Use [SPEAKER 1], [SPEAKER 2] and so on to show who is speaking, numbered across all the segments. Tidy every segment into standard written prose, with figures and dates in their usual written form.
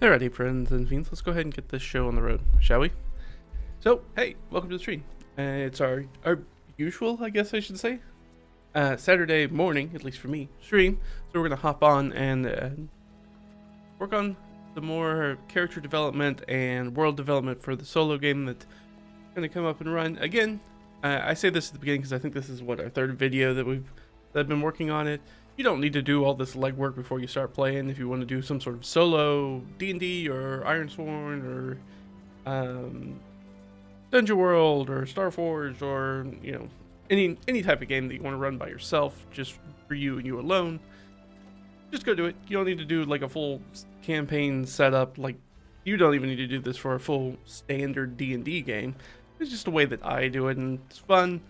[SPEAKER 1] Alrighty, friends and fiends, let's go ahead and get this show on the road, shall we? So, hey, welcome to the stream. It's our usual, I guess I should say, Saturday morning, at least for me, stream. So we're going to hop on and work on the more character development and world development for the solo game that's going to come up and run. Again, I say this at the beginning because I think this is our third video that I've been working on it. You don't need to do all this legwork before you start playing. If you want to do some sort of solo D&D or Ironsworn or Dungeon World or Starforged or any type of game that you want to run by yourself, just for you and you alone, just go do it. You don't need to do like a full campaign setup. Like, you don't even need to do this for a full standard D&D game. It's just a way that I do it, and it's fun.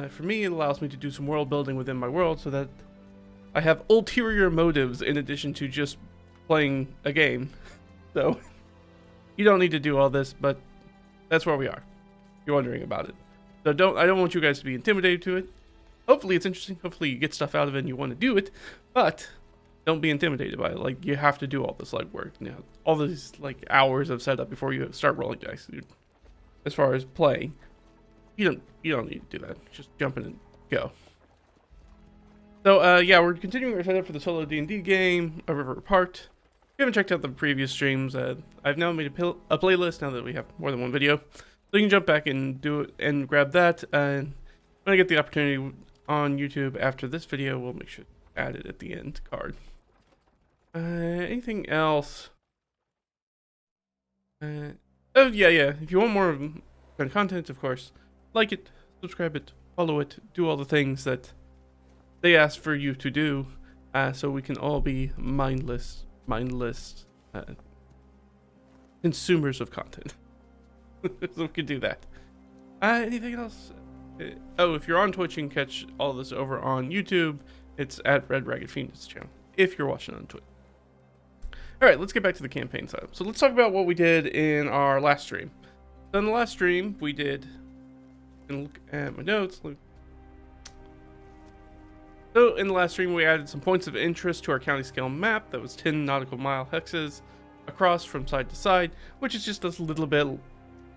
[SPEAKER 1] For me, it allows me to do some world building within my world so that I have ulterior motives in addition to just playing a game. So you don't need to do all this, but that's where we are. You're wondering about it. So I don't want you guys to be intimidated to it. Hopefully it's interesting. Hopefully you get stuff out of it and you want to do it, but don't be intimidated by it. Like, you have to do all this legwork, all these like hours of setup before you start rolling dice. Dude. As far as playing, you don't need to do that. Just jump in and go. So, yeah, we're continuing our setup for the solo D&D game, A River Apart. If you haven't checked out the previous streams, I've now made a playlist now that we have more than one video. So you can jump back and do it and grab that. And when I get the opportunity on YouTube after this video, we'll make sure to add it at the end card. Anything else? Oh, yeah. If you want more kind of content, of course, like it, subscribe it, follow it, do all the things that they ask for you to do, so we can all be mindless consumers of content. So we can do that. Anything else? Oh, if you're on Twitch, you can catch all of this over on YouTube. It's at Red Ragged Phoenix channel, if you're watching on Twitch. Alright, let's get back to the campaign side. So let's talk about what we did in our last stream. So in the last stream, we did, and look at my notes, So in the last stream, we added some points of interest to our county scale map that was 10 nautical mile hexes across from side to side, which is just a little bit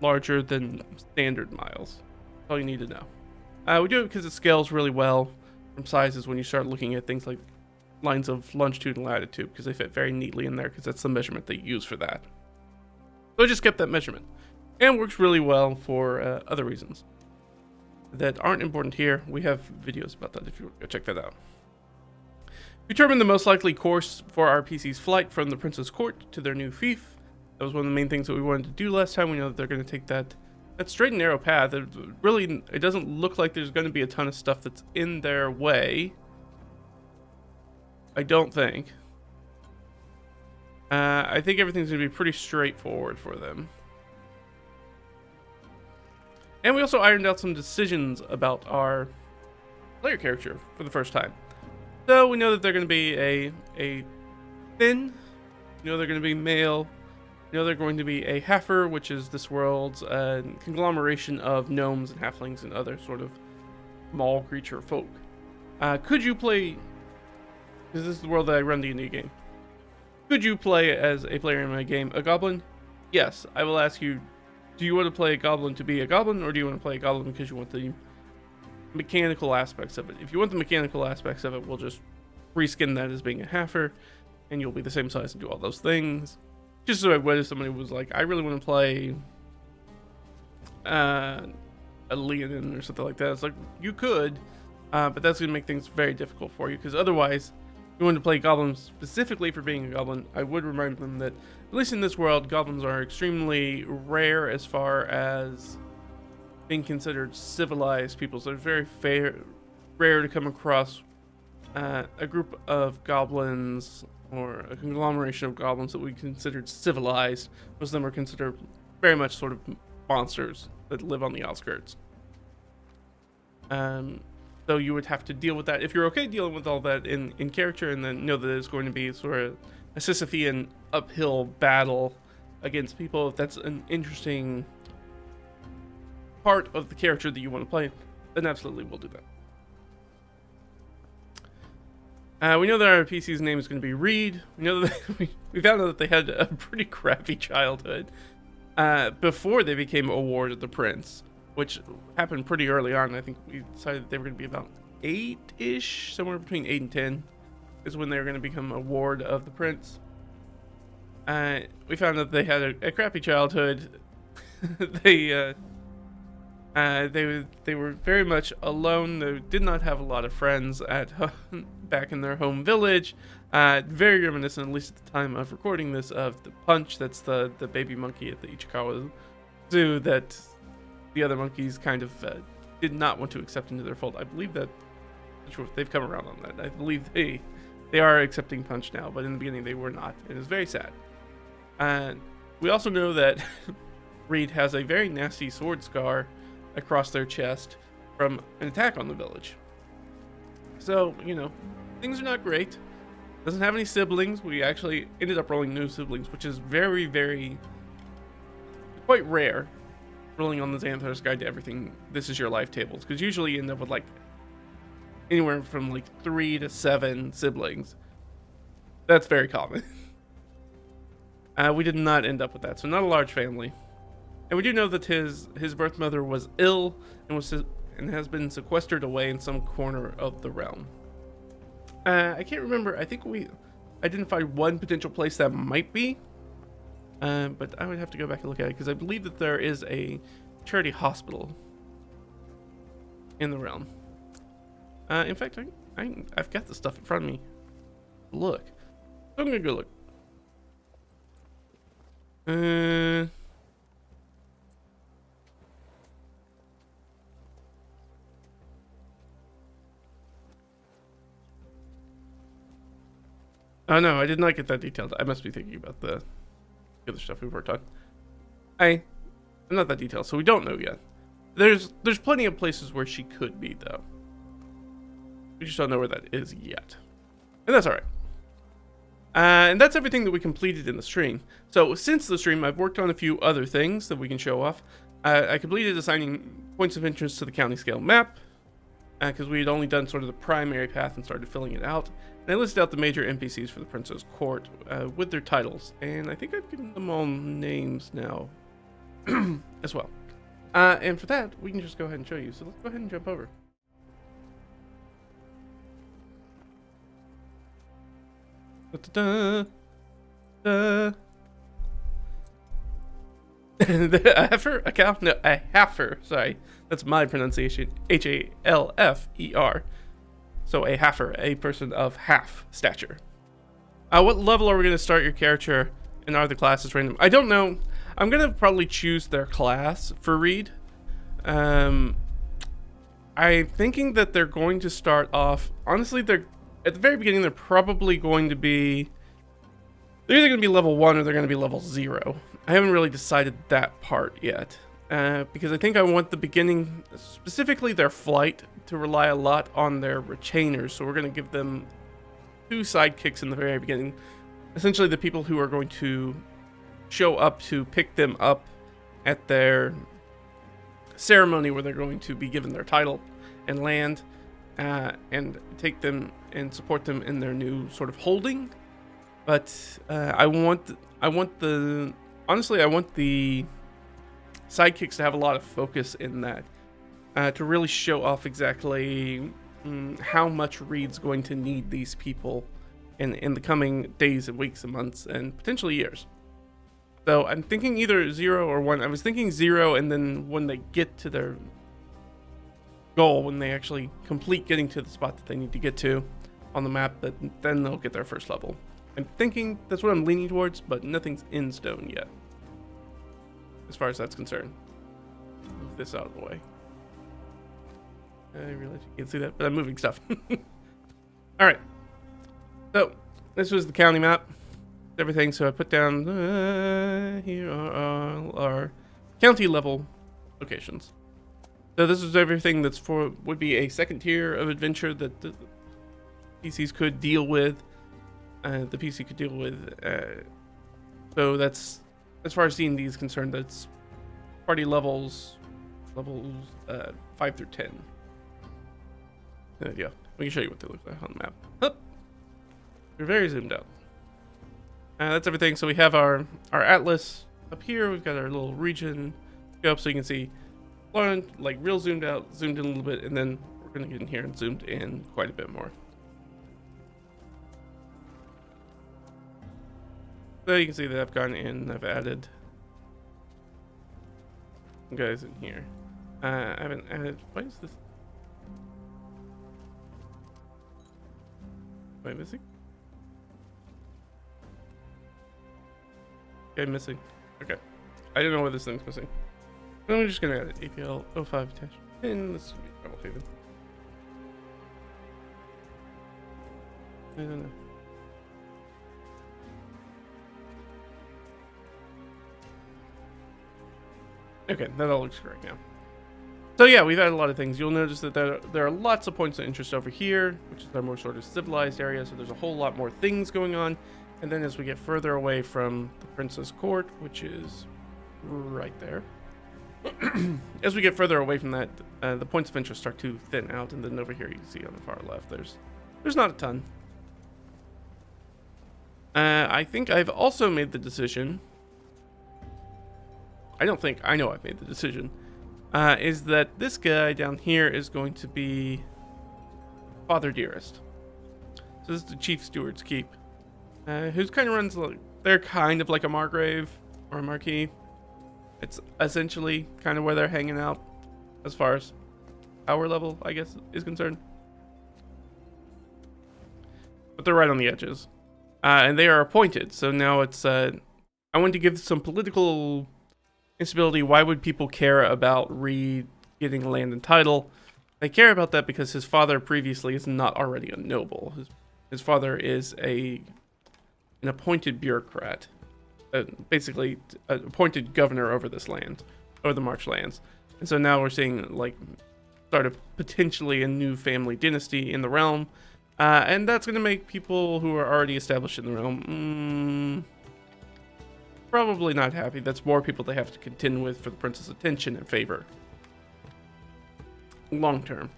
[SPEAKER 1] larger than standard miles. That's all you need to know. We do it because it scales really well from sizes when you start looking at things like lines of longitude and latitude, because they fit very neatly in there because that's the measurement they use for that. So I just kept that measurement, and works really well for other reasons that aren't important here. We have videos about that if you want to go check that out. Determine the most likely course for our PC's flight from the Prince's Court to their new fief. That was one of the main things that we wanted to do last time. We know that they're going to take that straight and narrow path. It doesn't look like there's going to be a ton of stuff that's in their way. I don't think. I think everything's going to be pretty straightforward for them. And we also ironed out some decisions about our player character for the first time. So we know that they're going to be a thin. We know they're going to be male. We know they're going to be a heifer, which is this world's conglomeration of gnomes and halflings and other sort of small creature folk. Could you play, because this is the world that I run the D&D game, could you play as a player in my game a goblin? Yes, I will ask you, do you want to play a goblin to be a goblin, or do you want to play a goblin because you want the mechanical aspects of it? If you want the mechanical aspects of it, we'll just reskin that as being a heifer, and you'll be the same size and do all those things. Just so if somebody was like, I really want to play a Leonin or something like that, it's like, you could, but that's going to make things very difficult for you, because otherwise, if you want to play goblins specifically for being a goblin, I would remind them that, at least in this world, goblins are extremely rare as far as being considered civilized people. So it's very rare to come across a group of goblins or a conglomeration of goblins that we considered civilized. Most of them are considered very much sort of monsters that live on the outskirts. So you would have to deal with that. If you're okay dealing with all that in character, and then know that it's going to be sort of a Sisyphean uphill battle against people, if that's an interesting part of the character that you want to play, then absolutely we'll do We know that our PC's name is going to be Reed. We know that we found out that they had a pretty crappy childhood before they became awarded the Prince, which happened pretty early on. I think we decided that they were going to be about 8-ish, somewhere between 8 and 10 is when they were going to become a ward of the Prince. We found out they had a crappy childhood. They were very much alone. They did not have a lot of friends at home, back in their home village. Very reminiscent, at least at the time of recording this, of the Punch. That's the baby monkey at the Ichikawa Zoo that the other monkeys kind of did not want to accept into their fold. I believe that they've come around on that. I believe they are accepting Punch now, but in the beginning they were not. It is very sad. We also know that Reed has a very nasty sword scar across their chest from an attack on the village. So, you know, things are not great. Doesn't have any siblings. We actually ended up rolling no siblings, which is very, very quite rare. Rolling on the Xanthos Guide to Everything, this is your life tables, because usually you end up with like anywhere from like 3 to 7 siblings. That's very common. We did not end up with that, so not a large family. And we do know that his birth mother was ill and has been sequestered away in some corner of the realm. I can't remember. I think we identified one potential place that might be, but I would have to go back and look at it because I believe that there is a charity hospital in the realm. In fact, I've got the stuff in front of me. Look, so I'm gonna go look. Oh no, I did not get that detailed. I must be thinking about the other stuff we've worked on. I'm not that detailed, so we don't know yet. There's plenty of places where she could be, though. We just don't know where that is yet. And that's alright. And that's everything that we completed in the stream. So since the stream, I've worked on a few other things that we can show off. I completed assigning points of interest to the county scale map, because we had only done sort of the primary path and started filling it out. And I listed out the major NPCs for the Princess Court with their titles, and I think I've given them all names now as well. And for that, we can just go ahead and show you. So let's go ahead and jump over. Da, da, da. A heifer, a cow, no, a heifer. Sorry, that's my pronunciation. Halfer. So a heifer, a person of half stature. What level are we going to start your character, and are the classes random? I don't know. I'm going to probably choose their class for Reed. I'm thinking that they're going to start off. Honestly, they're at the very beginning. They're probably going to be. They're either going to be level 1 or they're going to be level 0. I haven't really decided that part yet. Because I think I want the beginning, specifically their flight, to rely a lot on their retainers. So we're going to give them 2 sidekicks in the very beginning. Essentially the people who are going to show up to pick them up at their ceremony where they're going to be given their title and land, and take them and support them in their new sort of holding. But I want the sidekicks to have a lot of focus in that, to really show off exactly how much Reed's going to need these people in the coming days and weeks and months and potentially years. So I'm thinking either 0 or 1. I was thinking 0, and then when they get to their goal, when they actually complete getting to the spot that they need to get to on the map, then they'll get their first level. I'm thinking that's what I'm leaning towards, but nothing's in stone yet as far as that's concerned. Move this out of the way. I realize you can't see that, but I'm moving stuff. All right. So this was the county map, everything. So I put down here are our county level locations. So this is everything that's would be a second tier of adventure that the PCs could deal with. The PC could deal with. So that's, as far as D&D is concerned, that's party levels 5 through 10. There you go. We can show you what they look like on the map. Hup. We're very zoomed out. That's everything. So we have our atlas up here. We've got our little region scope, so you can see like real zoomed out, zoomed in a little bit, and then we're going to get in here and zoomed in quite a bit more. So you can see that I've gone in and I've added some guys in here. I haven't added. Why is this? Am I missing? Okay, missing. Okay. I don't know why this thing's missing. I'm just gonna add it. APL 05 attachment. And this should be trouble haven. I don't know. Okay, that all looks correct now. So yeah, we've added a lot of things. You'll notice that there are lots of points of interest over here, which is our more sort of civilized area. So there's a whole lot more things going on. And then as we get further away from the Princess Court, which is right there, as we get further away from that, the points of interest start to thin out. And then over here, you can see on the far left, there's not a ton. I think I've also made the decision. I don't think I know I've made the decision. Is that this guy down here is going to be Father Dearest. So this is the Chief Steward's Keep, who's kind of runs like, they're kind of like a Margrave or a Marquis. It's essentially kind of where they're hanging out as far as power level, I guess, is concerned. But they're right on the edges. And they are appointed. So now it's, I wanted to give some political instability. Why would people care about getting land and title? They care about that because his father previously is not already a noble. His father is an appointed bureaucrat, basically an appointed governor over this land, over the marshlands. And so now we're seeing like start of potentially a new family dynasty in the realm, and that's going to make people who are already established in the realm probably not happy. That's more people they have to contend with for the prince's attention and favor long term.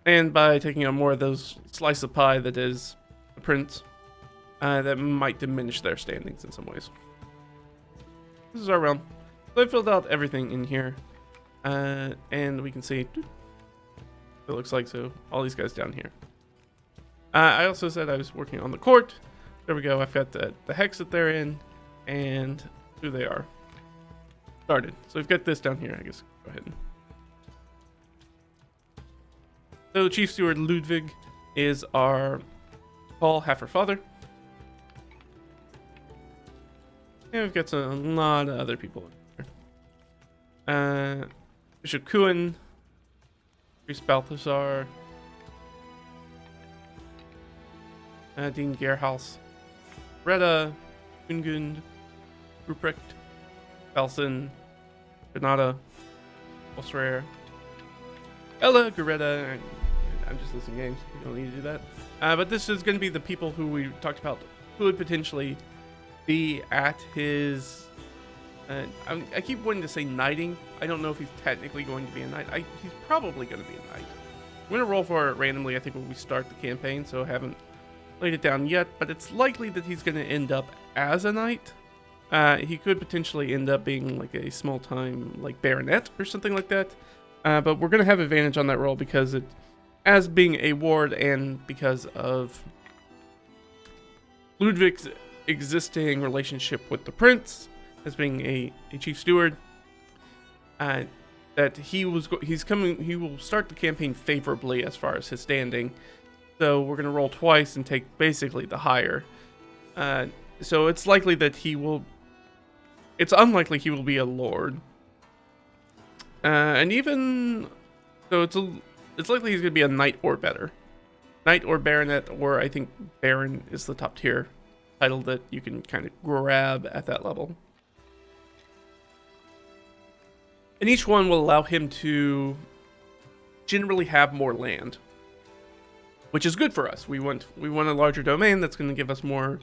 [SPEAKER 1] And by taking on more of those slice of pie that is the prince, that might diminish their standings in some ways. This is our realm. So I filled out everything in here, and we can see it looks like so all these guys down here. I also said I was working on the court. There we go. I've got the hex that they're in and who they are. Started. So we've got this down here, I guess. Go ahead. So Chief Steward Ludwig is our Paul, half her father. And we've got a lot of other people in here. Bishop Kuhn, Priest Balthasar, Dean Gerhaus, Retta, Gungund, Ruprecht, Belson, Granada, Osrare, Ella, Garetta. I'm just listing names. You don't need to do that. But this is going to be the people who we talked about who would potentially be at his... I keep wanting to say knighting. I don't know if he's technically going to be a knight. He's probably going to be a knight. I'm going to roll for it randomly, I think, when we start the campaign, so I haven't laid it down yet, but it's likely that he's going to end up as a knight. He could potentially end up being like a small-time like baronet or something like that. But we're going to have advantage on that roll because it, as being a ward and because of Ludwig's existing relationship with the prince as being a chief steward, that he will start the campaign favorably as far as his standing. So we're going to roll twice and take basically the higher. So it's likely that it's unlikely he will be a lord. And even so, it's likely he's going to be a knight or better. Knight or baronet, or I think baron is the top tier title that you can kind of grab at that level. And each one will allow him to generally have more land, which is good for us. We want a larger domain that's going to give us more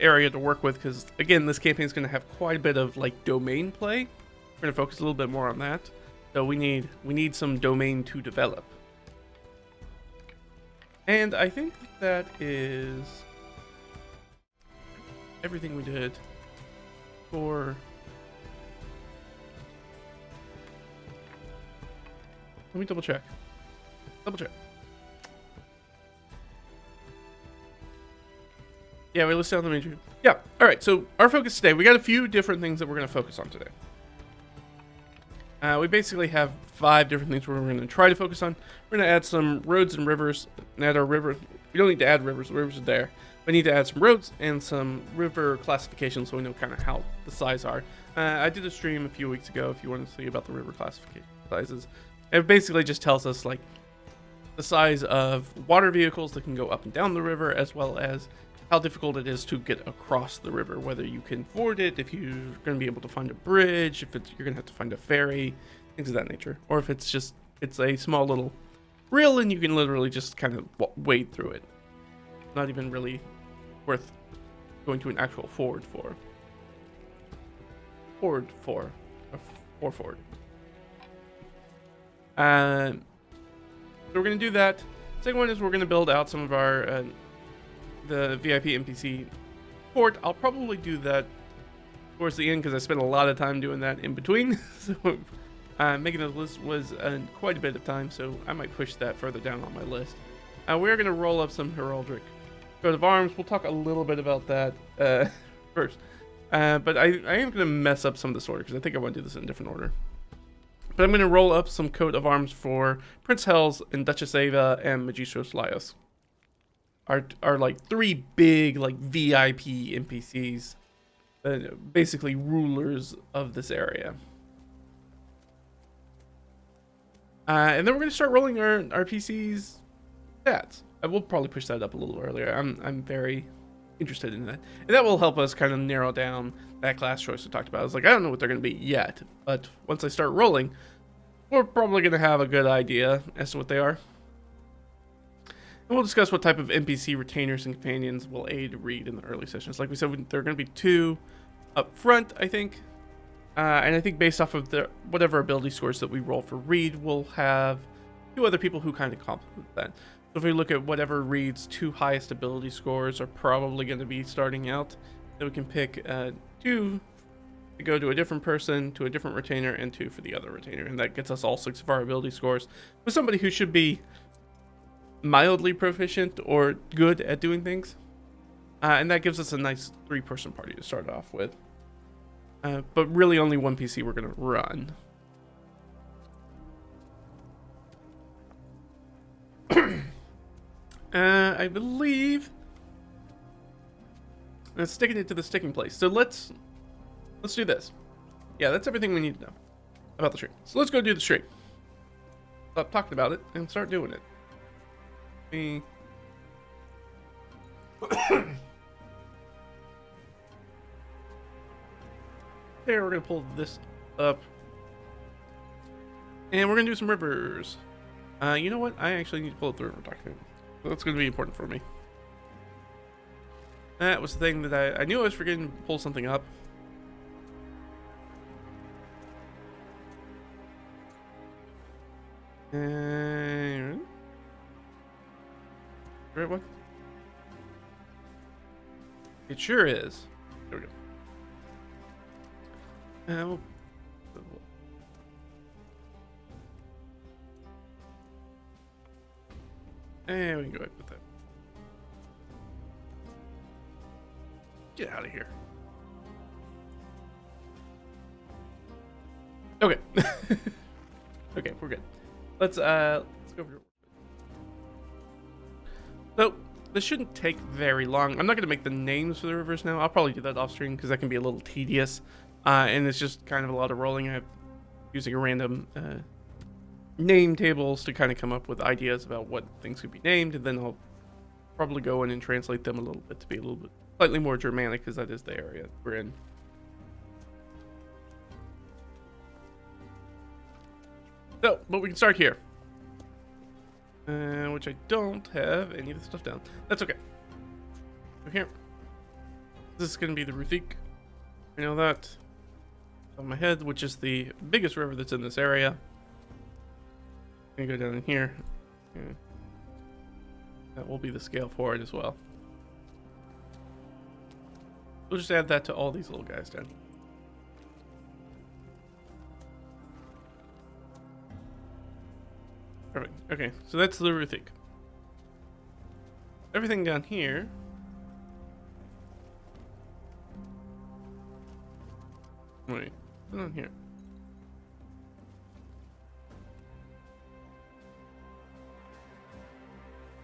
[SPEAKER 1] area to work with, because again, this campaign is going to have quite a bit of like domain play. We're going to focus a little bit more on that. So we need some domain to develop. And I think that is everything we did for... Let me double check. Yeah, we listed down the major. Yeah, alright, so our focus today, we got a few different things that we're going to focus on today. We basically have 5 different things we're going to try to focus on. We're going to add some roads and rivers. And add our river. We don't need to add rivers. The rivers are there. We need to add some roads and some river classifications so we know kind of how the size are. I did a stream a few weeks ago if you want to see about the river classification sizes. It basically just tells us like the size of water vehicles that can go up and down the river, as well as how difficult it is to get across the river, whether you can ford it, if you're going to be able to find a bridge, if you're going to have to find a ferry, things of that nature, or if it's a small little rill and you can literally just kind of wade through it. Not even really worth going to an actual ford for. Ford. So we're going to do that. Second one is we're going to build out some of our the VIP NPC port. I'll probably do that towards the end because I spent a lot of time doing that in between. So making the list was quite a bit of time, so I might push that further down on my list. We're going to roll up some heraldic coat of arms. We'll talk a little bit about that first. But I am going to mess up some of this order because I think I want to do this in a different order. But I'm going to roll up some coat of arms for Prince Hels and Duchess Eva and Magistros Laios. Are like 3 big like VIP NPCs, basically rulers of this area. And then we're going to start rolling our PC's stats. I will probably push that up a little earlier. I'm very interested in that, and that will help us kind of narrow down that class choice we talked about. I was like, I don't know what they're going to be yet, but once I start rolling, we're probably going to have a good idea as to what they are. And we'll discuss what type of NPC retainers and companions will aid Reed in the early sessions. Like we said, there are going to be 2 up front, I think. And I think based off of whatever ability scores that we roll for Reed, we'll have 2 other people who kind of complement that. So if we look at whatever Reed's 2 highest ability scores are probably going to be starting out, then we can pick 2 to go to a different person, to a different retainer, and 2 for the other retainer. And that gets us all 6 of our ability scores with somebody who should be mildly proficient or good at doing things, and that gives us a nice 3-person party to start off with, but really only 1 PC we're going to run. I believe that's sticking it to the sticking place, so let's do this. Yeah, that's everything we need to know about the stream, so let's go do the stream. Stop talking about it and start doing it. Okay, we're gonna pull this up, and we're gonna do some rivers. You know what? I actually need to pull up the river document. So that's gonna be important for me. That was the thing that I knew I was forgetting to pull something up. And right one? It sure is. There we go. And we can go ahead with that. Get out of here. Okay. Okay, we're good. Let's go over. So this shouldn't take very long. I'm not going to make the names for the rivers now. I'll probably do that off stream because that can be a little tedious, and it's just kind of a lot of rolling. I'm using a random name tables to kind of come up with ideas about what things could be named, and then I'll probably go in and translate them a little bit to be a little bit slightly more Germanic because that is the area we're in. So, but we can start here. Which I don't have any of the stuff down. That's okay. So here. This is going to be the Ruthik. I know that on my head, which is the biggest river that's in this area. I'm going to go down in here. That will be the scale for it as well. We'll just add that to all these little guys down here. Perfect. Okay, so that's the Ruthic. Everything down here. Wait, what's on here?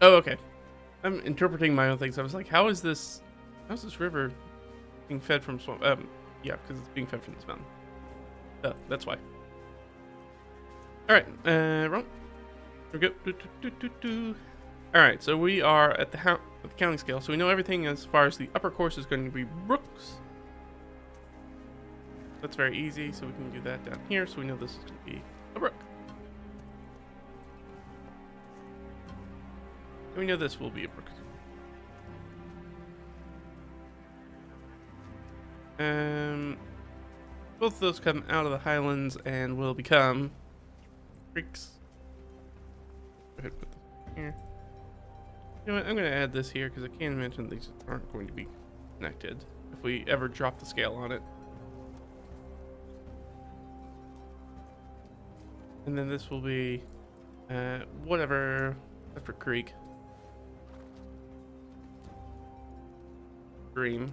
[SPEAKER 1] Oh, okay. I'm interpreting my own things. I was like, how's this river being fed from swamp? Yeah, because it's being fed from this mountain. Oh, that's why. All right, wrong. We're good. All right, so we are at the counting scale, so we know everything as far as the upper course is going to be brooks. That's very easy, so we can do that down here. So we know this is going to be a brook. And we know this will be a brook. Both of those come out of the highlands and will become creeks. Go ahead and put this here. You know what? I'm going to add this here because I can't imagine these aren't going to be connected if we ever drop the scale on it. And then this will be whatever after creek. Stream.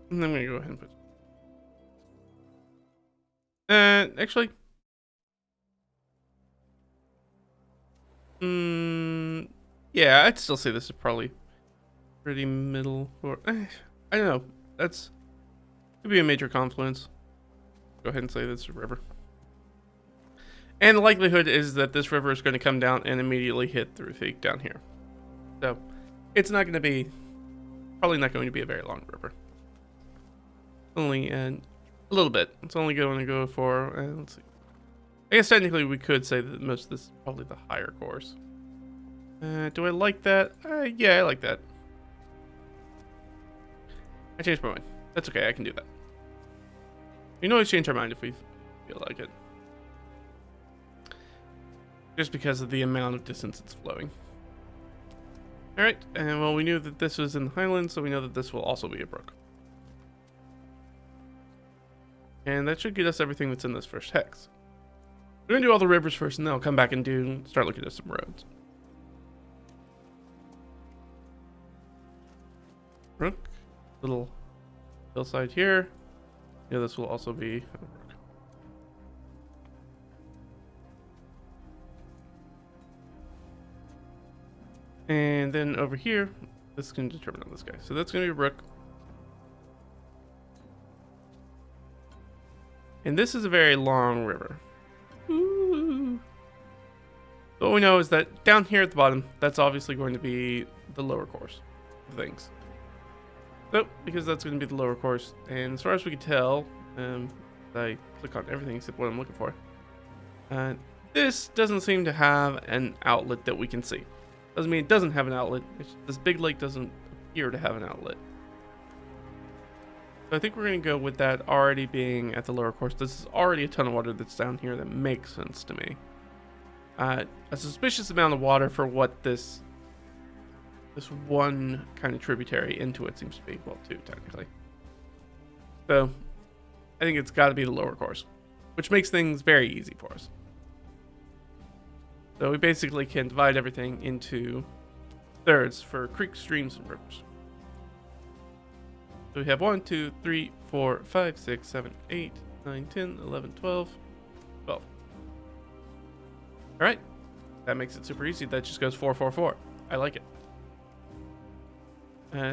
[SPEAKER 1] And then I'm going to go ahead and put... actually... yeah, I'd still say this is probably pretty middle, or... I don't know. That's... could be a major confluence. Go ahead and say this is a river. And the likelihood is that this river is going to come down and immediately hit the Ruthic down here. So, it's not going to be... probably not going to be a very long river. Only a little bit. It's only going to go for, let's see. I guess technically we could say that most of this is probably the higher course. Do I like that? Yeah, I like that. I changed my mind. That's okay, I can do that. We can always change our mind if we feel like it. Just because of the amount of distance it's flowing. Alright, and well, we knew that this was in the highlands, so we know that this will also be a brook. And that should get us everything that's in this first hex. We're going to do all the rivers first, and then I'll come back and start looking at some roads. Brook. Little hillside here. Yeah, this will also be a brook. And then over here, this is going to determine on this guy. So that's going to be a brook. And this is a very long river. Ooh. So what we know is that down here at the bottom, that's obviously going to be the lower course of things. So, because that's going to be the lower course, and as far as we can tell, I click on everything except what I'm looking for. This doesn't seem to have an outlet that we can see. Doesn't mean it doesn't have an outlet. This big lake doesn't appear to have an outlet. So I think we're going to go with that already being at the lower course. This is already a ton of water that's down here. That makes sense to me. A suspicious amount of water for what this one kind of tributary into it seems to be. Well, two, technically. So I think it's got to be the lower course, which makes things very easy for us. So we basically can divide everything into thirds for creeks, streams, and rivers. So we have 1, 2, 3, 4, 5, 6, 7, 8, 9, 10, 11, 12, 12. All right. That makes it super easy. That just goes 4, 4, 4. I like it.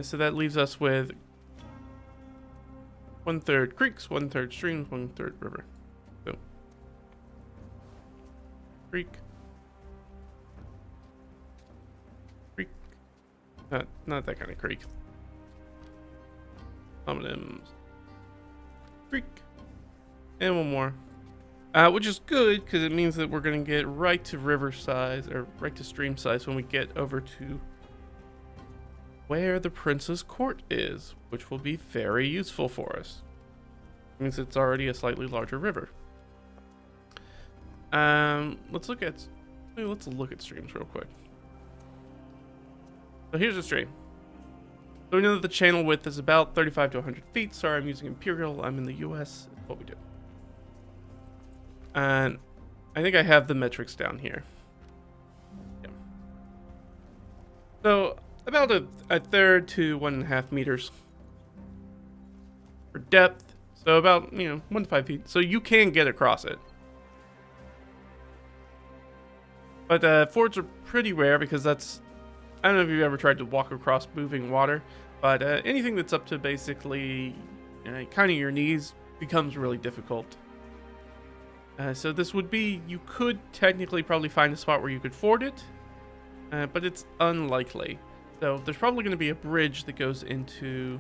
[SPEAKER 1] So that leaves us with 1/3 creeks, 1/3 streams, 1/3 river. So creek. Creek. Not that kind of creek. Homonyms. Creek. And one more. Which is good because it means that we're going to get right to river size or right to stream size when we get over to where the prince's court is, which will be very useful for us. It means it's already a slightly larger river. Let's look at streams real quick. So here's a stream. So we know that the channel width is about 35 to 100 feet. Sorry, I'm using Imperial. I'm in the US. That's what we do. And I think I have the metrics down here. Yeah. So about a third to 1.5 meters for depth. So about 1 to 5 feet. So you can get across it. But fords are pretty rare because that's, I don't know if you've ever tried to walk across moving water, but anything that's up to basically kind of your knees becomes really difficult. So this would be, you could technically probably find a spot where you could ford it, but it's unlikely. So there's probably going to be a bridge that goes into,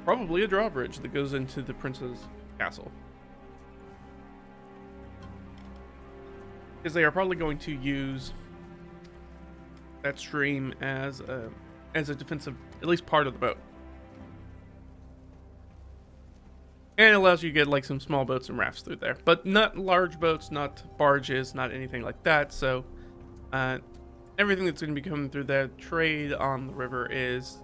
[SPEAKER 1] probably a drawbridge that goes into the prince's castle. Because they are probably going to use that stream as a defensive, at least part of the boat. And it allows you to get like some small boats and rafts through there, but not large boats, not barges, not anything like that. So everything that's going to be coming through there, trade on the river is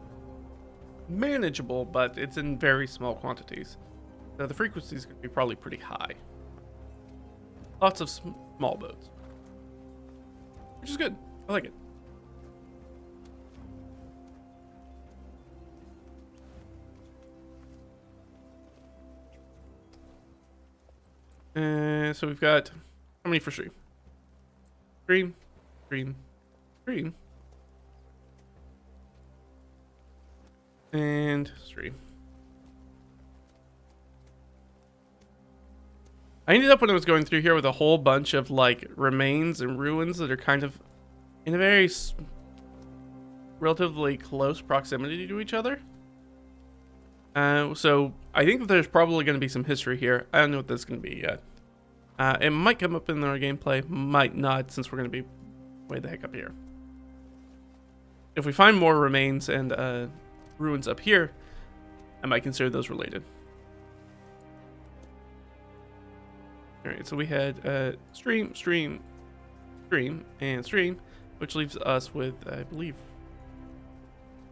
[SPEAKER 1] manageable, but it's in very small quantities. So the frequency is going to be probably pretty high. Lots of small boats, which is good. I like it. So we've got how many for stream? Stream, and stream. I ended up when I was going through here with a whole bunch of like remains and ruins that are kind of in a very relatively close proximity to each other. So I think that there's probably going to be some history here. I don't know what that's going to be yet. It might come up in our gameplay, might not, since we're going to be way the heck up here. If we find more remains and ruins up here, I might consider those related. Alright, so we had stream, and stream, which leaves us with, I believe,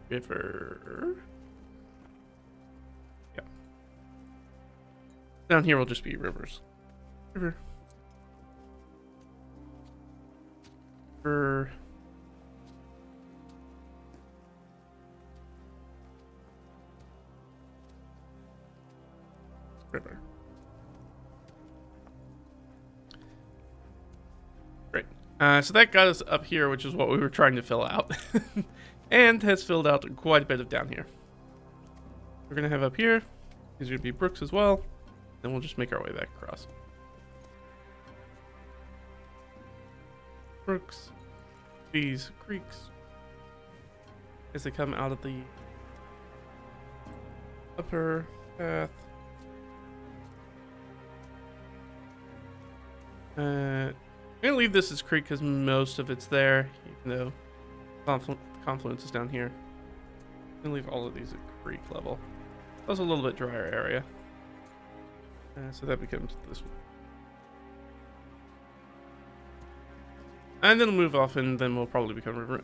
[SPEAKER 1] river. Yeah. Down here will just be rivers. River. River. Great. So that got us up here, which is what we were trying to fill out. And has filled out quite a bit of down here. We're going to have up here. These are going to be brooks as well. Then we'll just make our way back across. Brooks. These creeks. As they come out of the upper path. I'm gonna leave this as creek because most of it's there, even though confluence is down here. I'm gonna leave all of these at creek level. That's a little bit drier area. So that becomes this one. And then we'll move off, and then we'll probably become river.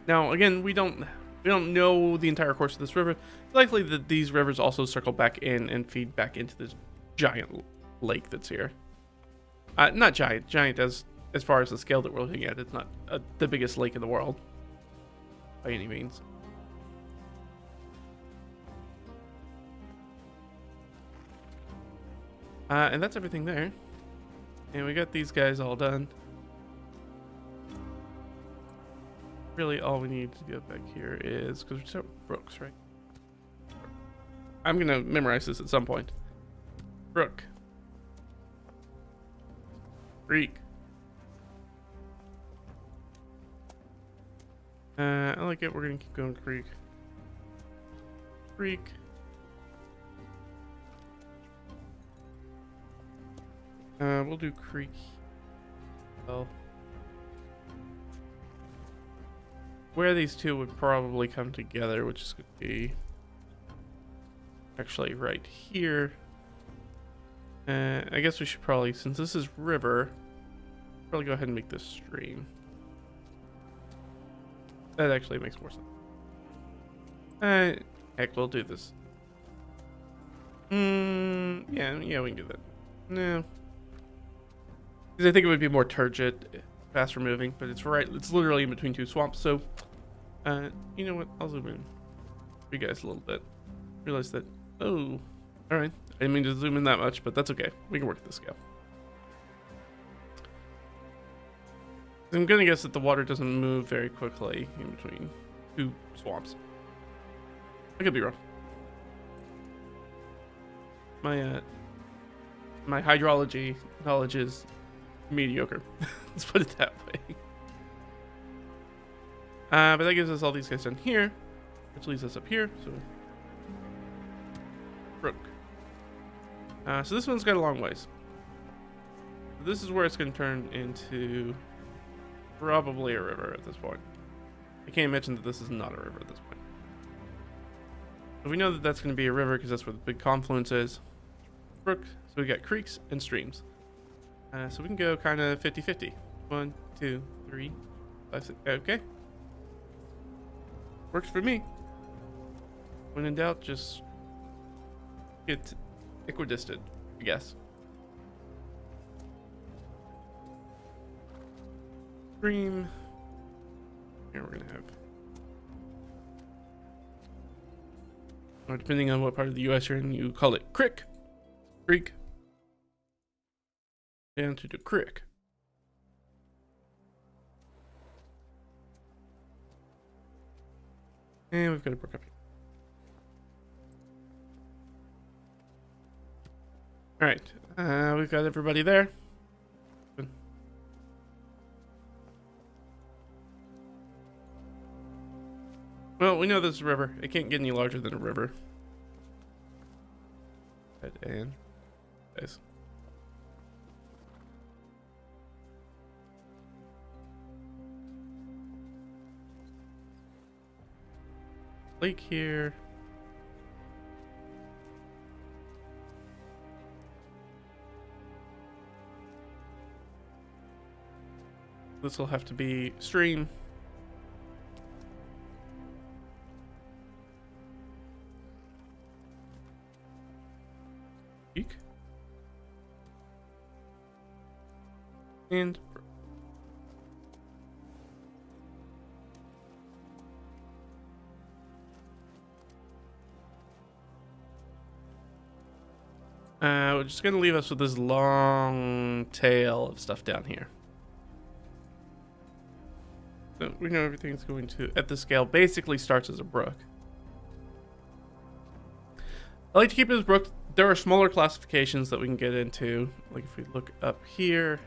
[SPEAKER 1] Now again, we don't know the entire course of this river. It's likely that these rivers also circle back in and feed back into this giant lake that's here. Not giant as far as the scale that we're looking at. It's not the biggest lake in the world by any means. And that's everything there. And we got these guys all done. Really, all we need to get back here is, because we start with brooks, right? I'm gonna memorize this at some point. Brook. Creek. I like it. We're gonna keep going creek. Creek. We'll do creek. Well, where these two would probably come together, which is going to be actually right here. I guess we should probably, since this is river, probably go ahead and make this stream. That actually makes more sense. Heck, we'll do this. Yeah, we can do that. No. Because I think it would be more turgid, faster moving, but it's literally in between two swamps, so, you know what, I'll zoom in for you guys a little bit. Realize that, oh, alright, I didn't mean to zoom in that much, but that's okay, we can work at this scale. I'm gonna guess that the water doesn't move very quickly in between two swamps. I could be wrong. My hydrology knowledge is mediocre. Let's put it that way. But that gives us all these guys down here, which leads us up here. So, brook. So this one's got a long ways. This is where it's going to turn into probably a river at this point. I can't imagine that this is not a river at this point. So we know that that's going to be a river because that's where the big confluence is. Brook. So we got creeks and streams. So we can go kind of 50-50. 1, 2, 3, 5, 6. Okay. Works for me. When in doubt, just get equidistant, I guess. Stream. Here we're gonna have. Or depending on what part of the US you're in, you call it creek. Down to the creek. And we've got a brook up here. Alright, we've got everybody there. Good. Well, we know this is a river. It can't get any larger than a river. And guys. Lake here. This will have to be stream. Peak. And we're just gonna leave us with this long tail of stuff down here. So we know everything's going to, at this scale, basically starts as a brook. I like to keep it as brook. There are smaller classifications that we can get into. Like if we look up here,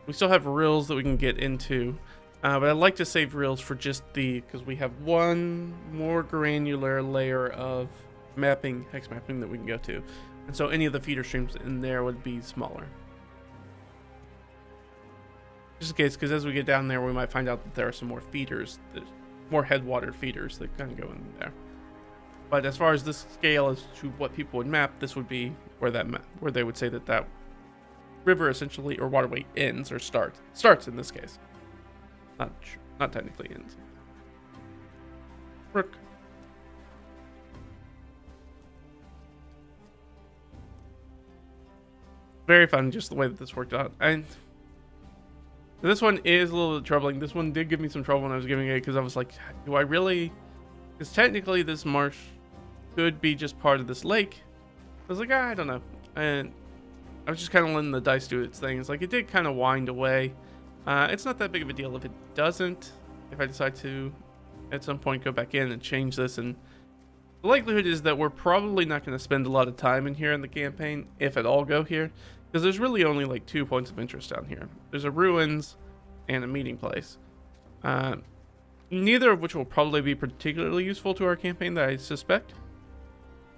[SPEAKER 1] we still have rills that we can get into. But I like to save rills for just because we have one more granular layer of mapping, hex mapping that we can go to. And so any of the feeder streams in there would be smaller. Just in case, because as we get down there, we might find out that there are some more feeders, more headwater feeders that kind of go in there. But as far as this scale as to what people would map, this would be where where they would say that river essentially, or waterway, ends or starts in this case. Not technically ends. Brook. Very fun, just the way that this worked out. And this one is a little bit troubling. This one did give me some trouble when I was giving it, because I was like, do I really? Because technically this marsh could be just part of this lake. I was like, I don't know. And I was just kind of letting the dice do its thing. It's like, it did kind of wind away. It's not that big of a deal if it doesn't. If I decide to, at some point, go back in and change this. And the likelihood is that we're probably not going to spend a lot of time in here in the campaign, if at all go here. Because there's really only like 2 points of interest down here. There's a ruins and a meeting place. Neither of which will probably be particularly useful to our campaign, that I suspect.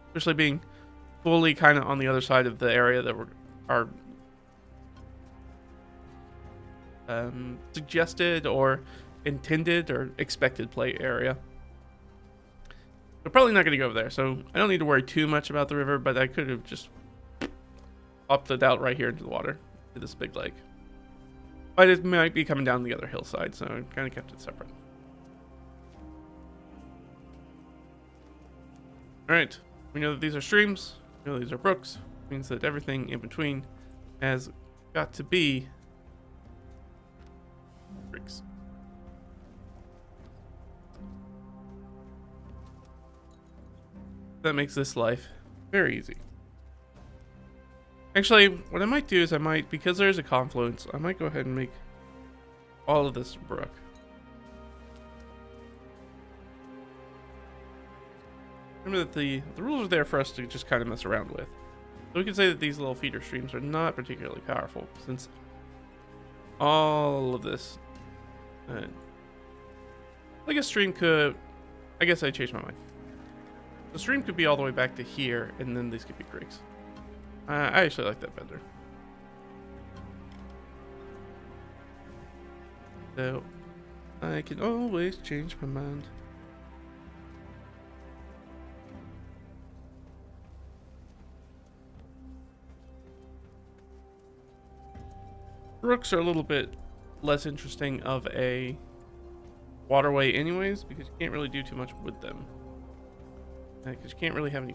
[SPEAKER 1] Especially being fully kind of on the other side of the area that are suggested or intended or expected play area. We're probably not going to go over there, so I don't need to worry too much about the river, but I could have just swapped it out right here into the water, to this big lake. But it might be coming down the other hillside, so I kind of kept it separate. Alright, we know that these are streams, we know these are brooks, which means that everything in between has got to be creeks. That makes this life very easy. Actually, what I might do is because there's a confluence, I might go ahead and make all of this brook. Remember that the rules are there for us to just kind of mess around with. So we can say that these little feeder streams are not particularly powerful, since all of this, like a stream could, I guess I changed my mind. The stream could be all the way back to here, and then these could be creeks. I actually like that better. So, I can always change my mind. Brooks are a little bit less interesting of a waterway anyways, because you can't really do too much with them. Because you can't really have any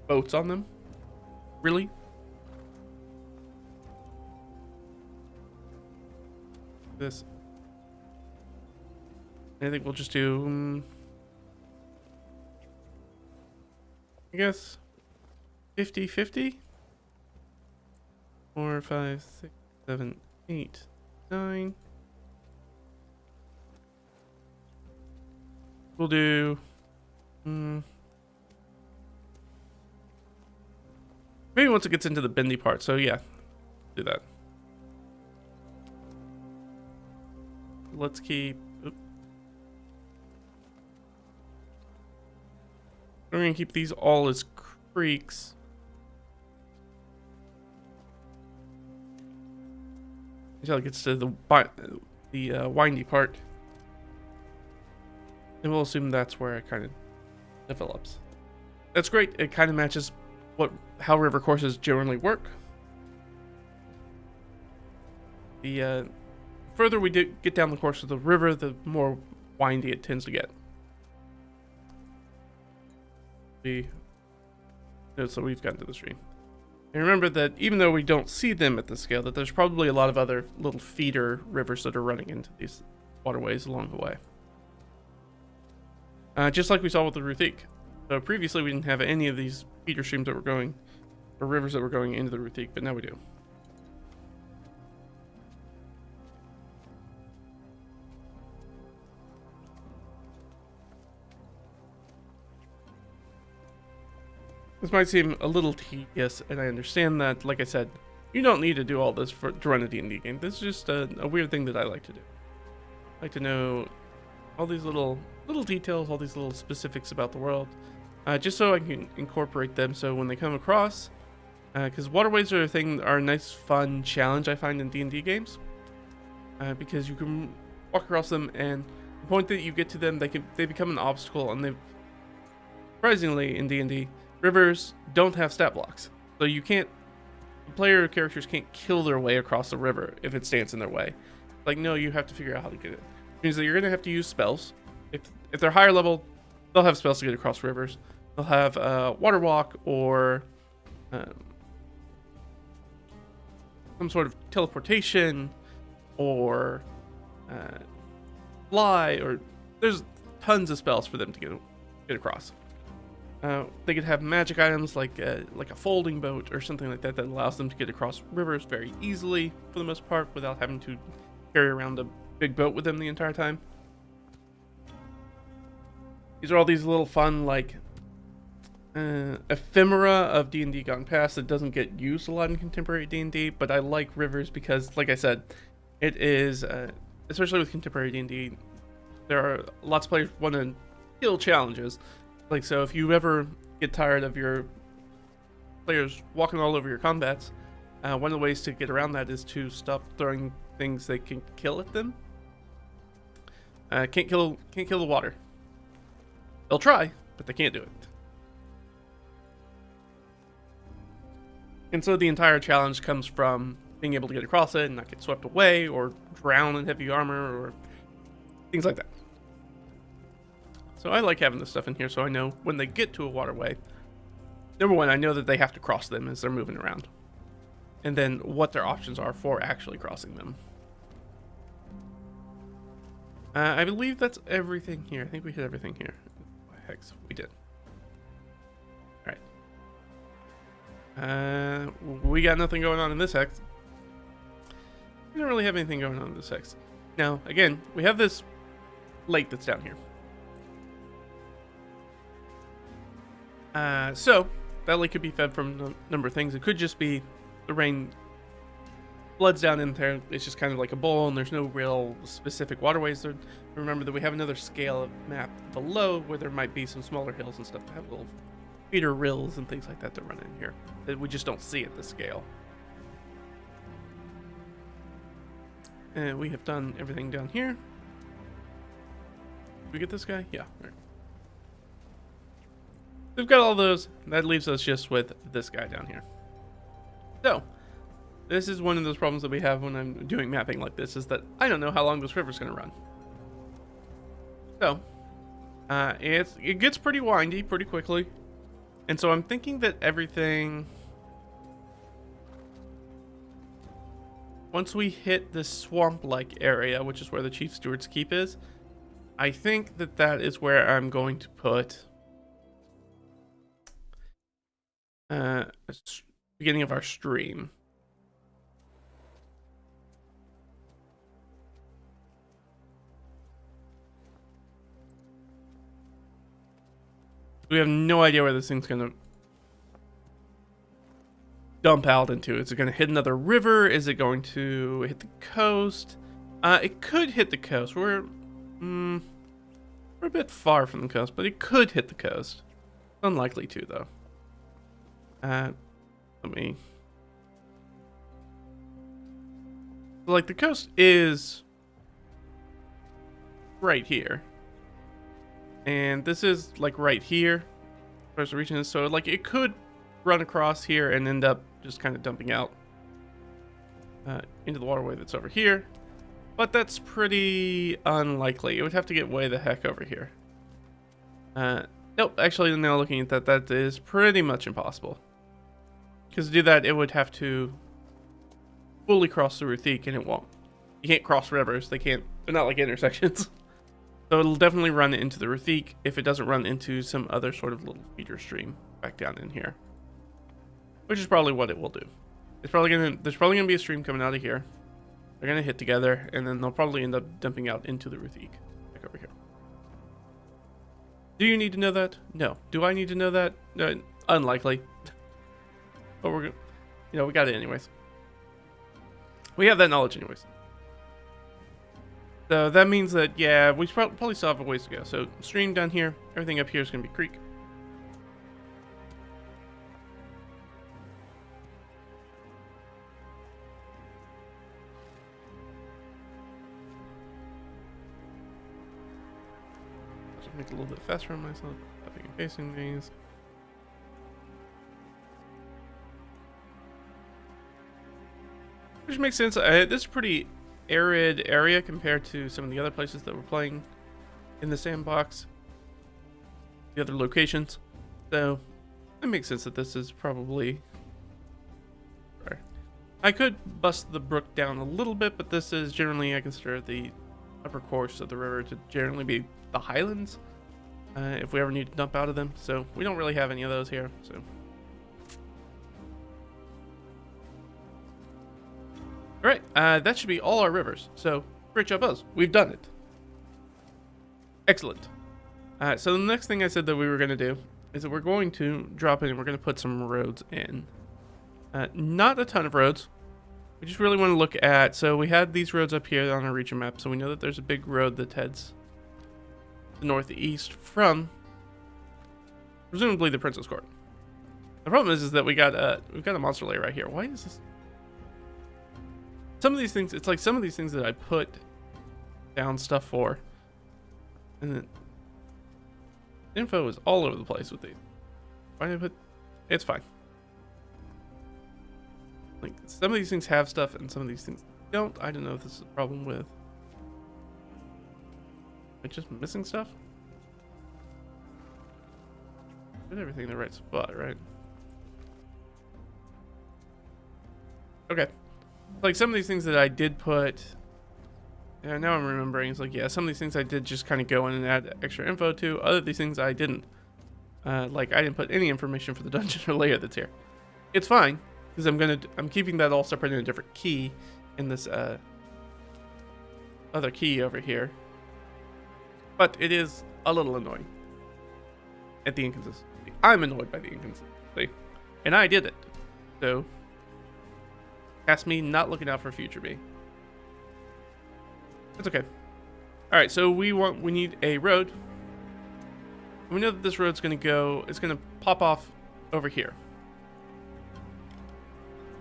[SPEAKER 1] boats on them, really. This, I think we'll just do, I guess, 50-50. 4, 5, 6, 7, 8, 9. We'll do, maybe once it gets into the bendy part. So yeah, do that. Let's keep. We're gonna keep these all as creeks. Until it gets to the windy part. And we'll assume that's where it kind of develops. That's great. It kind of matches how river courses generally work. The further we get down the course of the river, the more windy it tends to get. So we've gotten to the stream. And remember that even though we don't see them at this scale, that there's probably a lot of other little feeder rivers that are running into these waterways along the way. Just like we saw with the Ruthik. So previously we didn't have any of these feeder streams that were going, or rivers that were going into the Ruthik, but now we do. This might seem a little tedious, and I understand that. Like I said, you don't need to do all this to run a D&D game. This is just a weird thing that I like to do. I like to know all these little details, all these little specifics about the world, just so I can incorporate them. So when they come across, because waterways are a nice, fun challenge I find in D&D games, because you can walk across them, and the point that you get to them, they become an obstacle, and they, surprisingly in D&D, rivers don't have stat blocks, so player characters can't kill their way across the river if it stands in their way. Like, no, you have to figure out how to get it. It means that you're gonna have to use spells. If they're higher level, they'll have spells to get across rivers. They'll have water walk or some sort of teleportation or fly, or there's tons of spells for them to get across. They could have magic items like a folding boat or something like that allows them to get across rivers very easily for the most part without having to carry around a big boat with them the entire time. These are all these little fun ephemera of D&D Gone Past that doesn't get used a lot in contemporary D&D, but I like rivers because, like I said, it is, especially with contemporary D&D, there are lots of players want to kill challenges. Like, so if you ever get tired of your players walking all over your combats, one of the ways to get around that is to stop throwing things they can kill at them. Can't kill the water. They'll try, but they can't do it. And so the entire challenge comes from being able to get across it and not get swept away or drown in heavy armor or things like that. So I like having this stuff in here so I know when they get to a waterway, number one, I know that they have to cross them as they're moving around. And then what their options are for actually crossing them. I believe that's everything here. I think we hit everything here. Heck, we did. Alright. We got nothing going on in this hex. We don't really have anything going on in this hex. Now, again, we have this lake that's down here. So, that lake could be fed from a number of things. It could just be the rain floods down in there. It's just kind of like a bowl, and there's no real specific waterways there. Remember that we have another scale of map below where there might be some smaller hills and stuff that have little feeder rills and things like that run in here that we just don't see at this scale. And we have done everything down here. Did we get this guy? Yeah. Right. We've got all those. That leaves us just with this guy down here. So, this is one of those problems that we have when I'm doing mapping like this, is that I don't know how long this river's going to run. So, it gets pretty windy pretty quickly. And so I'm thinking that everything... Once we hit this swamp-like area, which is where the Chief Steward's Keep is, I think that that is where I'm going to put... beginning of our stream. We have no idea where this thing's gonna dump out into. Is it gonna hit another river? Is it going to hit the coast? It could hit the coast. We're a bit far from the coast, but it could hit the coast. Unlikely to, though. Let me... Like, the coast is right here. And this is, like, right here. Where's the region is? So, like, it could run across here and end up just kind of dumping out into the waterway that's over here. But that's pretty unlikely. It would have to get way the heck over here. Nope, actually, now looking at that, that is pretty much impossible. Because to do that, it would have to fully cross the Ruthique, and it won't. You can't cross rivers. They're not like intersections. So it'll definitely run into the Ruthique if it doesn't run into some other sort of little feeder stream back down in here. Which is probably what it will do. There's probably gonna be a stream coming out of here. They're gonna hit together, and then they'll probably end up dumping out into the Ruthique. Back over here. Do you need to know that? No. Do I need to know that? Unlikely. But we're gonna, we got it anyways. We have that knowledge anyways. So that means that, yeah, we probably still have a ways to go. So stream down here, everything up here is going to be creek. Just make it a little bit faster on myself. Copying and pasting these. Which makes sense. This is a pretty arid area compared to some of the other places that we're playing in the sandbox, the other locations. So it makes sense that this is probably... Sorry. I could bust the brook down a little bit, but this is generally, I consider the upper course of the river to generally be the highlands, if we ever need to dump out of them. So we don't really have any of those here. So. Alright, that should be all our rivers. So, great job, us. We've done it. Excellent. So the next thing I said that we were going to do is that we're going to drop in and we're going to put some roads in. Not a ton of roads. We just really want to look at... So we had these roads up here on our region map. So we know that there's a big road that heads northeast from, presumably, the Princess Court. The problem is that we've got a monster lair right here. Why is this... Some of these things, it's like some of these things that I put down stuff for, and then info is all over the place with these. Why did I put... It's fine. Like, some of these things have stuff and some of these things don't. I don't know if this is a problem with... Like, just missing stuff? Put everything in the right spot, right? Okay. Like, some of these things that I did put... Yeah, now I'm remembering. It's like, yeah, some of these things I did just kind of go in and add extra info to. Other of these things I didn't. Like, I didn't put any information for the dungeon or layer that's here. It's fine, because I'm keeping that all separate in a different key in this other key over here. But it is a little annoying at the inconsistency. I'm annoyed by the inconsistency, and I did it. So, that's me not looking out for future me. That's okay. All right, so we need a road. We know that this road's going to go. It's going to pop off over here.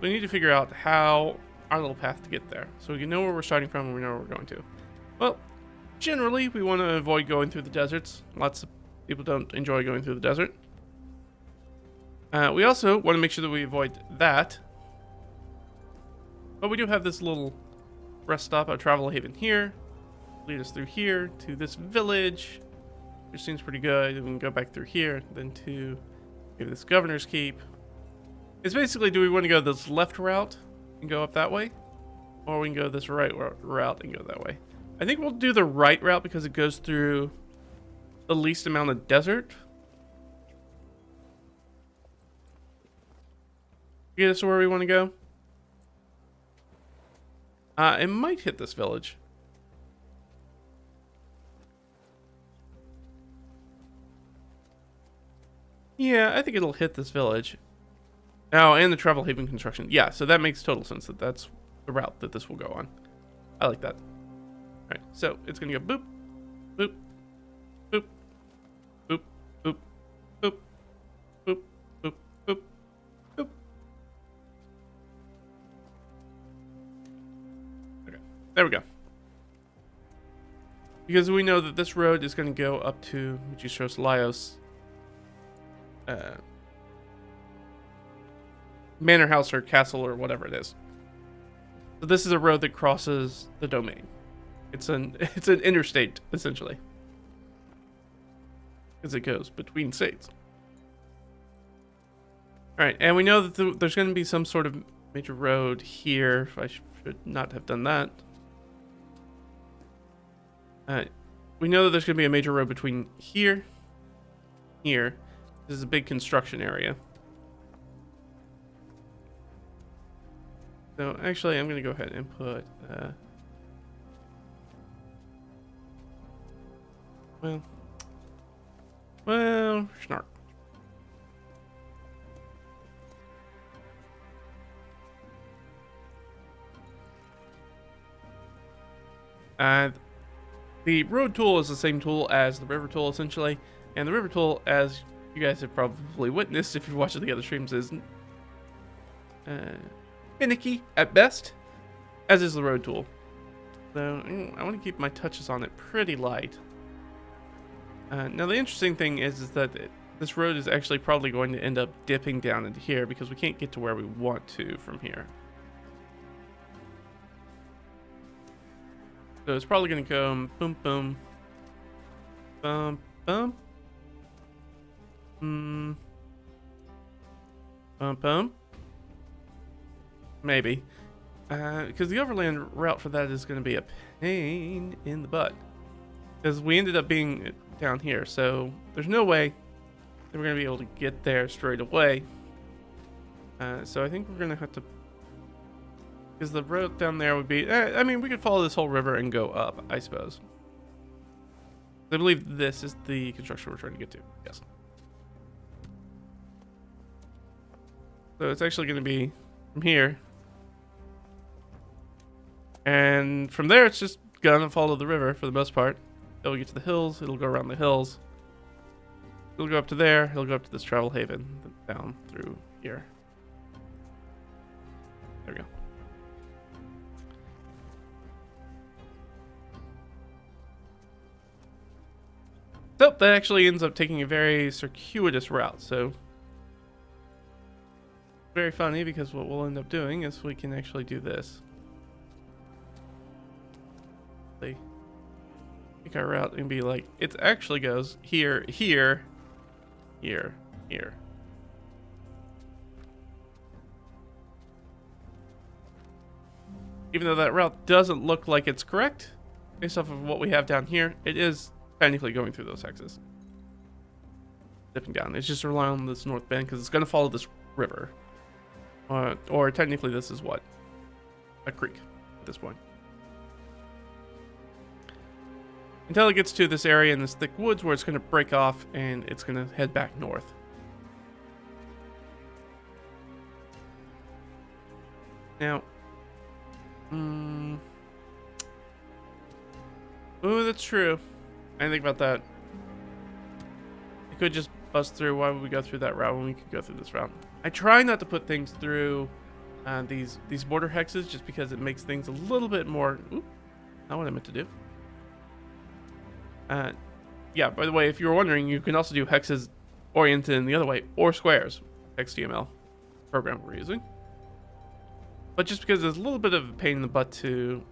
[SPEAKER 1] We need to figure out how our little path to get there, so we can know where we're starting from and we know where we're going to. Well, generally, we want to avoid going through the deserts. Lots of people don't enjoy going through the desert. We also want to make sure that we avoid that. But we do have this little rest stop, a travel haven here. Lead us through here to this village, which seems pretty good. And we can go back through here, then to maybe this governor's keep. It's basically, do we want to go this left route and go up that way? Or we can go this right route and go that way. I think we'll do the right route because it goes through the least amount of desert. Get us to where we want to go. It might hit this village. Yeah, I think it'll hit this village. Oh, and the travel haven construction. Yeah, so that makes total sense that that's the route that this will go on. I like that. All right, so it's going to go boop, boop, boop, boop, boop, boop, boop, boop, boop, boop. Okay, there we go. Because we know that this road is going to go up to Magistros Laios. Manor house or castle or whatever it is. So this is a road that crosses the domain. It's an interstate essentially, because it goes between states. All right, and we know that there's going to be some sort of major road here. I should not have done that. We know that there's going to be a major road between here. This is a big construction area. So actually, I'm going to go ahead and put, well, snark. The road tool is the same tool as the river tool, essentially. And the river tool, as you guys have probably witnessed if you've watched the other streams, is finicky at best, as is the road tool. So I want to keep my touches on it pretty light. Now the interesting thing is that this road is actually probably going to end up dipping down into here because we can't get to where we want to from here. So it's probably going to go boom, boom, bum, bum, bum, bum. Maybe. Because the overland route for that is going to be a pain in the butt. Because we ended up being down here, so there's no way that we're going to be able to get there straight away. So I think we're going to have to... Because the road down there would be... I mean, we could follow this whole river and go up, I suppose. I believe this is the construction we're trying to get to. Yes. So it's actually going to be from here. And from there, it's just gonna follow the river for the most part. It'll get to the hills. It'll go around the hills. It'll go up to there. It'll go up to this travel haven. Then down through here. There we go. So that actually ends up taking a very circuitous route. So very funny because what we'll end up doing is we can actually do this. They take our route and be like, it actually goes here, here, here, here. Even though that route doesn't look like it's correct, based off of what we have down here, it is technically going through those hexes. Dipping down. It's just relying on this north bend because it's going to follow this river. Or technically this is what? A creek at this point. Until it gets to this area in this thick woods where it's going to break off and it's going to head back north. Now, ooh, that's true. I didn't think about that. We could just bust through. Why would we go through that route when we could go through this route? I try not to put things through these border hexes just because it makes things a little bit more. Ooh, not what I meant to do. Yeah, by the way, if you were wondering, you can also do hexes oriented in the other way or squares. XDML program we're using. But just because there's a little bit of a pain in the butt to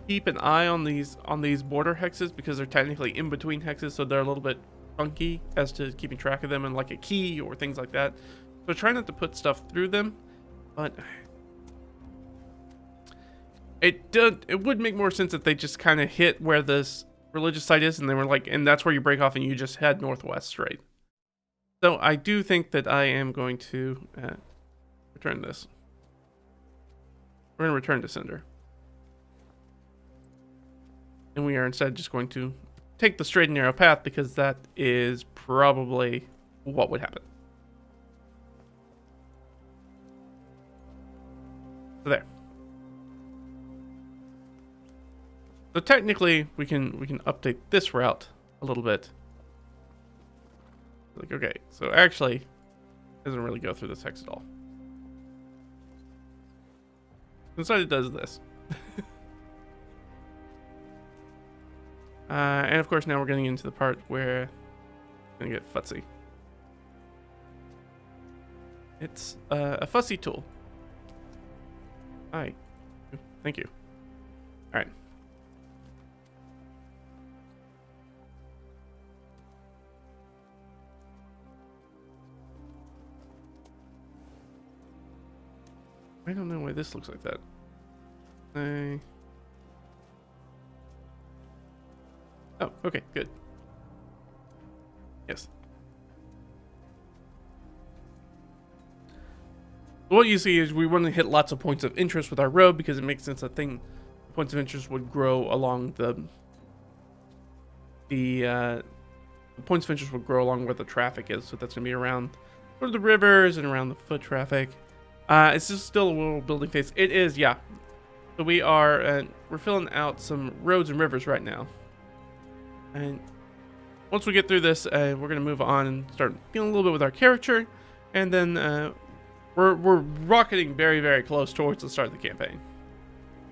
[SPEAKER 1] keep an eye on these border hexes because they're technically in between hexes, so they're a little bit funky as to keeping track of them and like a key or things like that. So try not to put stuff through them, but it would make more sense if they just kind of hit where this religious site is and they were like, and that's where you break off and you just head northwest straight. So I do think that I am going to return this. We're going to return to Cinder. And we are instead just going to take the straight and narrow path because that is probably what would happen. So there. So technically we can update this route a little bit. Like, okay, so actually it doesn't really go through this hex at all. Instead it does this. And of course now we're getting into the part where it's gonna get fussy. It's a fussy tool. Hi. Thank you. Alright. I don't know why this looks like that. Oh, okay, good. Yes. What you see is we want to hit lots of points of interest with our road because it makes sense that points of interest would grow along the points of interest would grow along where the traffic is. So that's gonna be around sort of the rivers and around the foot traffic. It's just still a world building phase. It is, yeah. So we are we're filling out some roads and rivers right now. And once we get through this, we're gonna move on and start dealing a little bit with our character, and then we're rocketing very, very close towards the start of the campaign.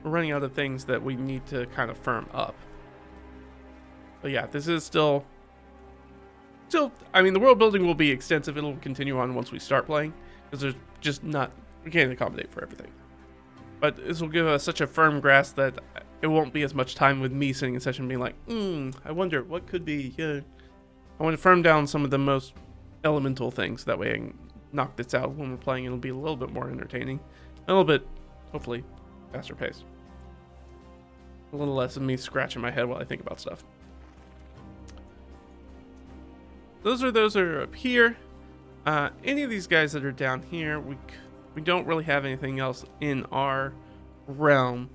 [SPEAKER 1] We're running out of things that we need to kind of firm up. But yeah, this is still. I mean, the world building will be extensive. It'll continue on once we start playing because there's just not. We can't accommodate for everything. But this will give us such a firm grasp that it won't be as much time with me sitting in session being like, I wonder what could be. I want to firm down some of the most elemental things. That way I can knock this out when we're playing. It'll be a little bit more entertaining. A little bit, hopefully, faster paced. A little less of me scratching my head while I think about stuff. Those are up here. Any of these guys that are down here, we don't really have anything else in our realm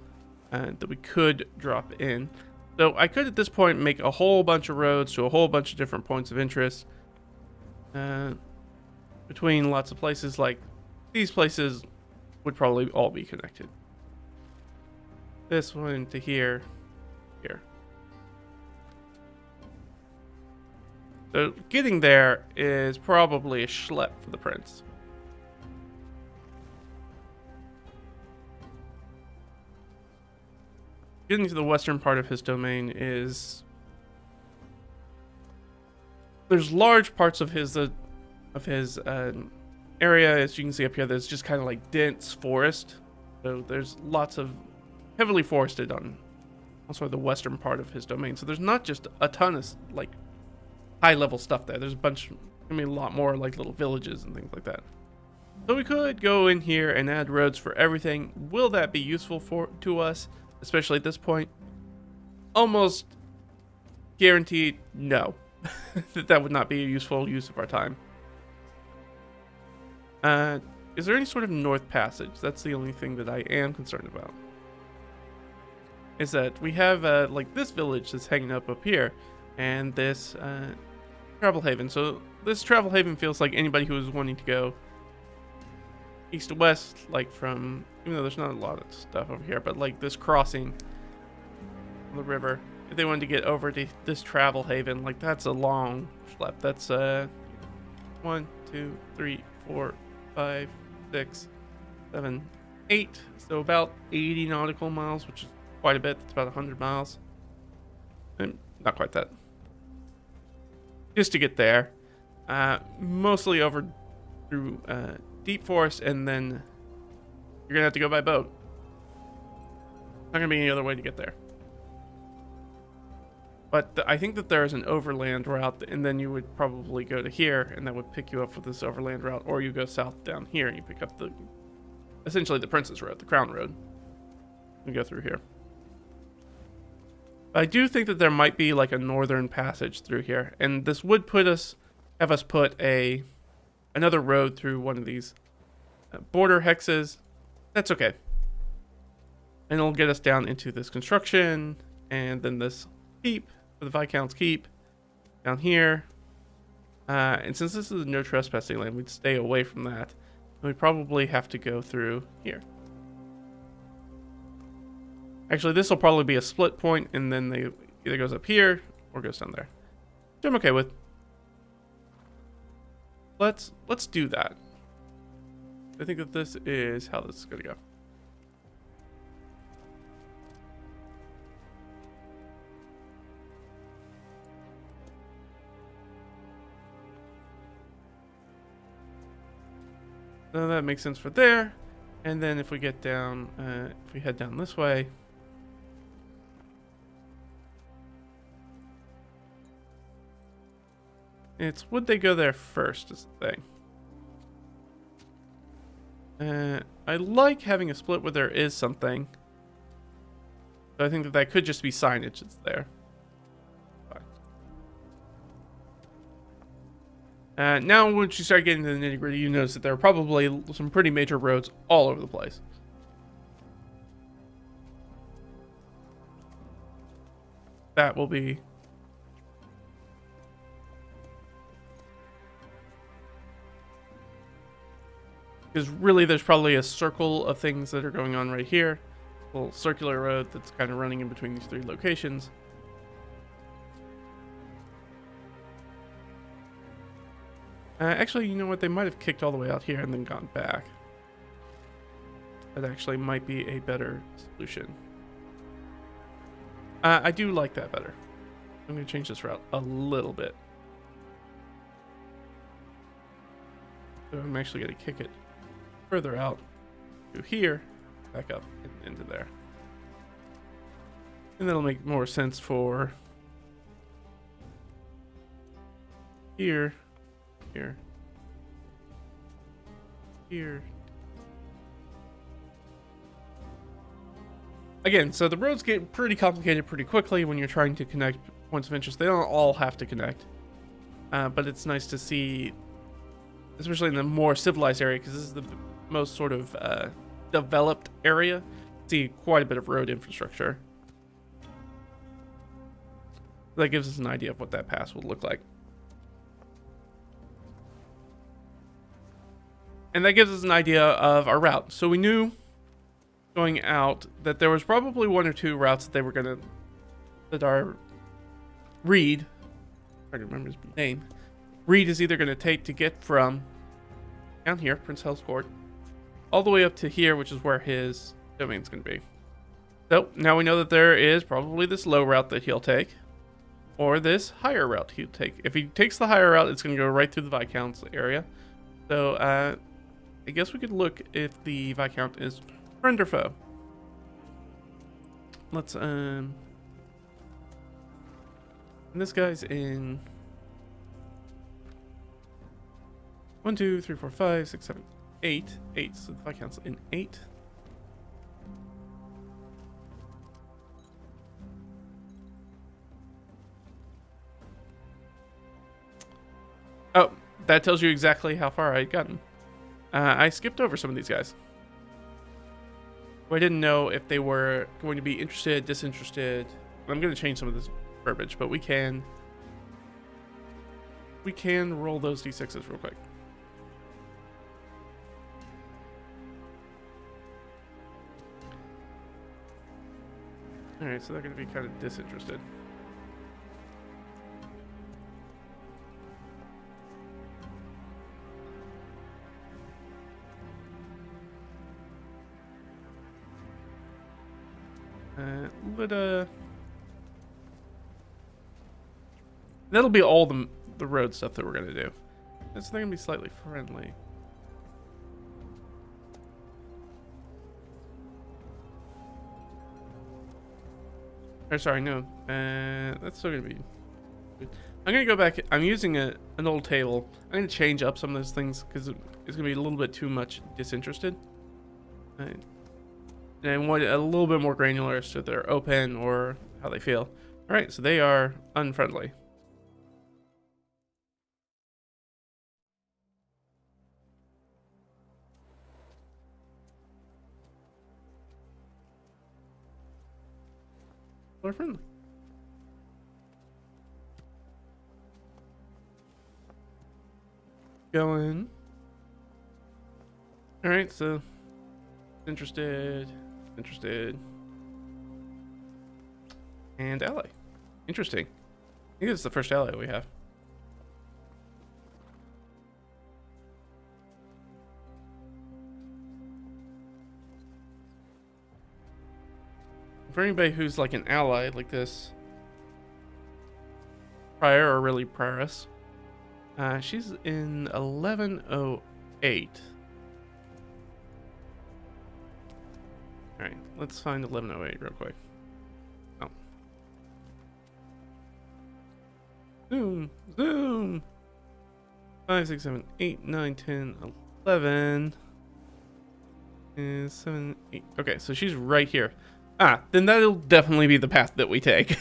[SPEAKER 1] that we could drop in. So I could at this point make a whole bunch of roads to a whole bunch of different points of interest between lots of places. Like these places would probably all be connected. This one to here. So getting there is probably a schlep for the prince. Getting to the western part of his domain is there's large parts of his area, as you can see up here, that's just kind of like dense forest. So there's lots of heavily forested on also the western part of his domain. So there's not just a ton of like high level stuff there. There's a bunch, I mean, a lot more like little villages and things like that. So we could go in here and add roads for everything. Will that be useful to us, especially at this point? Almost guaranteed no. that would not be a useful use of our time. Is there any sort of north passage? That's the only thing that I am concerned about. Is that we have like this village that's hanging up here, and this travel haven. So this travel haven feels like anybody who is wanting to go east to west, like from, even though there's not a lot of stuff over here, but like this crossing the river, if they wanted to get over to this travel haven, like that's a long schlep. That's 1, 2, 3, 4, 5, 6, 7, 8, so about 80 nautical miles, which is quite a bit. That's about 100 miles, and not quite that, just to get there. Mostly over through deep forest, and then you're gonna have to go by boat. Not gonna be any other way to get there. But I think that there is an overland route, and then you would probably go to here, and that would pick you up with this overland route, or you go south down here, and you pick up essentially the Princess Road, the Crown Road, and go through here. But I do think that there might be like a northern passage through here, and this would have us put another road through one of these border hexes. That's okay. And it'll get us down into this construction, and then this keep, for the Viscount's keep, down here. And since this is a no trespassing land, we'd stay away from that. And we'd probably have to go through here. Actually, this will probably be a split point, and then they either goes up here or goes down there, which I'm okay with. Let's do that. I think that this is how this is gonna go. So that makes sense for there. And then if we get down, if we head down this way, it's would they go there first is the thing. I like having a split where there is something. So I think that could just be signage that's there. Now, once you start getting to the nitty gritty, you notice that there are probably some pretty major roads all over the place. That will be... because really there's probably a circle of things that are going on right here. A little circular road that's kind of running in between these three locations. Actually, you know what? They might have kicked all the way out here and then gone back. That actually might be a better solution. I do like that better. I'm going to change this route a little bit. So I'm actually going to kick it further out to here, back up and into there. And that'll make more sense for here. Here. Again, so the roads get pretty complicated pretty quickly when you're trying to connect points of interest. They don't all have to connect. But it's nice to see, especially in the more civilized area, because this is the most sort of developed area, see quite a bit of road infrastructure. That gives us an idea of what that pass will look like. And that gives us an idea of our route. So we knew going out that there was probably one or two routes that they were gonna, that our Reed, I don't remember his name, Reed is either gonna take to get from down here, Prince Hels Court, all the way up to here, which is where his domain's gonna be. So now we know that there is probably this low route that he'll take. or this higher route he'll take. If he takes the higher route, it's going to go right through the Viscount's area. So I guess we could look if the Viscount is friend or foe. Let's and this guy's in 1, 2, 3, 4, 5, 6, 7, 8. 8. So the Viscount's in 8. Oh, that tells you exactly how far I'd gotten. I skipped over some of these guys. I didn't know if they were going to be interested, disinterested. I'm going to change some of this verbiage, but we can roll those d6s real quick. All right, so they're going to be kind of disinterested. That'll be all the road stuff that we're gonna do. So they're gonna be slightly friendly. Or sorry, no. That's still gonna be. I'm gonna go back. I'm using an old table. I'm gonna change up some of those things because it's gonna be a little bit too much disinterested. And I want it a little bit more granular so they're open or how they feel. All right, so they are unfriendly. They're friendly. Going. All right, so interested, and ally. Interesting. I think it's the first ally we have. For anybody who's like an ally like this, prior or really prioress, she's in 1108. All right, let's find 1108 real quick. Oh. Zoom. 5, 6, 7, 8, 9, 10, 11. And 7, 8. Okay, so she's right here. Then that'll definitely be the path that we take.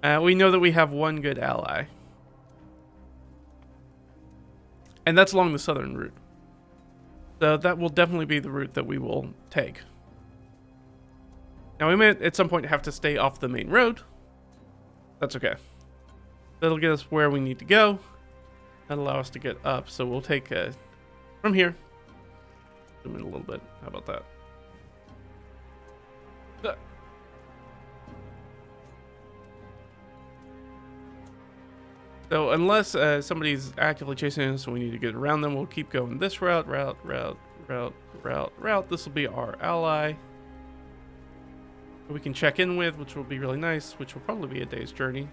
[SPEAKER 1] We know that we have one good ally. And that's along the southern route. So that will definitely be the route that we will take. Now we may at some point have to stay off the main road. That's okay. That'll get us where we need to go. That'll allow us to get up. So we'll take from here. Zoom in a little bit. How about that? So unless somebody's actively chasing us and we need to get around them, we'll keep going this route. This will be our ally. We can check in with, which will be really nice, which will probably be a day's journey.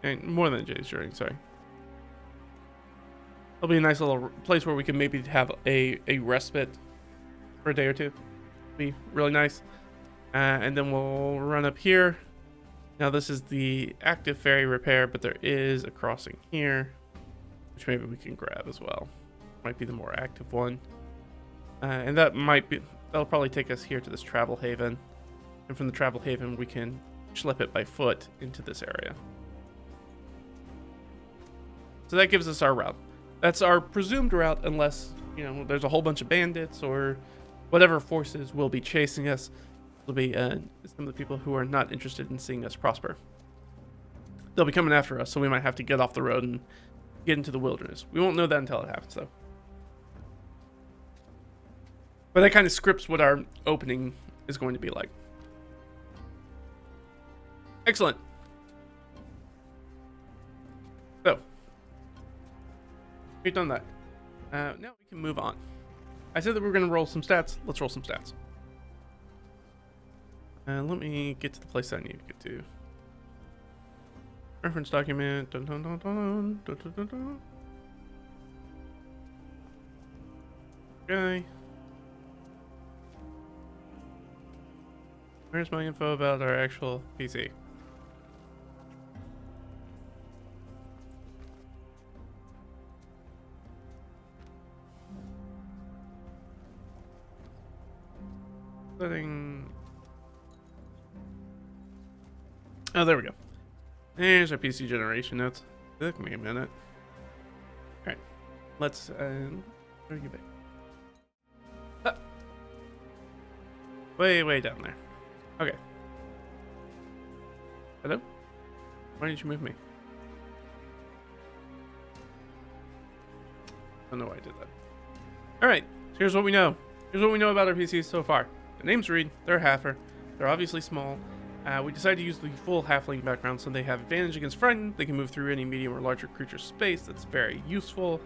[SPEAKER 1] And more than a day's journey, sorry. It'll be a nice little place where we can maybe have a respite for a day or two. Be really nice. And then we'll run up here. Now this is the active ferry repair, but there is a crossing here, which maybe we can grab as well. Might be the more active one. And that'll probably take us here to this travel haven. And from the travel haven, we can schlep it by foot into this area. So that gives us our route. That's our presumed route unless, there's a whole bunch of bandits or whatever forces will be chasing us. It'll be some of the people who are not interested in seeing us prosper. They'll be coming after us, so we might have to get off the road and get into the wilderness. We won't know that until it happens, though. But that kind of scripts what our opening is going to be like. Excellent. So, we've done that. Now we can move on. I said that we were going to roll some stats. Let's roll some stats. Let me get to the place I need to get to. Reference document. Dun, dun, dun, dun, dun, dun, dun, dun. Okay. Where's my info about our actual PC? Setting. Oh, there we go. There's our PC generation notes. It took me a minute. Alright. Let's, where do you back? Ah. Way down there. Okay. Hello? Why didn't you move me? I don't know why I did that. Alright, so here's what we know. Here's what we know about our PCs so far. The name's Reed, they're a halfer, they're obviously small. We decided to use the full halfling background so they have advantage against frightened. They can move through any medium or larger creature space. That's very useful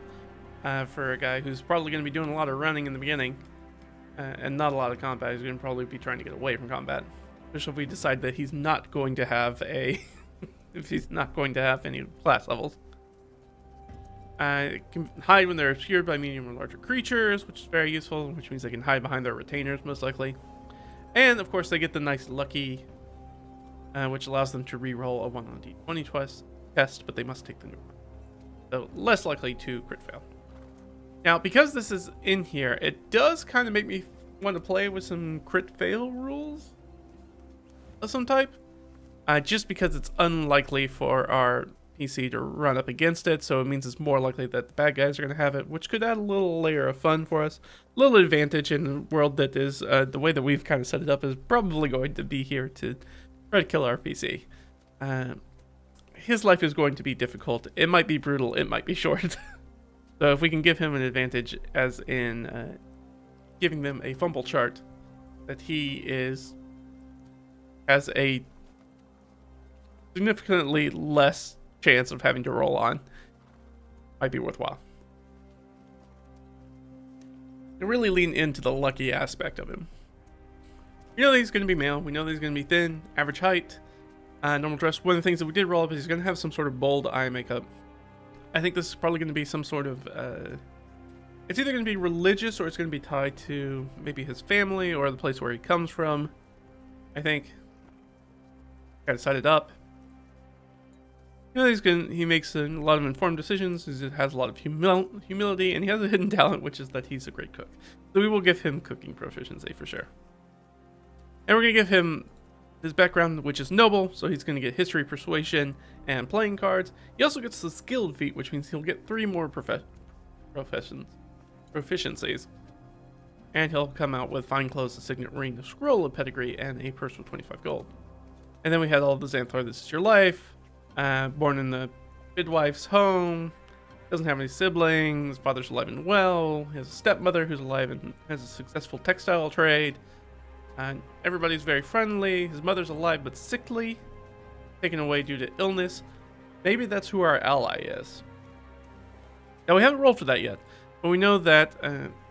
[SPEAKER 1] for a guy who's probably going to be doing a lot of running in the beginning and not a lot of combat. He's going to probably be trying to get away from combat. Especially if we decide that he's not going to have a if he's not going to have any class levels. Can hide when they're obscured by medium or larger creatures, which is very useful, which means they can hide behind their retainers most likely. And of course they get the nice lucky, which allows them to reroll a 1 on D20 test, but they must take the new one. So less likely to crit fail. Now, because this is in here, it does kind of make me want to play with some crit fail rules of some type. Just because it's unlikely for our PC to run up against it, so it means it's more likely that the bad guys are going to have it, which could add a little layer of fun for us. A little advantage in a world that is, the way that we've kind of set it up is probably going to be here to try to kill our PC. His life is going to be difficult. It might be brutal, it might be short. So if we can give him an advantage, as in giving them a fumble chart that he has a significantly less chance of having to roll on, might be worthwhile. And really lean into the lucky aspect of him. We know that he's going to be male. We know that he's going to be thin, average height, normal dress. One of the things that we did roll up is he's going to have some sort of bold eye makeup. I think this is probably going to be some sort of, it's either going to be religious or it's going to be tied to maybe his family or the place where he comes from. I think. Got to set it up. You know, he makes a lot of informed decisions. He has a lot of humility, and he has a hidden talent, which is that he's a great cook. So we will give him cooking proficiency for sure. And we're going to give him his background, which is noble, so he's going to get history, persuasion, and playing cards. He also gets the skilled feat, which means he'll get 3 more proficiencies. And he'll come out with fine clothes, a signet ring, a scroll of pedigree, and a purse with 25 gold. And then we had all the Xanthar, this is your life. Born in the midwife's home, doesn't have any siblings, father's alive and well, he has a stepmother who's alive and has a successful textile trade, and everybody's very friendly. His mother's alive but sickly, taken away due to illness. Maybe that's who our ally is. Now, we haven't rolled for that yet, but we know that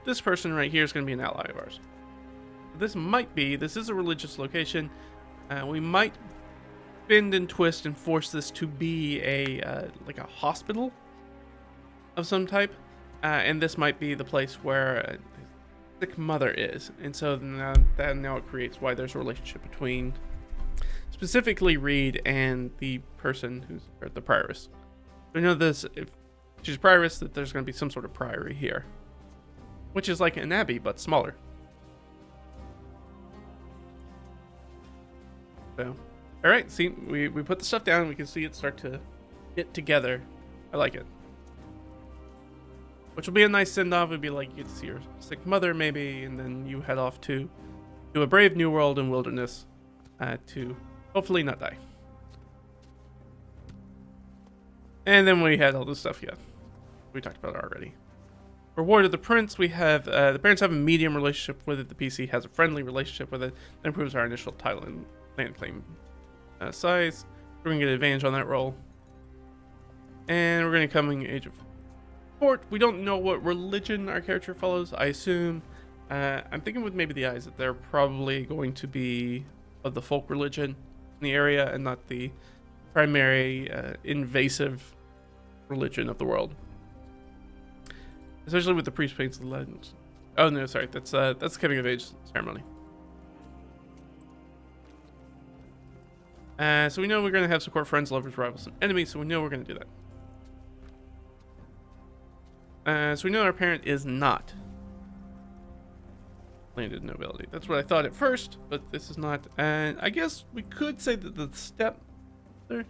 [SPEAKER 1] this person right here is going to be an ally of ours. This is a religious location. We might bend and twist and force this to be like a hospital of some type, and this might be the place where a sick mother is, and so now it creates why there's a relationship between specifically Reed and the person who's the prioress. We know this, if she's prioress, that there's going to be some sort of priory here, which is like an abbey but smaller. So all right, see, we put the stuff down. We can see it start to get together. I like it. Which will be a nice send-off. It'd be like you get to see your sick mother, maybe, and then you head off to a brave new world and wilderness to hopefully not die. And then we had all this stuff, yeah. We talked about it already. Reward of the Prince, we have, the parents have a medium relationship with it. The PC has a friendly relationship with it. That improves our initial title and land claim size. We're going to get advantage on that roll. And we're going to come in Age of Fort. We don't know what religion our character follows. I assume, I'm thinking with maybe the eyes that they're probably going to be of the folk religion in the area and not the primary invasive religion of the world, especially with the priest paints the legends. Oh no, sorry, that's the coming of age ceremony. So we know we're going to have support friends, lovers, rivals, and enemies, so we know we're going to do that. So we know our parent is not landed nobility. That's what I thought at first, but this is not. And I guess we could say that the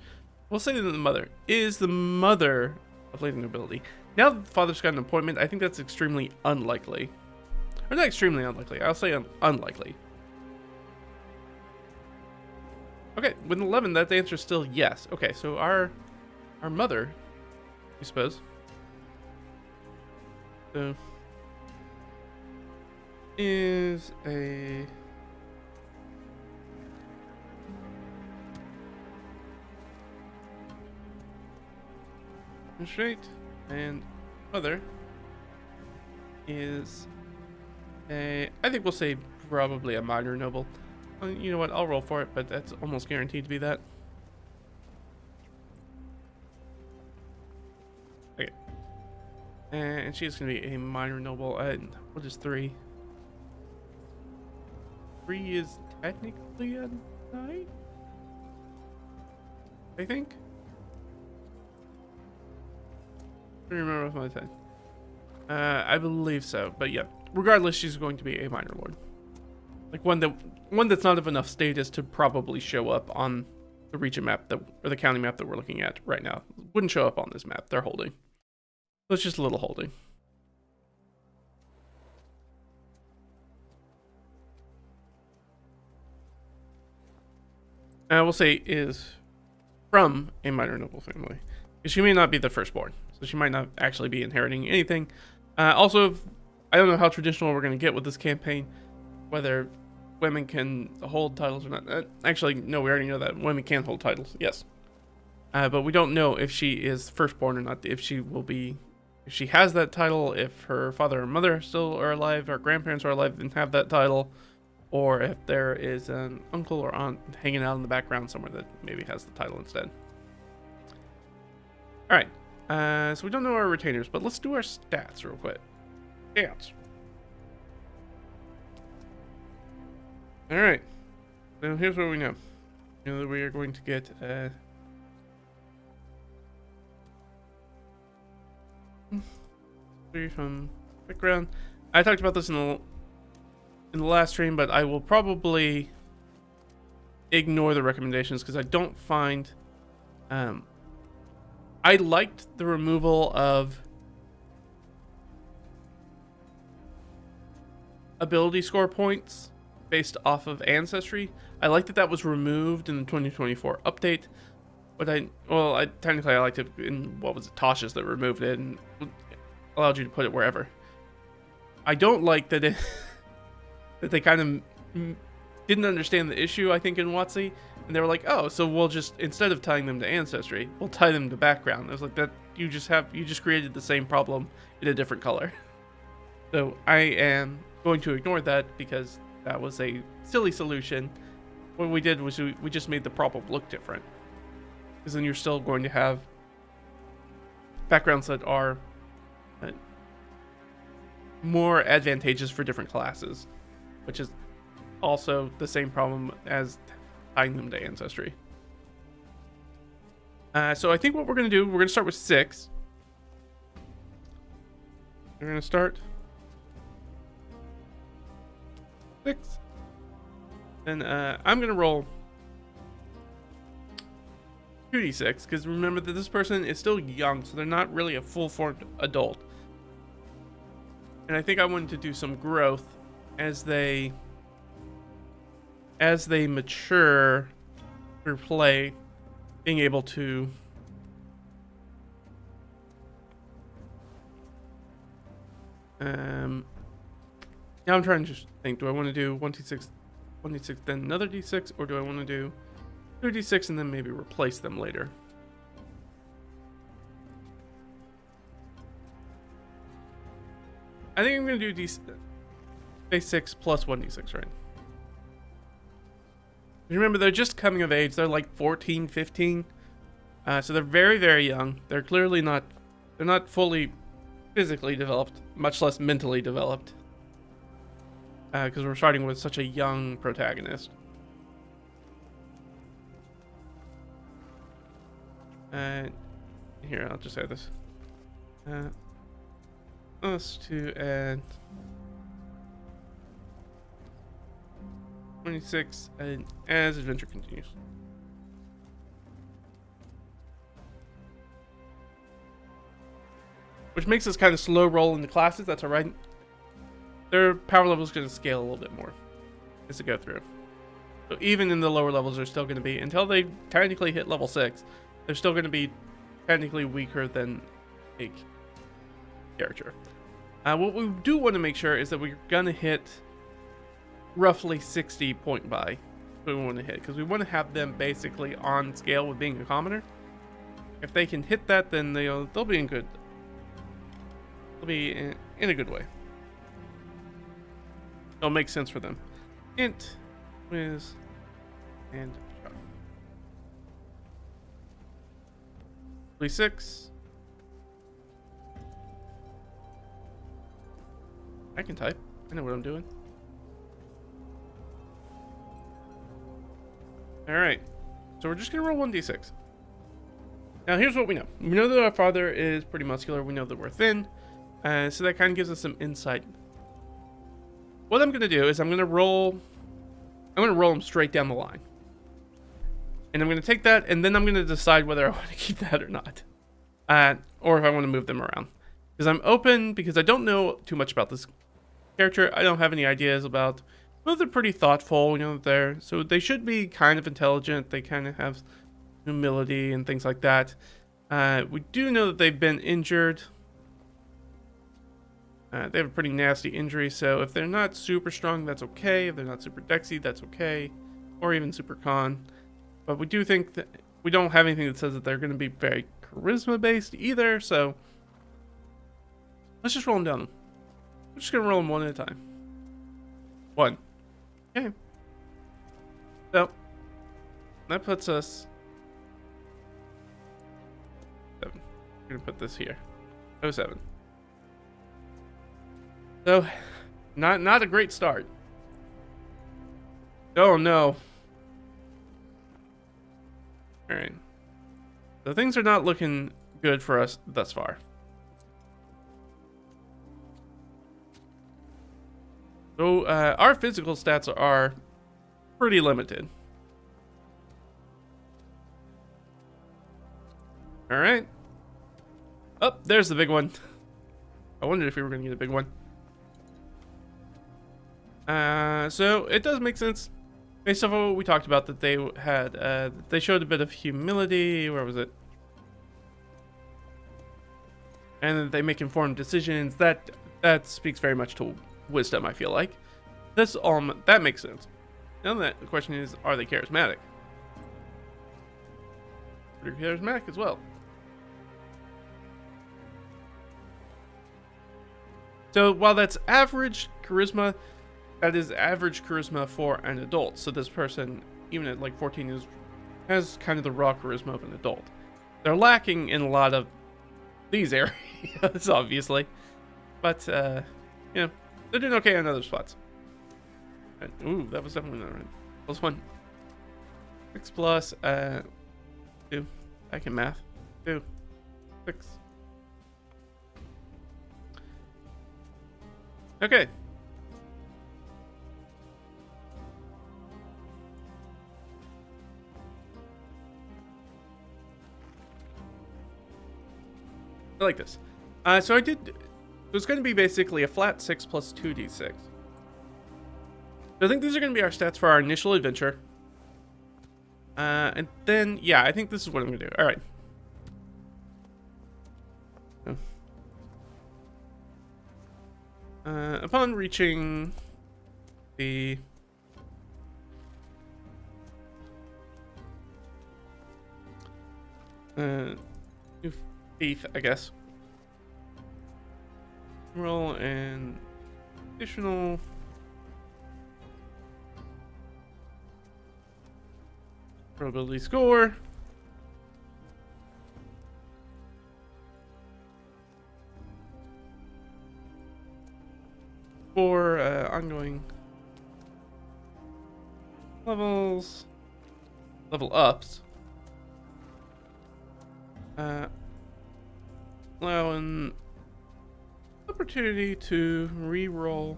[SPEAKER 1] we'll say that the mother is the mother of landed nobility. Now that the father's got an appointment, I think that's extremely unlikely. Or not extremely unlikely, I'll say unlikely. Okay, with 11, that answer is still yes. Okay, so our mother, I suppose. So is a straight, and mother is a, I think we'll say probably a minor noble. You know what, I'll roll for it, but that's almost guaranteed to be that. Okay. And she's going to be a minor noble. And what is 3? 3 is technically a knight, I think. I don't remember what my time. I believe so, but yeah. Regardless, she's going to be a minor lord. Like one that's not of enough status to probably show up on the region map or the county map that we're looking at right now. Wouldn't show up on this map. They're holding. So it's just a little holding. We'll say is from a minor noble family. She may not be the firstborn, so she might not actually be inheriting anything. Also, I don't know how traditional we're going to get with this campaign, whether women can hold titles or not. Actually, no, we already know that women can hold titles, yes. But we don't know if she is firstborn or not, if she has that title, if her father or mother still are alive, or grandparents are alive and have that title, or if there is an uncle or aunt hanging out in the background somewhere that maybe has the title instead. All right, so we don't know our retainers, but let's do our stats real quick. Stats. All right, so here's what we know. We know that we are going to get 3 from background. I talked about this in the last stream, but I will probably ignore the recommendations because I don't find I liked the removal of ability score points based off of ancestry. I like that was removed in the 2024 update, but I technically I liked it in, what was it, Tasha's that removed it and allowed you to put it wherever. I don't like that that they kind of didn't understand the issue, I think, in WotC, and they were like, oh, so we'll just, instead of tying them to ancestry, we'll tie them to background. I was like, that you just created the same problem in a different color. So I am going to ignore that because that was a silly solution. What we did was we just made the problem look different, because then you're still going to have backgrounds that are more advantageous for different classes, which is also the same problem as tying them to ancestry. So I think what we're going to do, we're going to start with 6. We're going to start 6. And I'm going to roll 2d6, because remember that this person is still young, so they're not really a full-formed adult. And I think I wanted to do some growth as they mature through play, being able to now I'm trying to just think, do I want to do 1d6 then another d6, or do I want to do 2d6 and then maybe replace them later? I think I'm going to do base 6 plus 1d6, right? Remember, they're just coming of age. They're like 14, 15. So they're very, very young. They're clearly not, they're not fully physically developed, much less mentally developed. Because we're starting with such a young protagonist. Here, I'll just add this. Us to add 26 and as adventure continues. Which makes us kind of slow roll into classes, that's alright. Their power level is going to scale a little bit more as to go through. So even in the lower levels, they're still going to be, until they technically hit level 6, they're still going to be technically weaker than a character. What we do want to make sure is that we're going to hit roughly 60 point buy. We want to hit, because we want to have them basically on scale with being a commoner. If they can hit that, then they'll be in good. They'll be in a good way. It'll make sense for them. Int, whiz, and chop. 6. I can type. I know what I'm doing. Alright. So we're just going to roll 1d6. Now here's what we know. We know that our father is pretty muscular. We know that we're thin. So that kind of gives us some insight. What I'm going to do is I'm going to roll them straight down the line. And I'm going to take that, and then I'm going to decide whether I want to keep that or not. Or if I want to move them around. Because I'm open, because I don't know too much about this character. I don't have any ideas about... Well, they're pretty thoughtful, so they should be kind of intelligent. They kind of have humility and things like that. We do know that they've been injured. They have a pretty nasty injury, so if they're not super strong, that's okay. If they're not super dexy, that's okay. Or even super con. But we do think that we don't have anything that says that they're going to be very charisma-based either, so let's just roll them down. We're just going to roll them one at a time. 1. Okay. So, that puts us... 7. We're going to put this here. 07. So, not a great start. Oh no. Alright. So things are not looking good for us thus far. So, our physical stats are pretty limited. Alright. Oh, there's the big one. I wondered if we were going to get a big one. So it does make sense based off of what we talked about, that they had, they showed a bit of humility. Where was it? And that they make informed decisions. That speaks very much to wisdom, I feel like. That makes sense. Now the question is, are they charismatic? Pretty charismatic as well. So while that's average charisma, that is average charisma for an adult. So this person, even at like 14, has kind of the raw charisma of an adult. They're lacking in a lot of these areas, obviously. But, they're doing okay on other spots. Ooh, that was definitely not right. +1. 6 plus, 2. I can math. 2. 6. Okay. I like this. So I did... It's going to be basically a flat 6 plus 2d6. So I think these are going to be our stats for our initial adventure. And then, yeah, I think this is what I'm going to do. All right. Upon reaching the... eighth, I guess. Roll an additional probability score for ongoing level ups, allowing opportunity to re-roll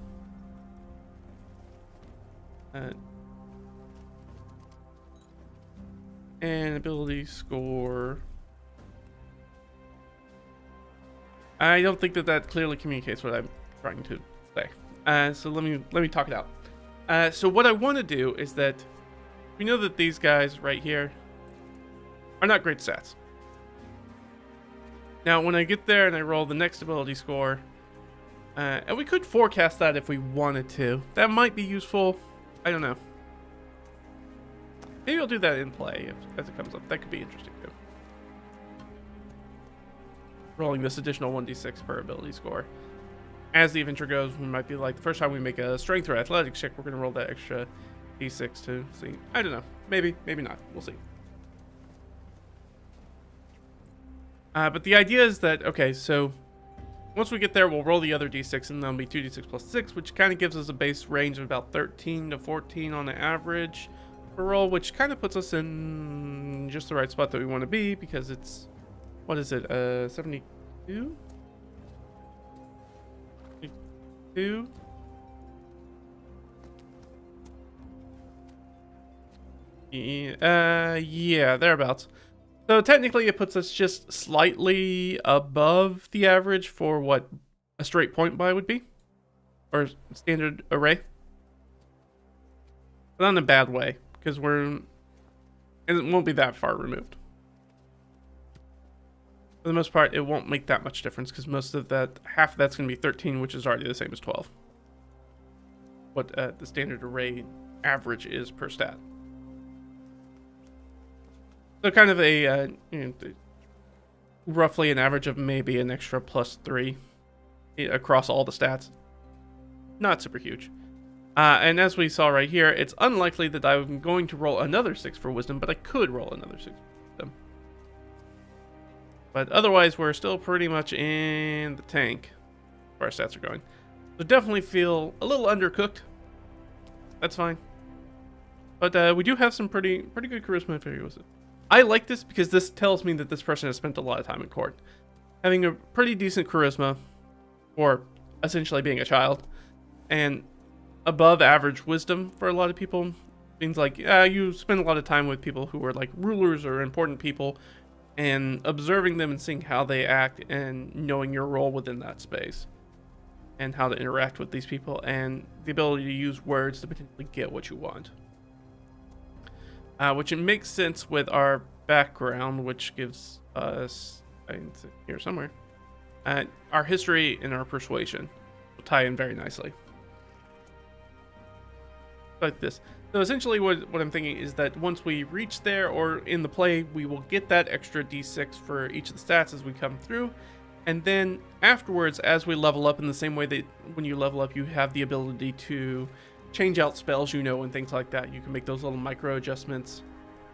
[SPEAKER 1] and ability score. I don't think that clearly communicates what I'm trying to say. So let me talk it out. So what I want to do is that we know that these guys right here are not great stats. Now, when I get there and I roll the next ability score, and we could forecast that if we wanted to. That might be useful. I don't know. Maybe I'll do that in play as it comes up. That could be interesting too. Rolling this additional 1d6 per ability score. As the adventure goes, we might be like, the first time we make a strength or athletics check, we're going to roll that extra d6 to see. I don't know. Maybe, maybe not. We'll see. But the idea is that, okay, so once we get there, we'll roll the other d6, and that'll be 2d6 plus 6, which kind of gives us a base range of about 13 to 14 on the average per roll, which kind of puts us in just the right spot that we want to be, because it's, what is it, 72? 72? Yeah, thereabouts. So technically it puts us just slightly above the average for what a straight point buy would be, or standard array. But not in a bad way, because it won't be that far removed. For the most part, it won't make that much difference, because most of that, half of that's going to be 13, which is already the same as 12. What the standard array average is per stat. So kind of a, roughly an average of maybe an extra +3 across all the stats. Not super huge. And as we saw right here, it's unlikely that I'm going to roll another 6 for wisdom, but I could roll another 6 for wisdom. But otherwise, we're still pretty much in the tank where our stats are going. So definitely feel a little undercooked. That's fine. But we do have some pretty good charisma figures. I like this because this tells me that this person has spent a lot of time in court. Having a pretty decent charisma, or essentially being a child, and above average wisdom for a lot of people means like, you spend a lot of time with people who are like rulers or important people, and observing them and seeing how they act and knowing your role within that space and how to interact with these people and the ability to use words to potentially get what you want. Which it makes sense with our background, which gives us, here somewhere, our history and our persuasion will tie in very nicely. Like this. So essentially what I'm thinking is that once we reach there, or in the play, we will get that extra d6 for each of the stats as we come through. And then afterwards, as we level up, in the same way that when you level up, you have the ability to change out spells, and things like that. You can make those little micro adjustments.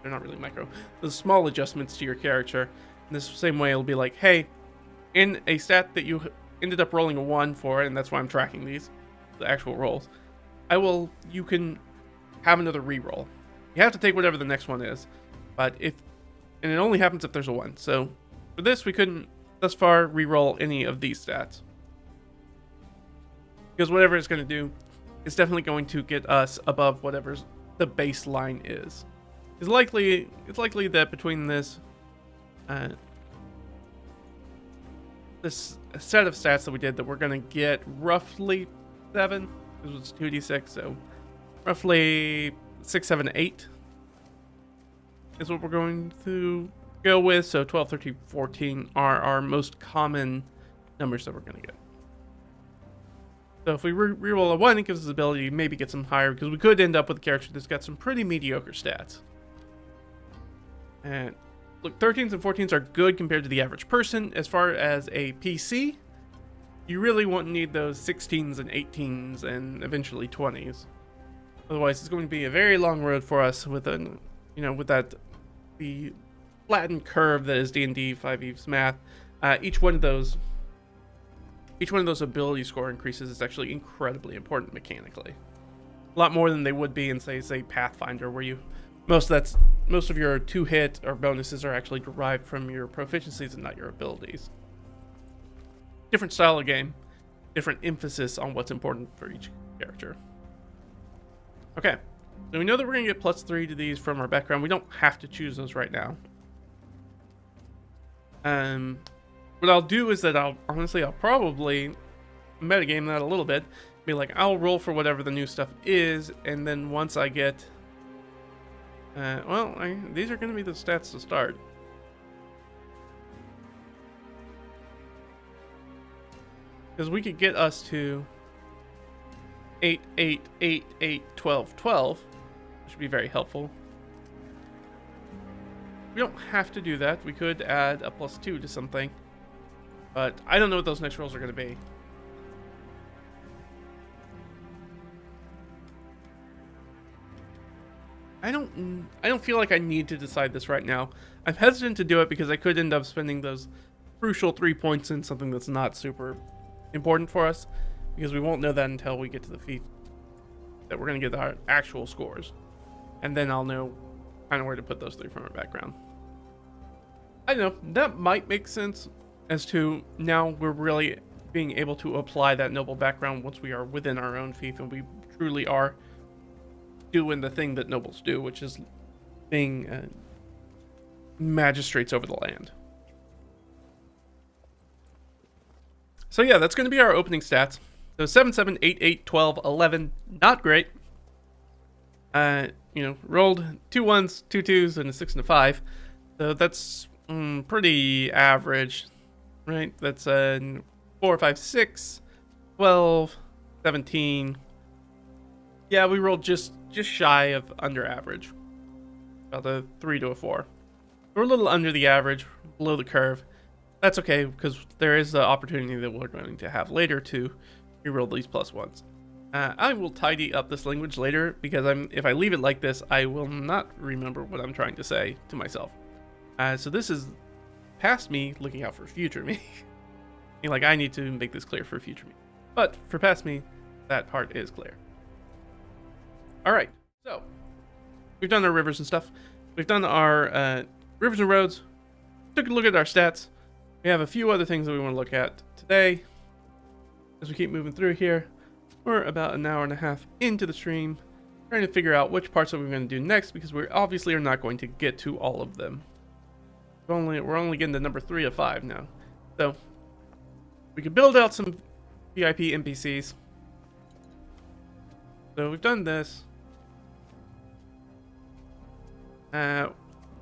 [SPEAKER 1] They're not really micro. Those small adjustments to your character. In this same way, it'll be like, hey, in a stat that you ended up rolling a 1 for, and that's why I'm tracking these, the actual rolls, you can have another reroll. You have to take whatever the next one is, and it only happens if there's a 1. So for this, we couldn't thus far reroll any of these stats, because whatever it's going to do, it's definitely going to get us above whatever the baseline is. It's likely that between this set of stats that we did, that we're going to get roughly 7. This was 2d6, so roughly 6, 7, 8 is what we're going to go with. So 12, 13, 14 are our most common numbers that we're going to get. So if we reroll a 1, it gives us the ability to maybe get some higher, because we could end up with a character that's got some pretty mediocre stats. And look, 13s and 14s are good compared to the average person. As far as a PC, you really won't need those 16s and 18s and eventually 20s. Otherwise, it's going to be a very long road for us with the flattened curve that is D&D 5e's math. Each one of those each one of those ability score increases is actually incredibly important mechanically. A lot more than they would be in say Pathfinder, where you most of your 2-hit or bonuses are actually derived from your proficiencies and not your abilities. Different style of game, different emphasis on what's important for each character. Okay, so we know that we're gonna get +3 to these from our background. We don't have to choose those right now. What I'll do is that I'll probably metagame that a little bit. Be like, I'll roll for whatever the new stuff is, and then once I get, these are going to be the stats to start. Because we could get us to 8, 8, 8, 8, 12, 12, which would be very helpful. We don't have to do that. We could add a +2 to something, but I don't know what those next rolls are going to be. I don't feel like I need to decide this right now. I'm hesitant to do it because I could end up spending those crucial 3 points in something that's not super important for us, because we won't know that until we get to the fief that we're going to get our actual scores, and then I'll know kind of where to put those 3 from our background. I don't know, that might make sense as to now we're really being able to apply that noble background once we are within our own fief and we truly are doing the thing that nobles do, which is being magistrates over the land. So yeah, that's going to be our opening stats. So 7, 7, 8, 8, 12, 11, not great. Rolled 2 1s, 2 2s, and a 6 and a 5. So that's pretty average, right? That's 4, 5, 6, 12, 17. Yeah, we rolled just shy of under average. About a 3 to a 4. We're a little under the average, below the curve. That's okay, because there is the opportunity that we're going to have later to reroll these +1s. I will tidy up this language later, because if I leave it like this, I will not remember what I'm trying to say to myself. So this is past me looking out for future me. Like, I need to make this clear for future me. But for past me, that part is clear. Alright, so we've done our rivers and stuff. We've done our rivers and roads. Took a look at our stats. We have a few other things that we want to look at today. As we keep moving through here, we're about an hour and a half into the stream, trying to figure out which parts that we're going to do next, because we obviously are not going to get to all of them. We're only getting to number 3 of 5 now. So we could build out some VIP NPCs. So we've done this.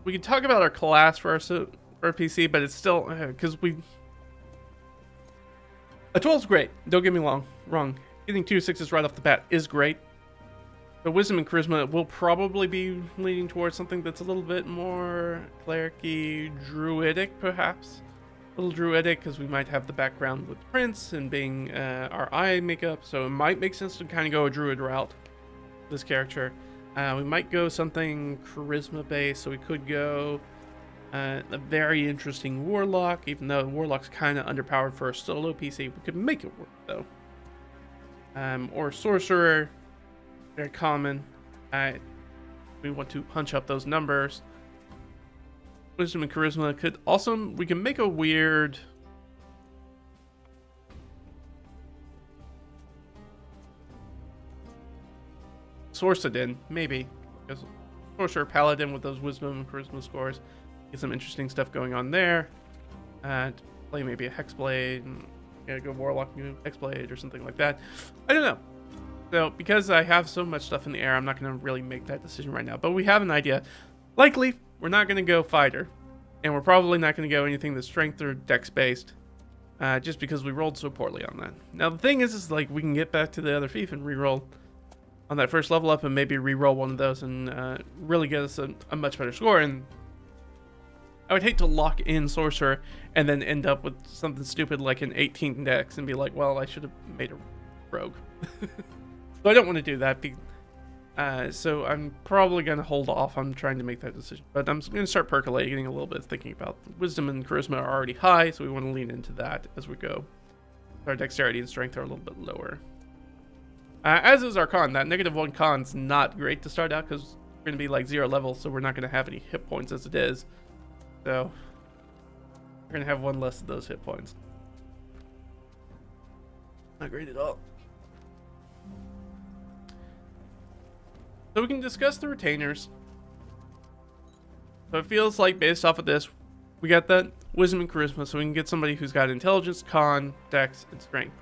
[SPEAKER 1] We can talk about our class for our PC, but it's still because a 12 is great. Don't get me wrong. Getting 2 6s right off the bat is great. But wisdom and charisma will probably be leaning towards something that's a little bit more clericy, druidic, perhaps. A little druidic, because we might have the background with Prince and being our eye makeup, so it might make sense to kind of go a druid route. This character, we might go something charisma based, so we could go a very interesting warlock, even though warlock's kind of underpowered for a solo PC. We could make it work though. Or sorcerer, very common. We want to punch up those numbers. Wisdom and charisma could also, we can make a weird Sorcerer, maybe, because sorcerer paladin with those wisdom and charisma scores, get some interesting stuff going on there. Play maybe a hexblade, and go warlock, hexblade or something like that. I don't know. So because I have so much stuff in the air, I'm not going to really make that decision right now. But we have an idea. Likely, we're not going to go fighter, and we're probably not going to go anything that's strength or dex based, just because we rolled so poorly on that. Now the thing is like we can get back to the other fief and reroll on that first level up, and maybe re-roll one of those and really get us a much better score. And I would hate to lock in sorcerer and then end up with something stupid like an 18 dex and be like, well, I should have made a rogue. So I don't want to do that. So I'm probably going to hold off on trying to make that decision. But I'm going to start percolating a little bit, thinking about wisdom and charisma are already high, so we want to lean into that as we go. Our dexterity and strength are a little bit lower. As is our con. That -1 con's not great to start out because we're going to be like 0 level, so we're not going to have any hit points as it is. So we're going to have 1 less of those hit points. Not great at all. So we can discuss the retainers. So it feels like based off of this, we got that wisdom and charisma, so we can get somebody who's got intelligence, con, dex, and strength.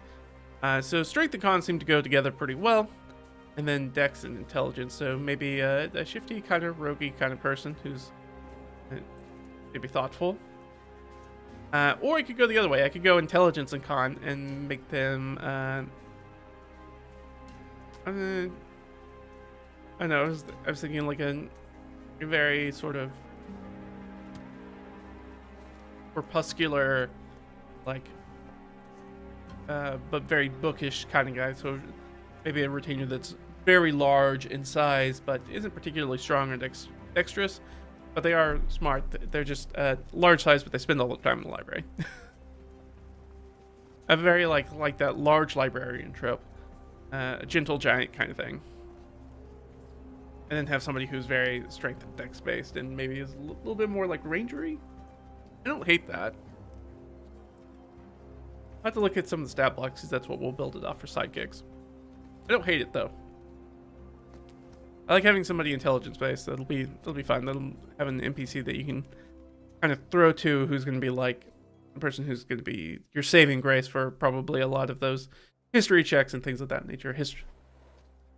[SPEAKER 1] So strength and con seem to go together pretty well, and then dex and intelligence. So maybe a shifty kind of roguey kind of person who's maybe thoughtful. Or I could go the other way. I could go intelligence and con and make them. I don't know. I was thinking like a very sort of corpuscular, like, but very bookish kind of guy. So maybe a retainer that's very large in size, but isn't particularly strong or dexterous. But they are smart. They're just large size, but they spend all the time in the library. A very like that large librarian trope, a gentle giant kind of thing. And then have somebody who's very strength and dex based, and maybe is a little bit more like rangery. I don't hate that. I have to look at some of the stat blocks because that's what we'll build it off for sidekicks. I don't hate it though. I like having somebody intelligence based. That'll be fun. That'll have an NPC that you can kind of throw to, who's going to be like the person who's going to be your saving grace for probably a lot of those history checks and things of that nature.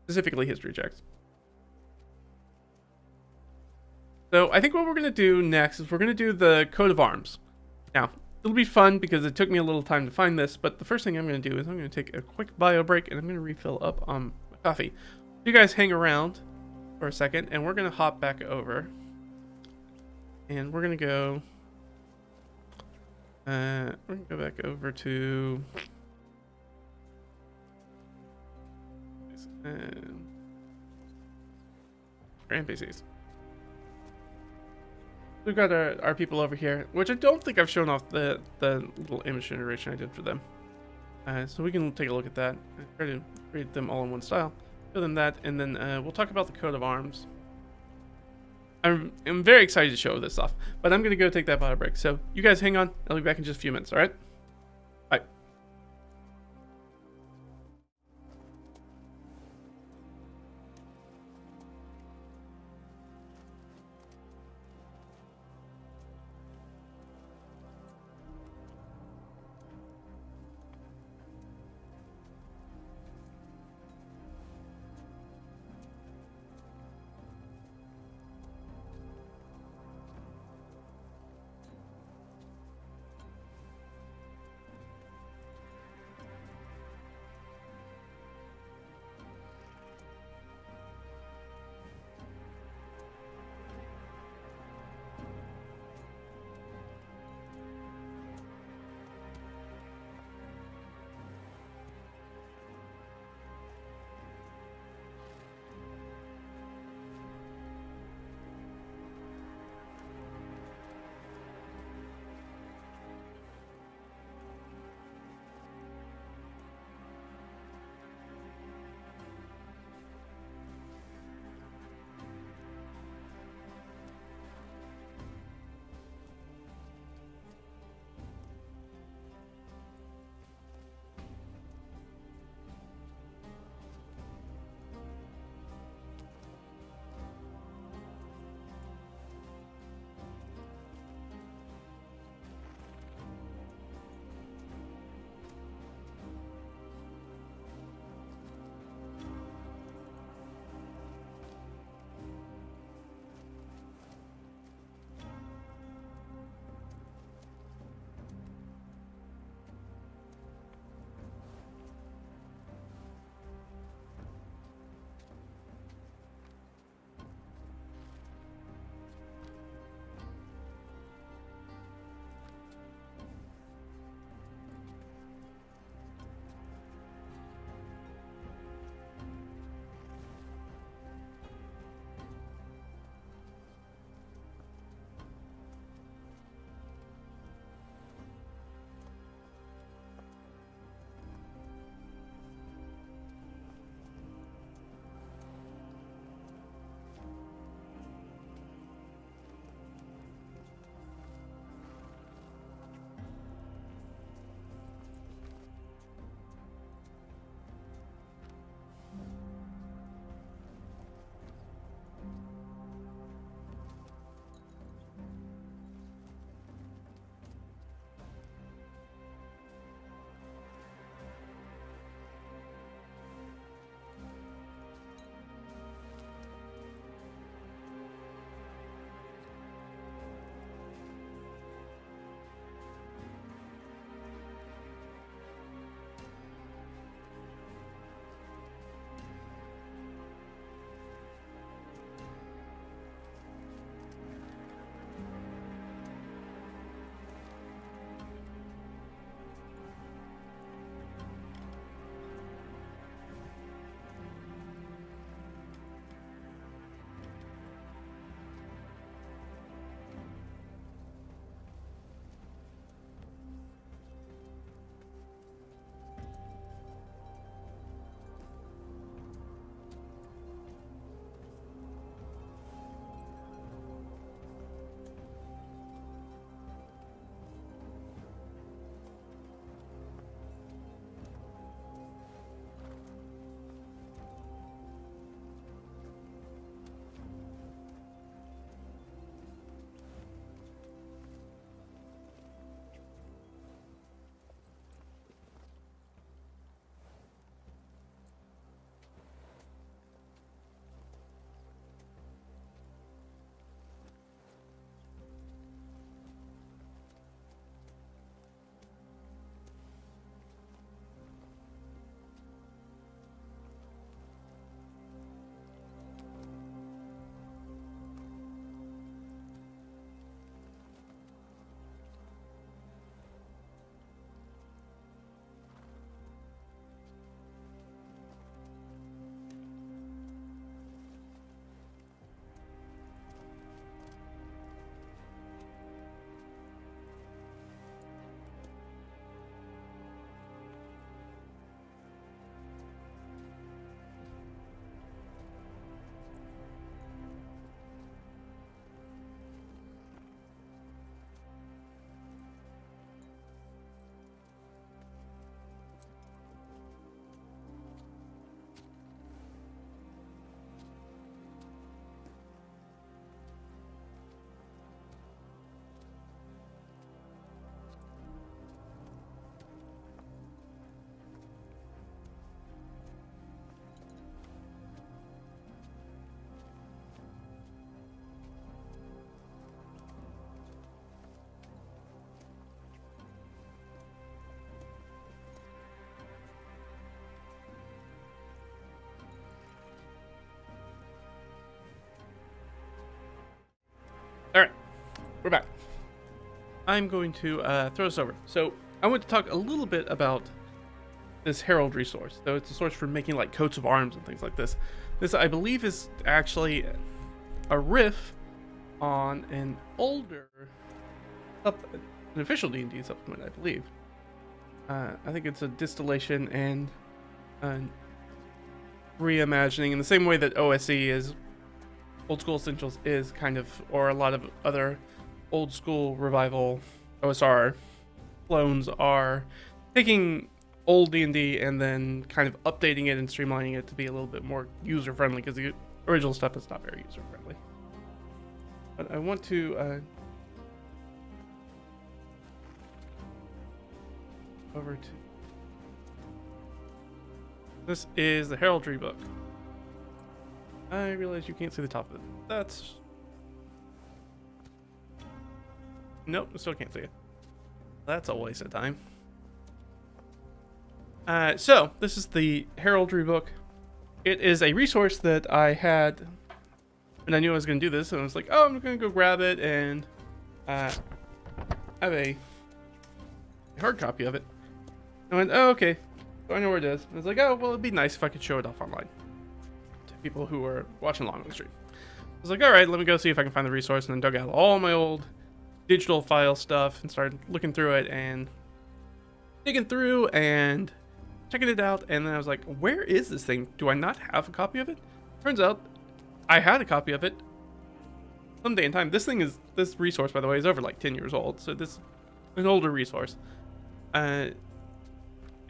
[SPEAKER 1] Specifically history checks. So I think what we're going to do next is we're going to do the coat of arms. Now, it'll be fun because it took me a little time to find this, but the first thing I'm going to do is I'm going to take a quick bio break and I'm going to refill up on my coffee. You guys hang around for a second and we're going to hop back over. And we're going to go... we're going to go back over to... our NPCs. We've got our people over here, which I don't think I've shown off the little image generation I did for them. So we can take a look at that. I try to create them all in one style. Show them that, and then we'll talk about the coat of arms. I'm very excited to show this off, but I'm going to go take that bio break. So you guys hang on. I'll be back in just a few minutes, all right? Bye. we're back. I'm going to throw this over. So I want to talk a little bit about this heraldry source. So it's a source for making like coats of arms and things like this. This, I believe, is actually a riff on an older, an official D&D supplement, I believe. I think it's a distillation and reimagining in the same way that OSE is, Old School Essentials is kind of, or a lot of other old school revival OSR clones are taking old D&D and then kind of updating it and streamlining it to be a little bit more user friendly, because the original stuff is not very user friendly. But I want to over to, this is the heraldry book. I realize you can't see the top of it. That's, nope, I still can't see it. That's a waste of time. So this is the heraldry book. It is a resource that I had, and I knew I was going to do this, and I was like, oh, I'm going to go grab it and have a hard copy of it. I went, oh, okay, so I know where it is. I was like, oh, well, it'd be nice if I could show it off online to people who are watching along on the stream. I was like, all right, let me go see if I can find the resource, and then dug out all my old digital file stuff and started looking through it and digging through and checking it out. And then I was like, where is this thing? Do I not have a copy of it? Turns out I had a copy of it someday in time. This resource, by the way, is over like 10 years old, so this is an older resource.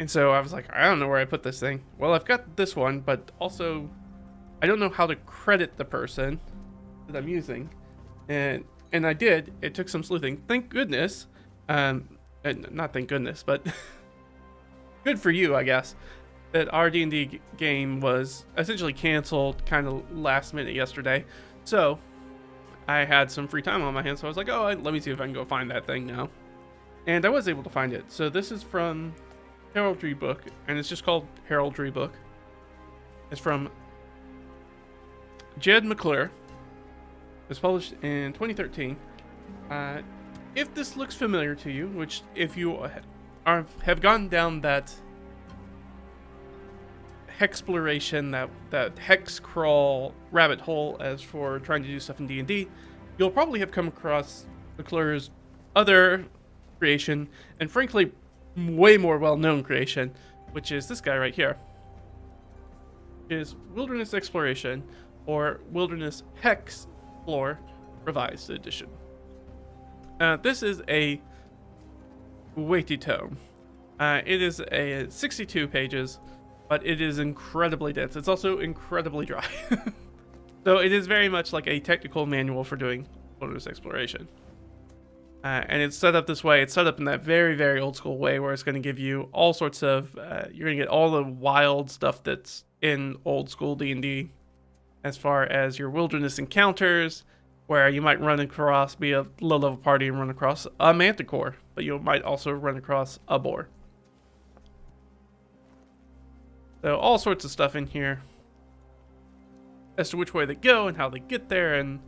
[SPEAKER 1] And so I was like, I don't know where I put this thing. Well, I've got this one, but also I don't know how to credit the person that I'm using. And I did. It took some sleuthing. Thank goodness. And not thank goodness, but good for you, I guess, that our D&D game was essentially canceled kind of last minute yesterday. So I had some free time on my hands, so I was like, oh, let me see if I can go find that thing now. And I was able to find it. So this is from Heraldry Book, and it's just called Heraldry Book. It's from Jed McClure. It was published in 2013. If this looks familiar to you, which if you have gone down that hexploration, that hex crawl rabbit hole as for trying to do stuff in D&D, you'll probably have come across McClure's other creation, and frankly, way more well-known creation, which is this guy right here. Is Wilderness Exploration, or Wilderness Hex Explore Revised Edition. This is a weighty tome. It is 62 pages, but it is incredibly dense. It's also incredibly dry. So it is very much like a technical manual for doing wilderness exploration. And it's set up this way. It's set up in that very, very old school way where it's going to give you all sorts of, you're going to get all the wild stuff that's in old school D&D, as far as your wilderness encounters, where you might run across, be a low-level party and run across a manticore, but you might also run across a boar. So all sorts of stuff in here as to which way they go and how they get there and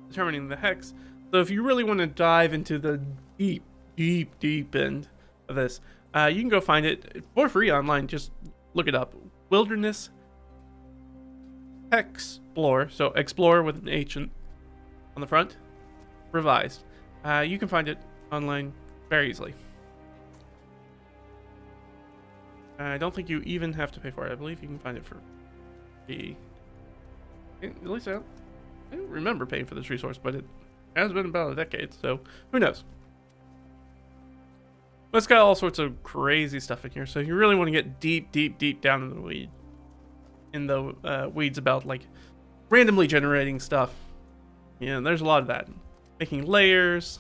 [SPEAKER 1] determining the hex. So if you really want to dive into the deep, deep, deep end of this, you can go find it for free online. Just look it up. Wilderness Explore. So explore with an H on the front. Revised. You can find it online very easily. I don't think you even have to pay for it. I believe you can find it for free. At least I don't remember paying for this resource, but it has been about a decade, so who knows? But it's got all sorts of crazy stuff in here, so if you really want to get deep, deep, deep down in the weeds about like randomly generating stuff, yeah, there's a lot of that. Making layers,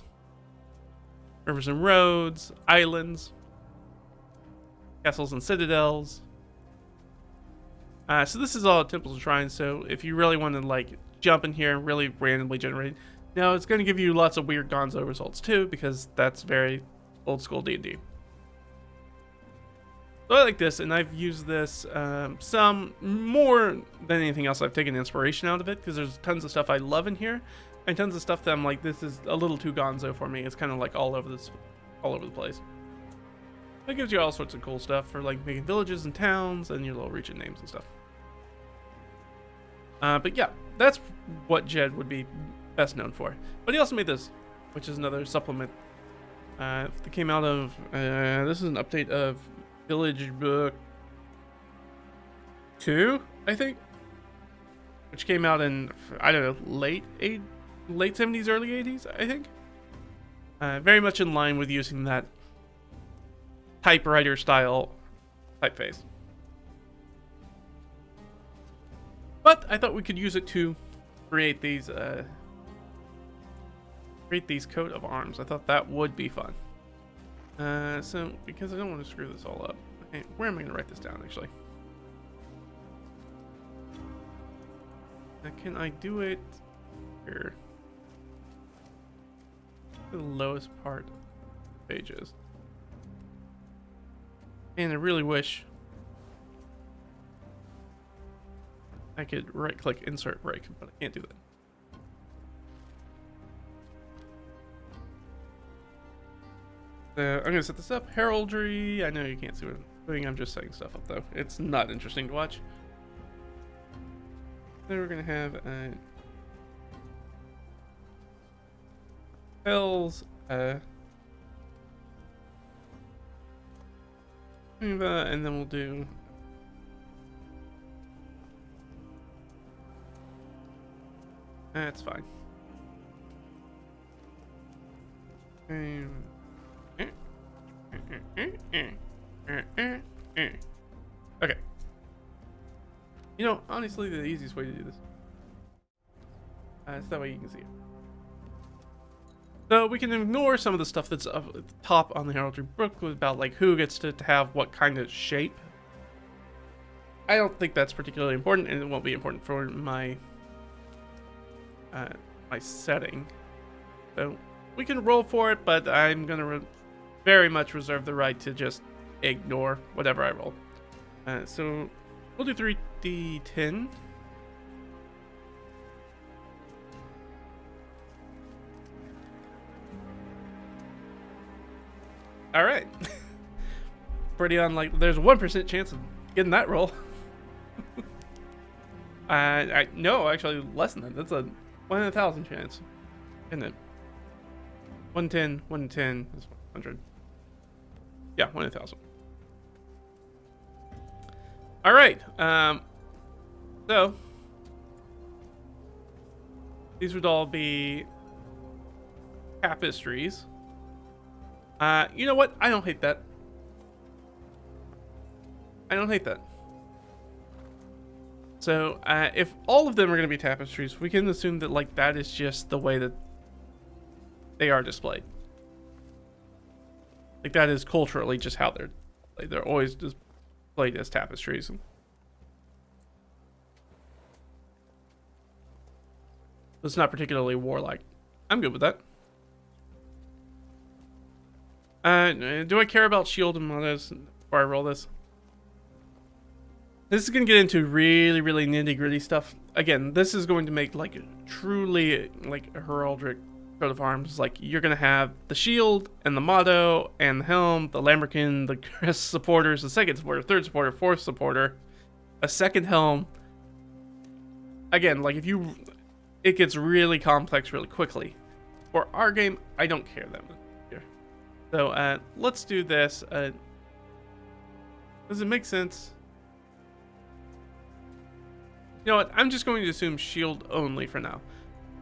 [SPEAKER 1] rivers and roads, islands, castles and citadels. So this is all temples and shrines, so if you really want to like jump in here and really randomly generate, now it's going to give you lots of weird gonzo results too, because that's very old school D&D. So I like this, and I've used this some more than anything else. I've taken inspiration out of it because there's tons of stuff I love in here, and tons of stuff that I'm like, this is a little too gonzo for me. It's kind of like all over the place. It gives you all sorts of cool stuff for like making villages and towns and your little region names and stuff. But yeah, that's what Jed would be best known for. But he also made this, which is another supplement that came out of. This is an update of Village Book 2, I think, which came out in, I don't know, late 70s, early 80s, I think. Very much in line with using that typewriter style typeface. But I thought we could use it to create these coat of arms. I thought that would be fun. So, because I don't want to screw this all up. Okay, where am I going to write this down, actually? Can I do it here? The lowest part of the pages. And I really wish I could right-click Insert Break, but I can't do that. I'm going to set this up. Heraldry. I know you can't see what I'm doing. I'm just setting stuff up, though. It's not interesting to watch. Then we're going to have Hels, Eva, and then we'll do that's fine. Okay. You know, honestly, the easiest way to do this is that way you can see it. So we can ignore some of the stuff that's up at the top on the heraldry book about like who gets to have what kind of shape. I don't think that's particularly important, and it won't be important for my my setting. So we can roll for it, but I'm gonna very much reserve the right to just ignore whatever I roll. So we'll do 3d10. All right. Pretty unlikely. There's a 1% chance of getting that roll. No, actually less than that. That's a 1 in 1,000 chance, isn't it? 110, 1 in 10 is 100. Yeah, 1 in 1,000. All right. So these would all be tapestries. You know what? I don't hate that. I don't hate that. So, if all of them are going to be tapestries, we can assume that, like, that is just the way that they are displayed. Like, that is culturally just how they're displayed. They're always displayed as tapestries. It's not particularly warlike. I'm good with that. Do I care about shield and mottos before I roll this? This is going to get into really, really nitty-gritty stuff. Again, this is going to make, like, truly, like, a heraldic coat of arms. Like, you're going to have the shield and the motto and the helm, the lambrequin, the crest supporters, the second supporter, third supporter, fourth supporter, a second helm. Again, like, it gets really complex really quickly. For our game, I don't care that much here. So, let's do this. Does it make sense? You know what? I'm just going to assume shield only for now.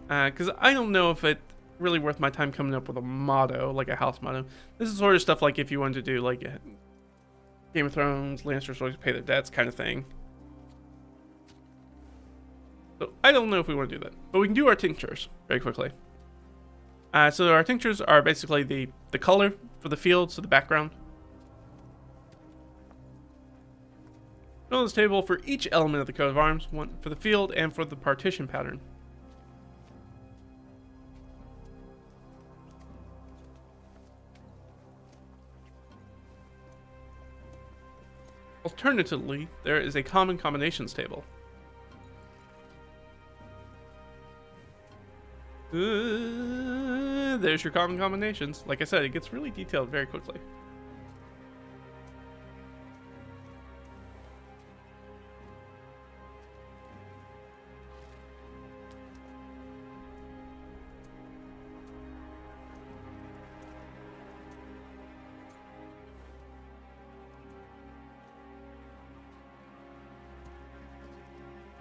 [SPEAKER 1] Because I don't know if it's really worth my time coming up with a motto, like a house motto. This is sort of stuff like if you wanted to do like a Game of Thrones, Lannisters always pay their debts kind of thing. So I don't know if we want to do that. But we can do our tinctures very quickly. So our tinctures are basically the color for the field, so the background. On this table for each element of the coat of arms, one for the field and for the partition pattern. Alternatively, there is a common combinations table. There's your common combinations. Like I said, it gets really detailed very quickly.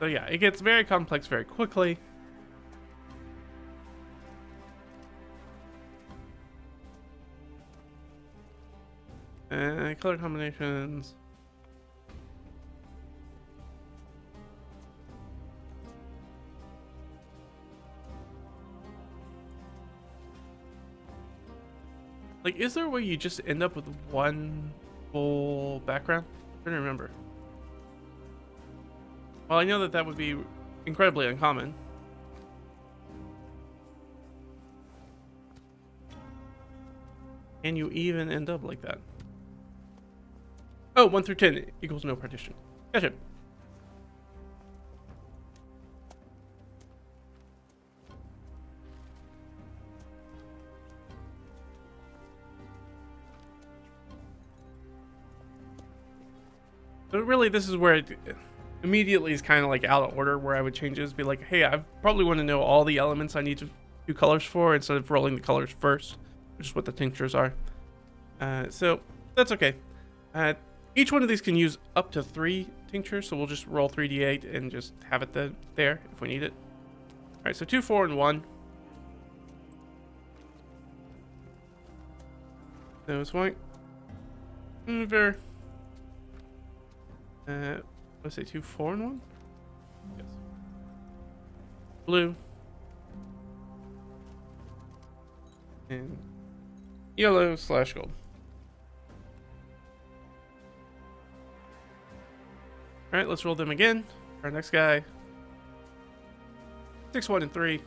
[SPEAKER 1] So yeah, it gets very complex very quickly. Color combinations. Like, is there a way you just end up with one full background? I don't remember. Well, I know that that would be incredibly uncommon. Can you even end up like that? Oh, 1 through 10 equals no partition. Gotcha. But really, this is where it immediately is kind of like out of order, where I would change it, be like, hey, I probably want to know all the elements I need to do colors for instead of rolling the colors first, which is what the tinctures are. So that's okay. Each one of these can use up to 3 tinctures, so we'll just roll 3d8 and just have it there if we need it. All right, so 2, 4, and 1. So it's white. Over. Let's say 2, 4, and 1. Yes. Blue. And yellow / gold. All right, let's roll them again. Our next guy. 6, 1, and 3.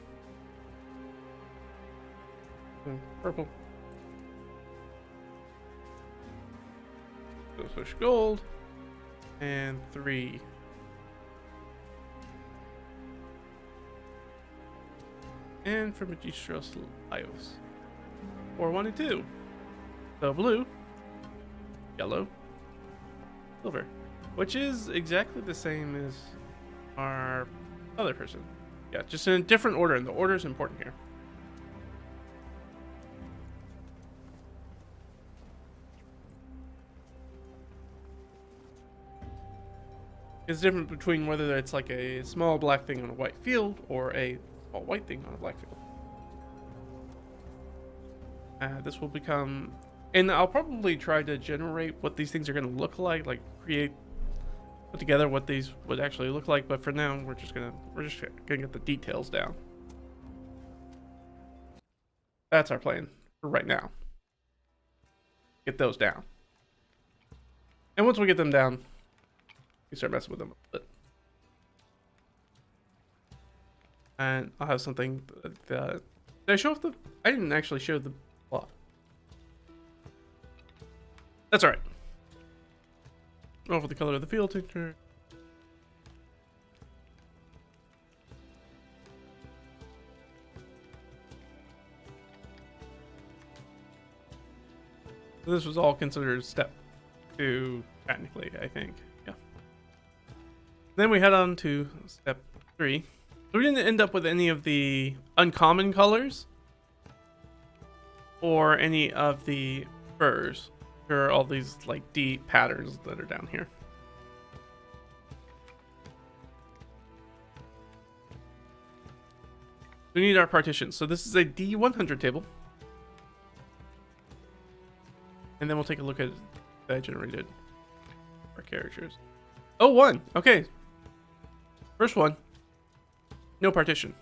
[SPEAKER 1] Purple. So switch gold. And 3. And for Magistros Laios. 4, 1, and 2. So blue. Yellow. Silver. Which is exactly the same as our other person. Yeah, just in a different order, and the order is important here. It's different between whether it's like a small black thing on a white field or a small white thing on a black field. This will become, and I'll probably try to generate what these things are going to look like put together what these would actually look like. But for now, we're just gonna get the details down. That's our plan for right now. Get those down, and once we get them down, we start messing with them a bit. And I'll have something that did I show off I didn't actually show the plot. That's all right. Over the color of the field tincture. So this was all considered step 2, technically, I think. Yeah. Then we head on to step 3. So we didn't end up with any of the uncommon colors or any of the furs. There are all these like deep patterns that are down here. We need our partitions. So this is a D100 table. And then we'll take a look at that generated our characters. Oh, 1. Okay. First one. No partition.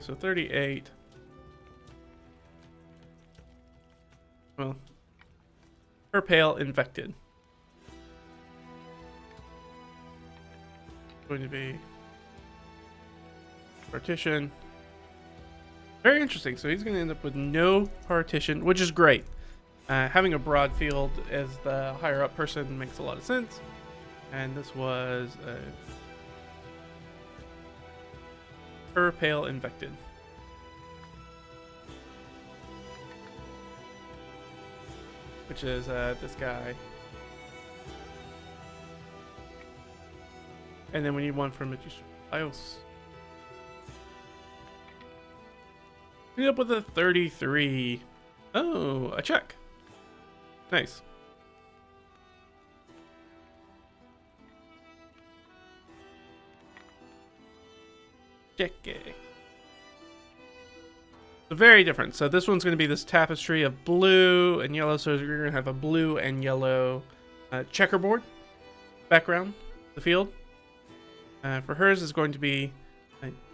[SPEAKER 1] So 38. Well, her pale infected. Going to be partition. Very interesting. So he's going to end up with no partition, which is great. Having a broad field as the higher up person makes a lot of sense. And this was her pale infected. Which is this guy. And then we need one from Magistros Laios. We end up with a 33. Oh, a check. Nice. Check it. So very different. So this one's going to be this tapestry of blue and yellow. So you're going to have a blue and yellow checkerboard background, the field. For hers is going to be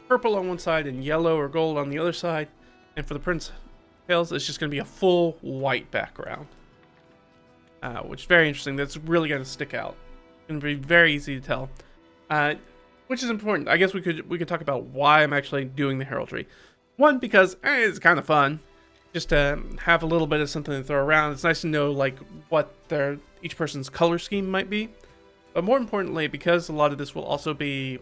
[SPEAKER 1] purple on one side and yellow or gold on the other side. And for the Prince Hels, it's just going to be a full white background. Which is very interesting. That's really going to stick out. It's going to be very easy to tell. Which is important. I guess we could talk about why I'm actually doing the heraldry. One, because it's kind of fun. Just to have a little bit of something to throw around. It's nice to know like what each person's color scheme might be. But more importantly, because a lot of this will also be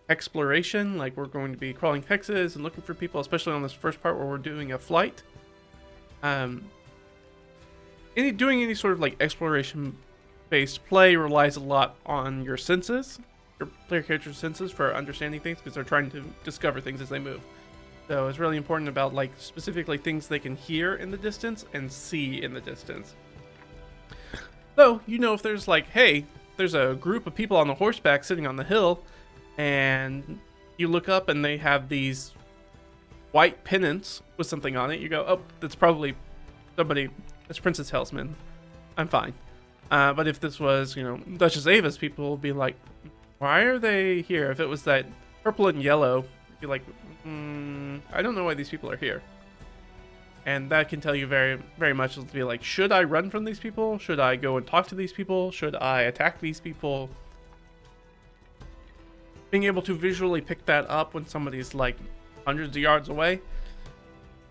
[SPEAKER 1] exploration, like we're going to be crawling hexes and looking for people, especially on this first part where we're doing a flight. Doing any sort of like exploration based play relies a lot on your senses, your player character's senses for understanding things, because they're trying to discover things as they move. So it's really important about like specifically things they can hear in the distance and see in the distance. So if there's like, hey, there's a group of people on the horseback sitting on the hill, and you look up and they have these white pennants with something on it. You go, oh, that's probably somebody. That's Princess Hels, man. I'm fine. But if this was, Duchess Eva's people, would be like, why are they here? If it was that purple and yellow, you'd be like, I don't know why these people are here. And that can tell you very, very much. It'll be like, should I run from these people? Should I go and talk to these people? Should I attack these people? Being able to visually pick that up when somebody's like hundreds of yards away,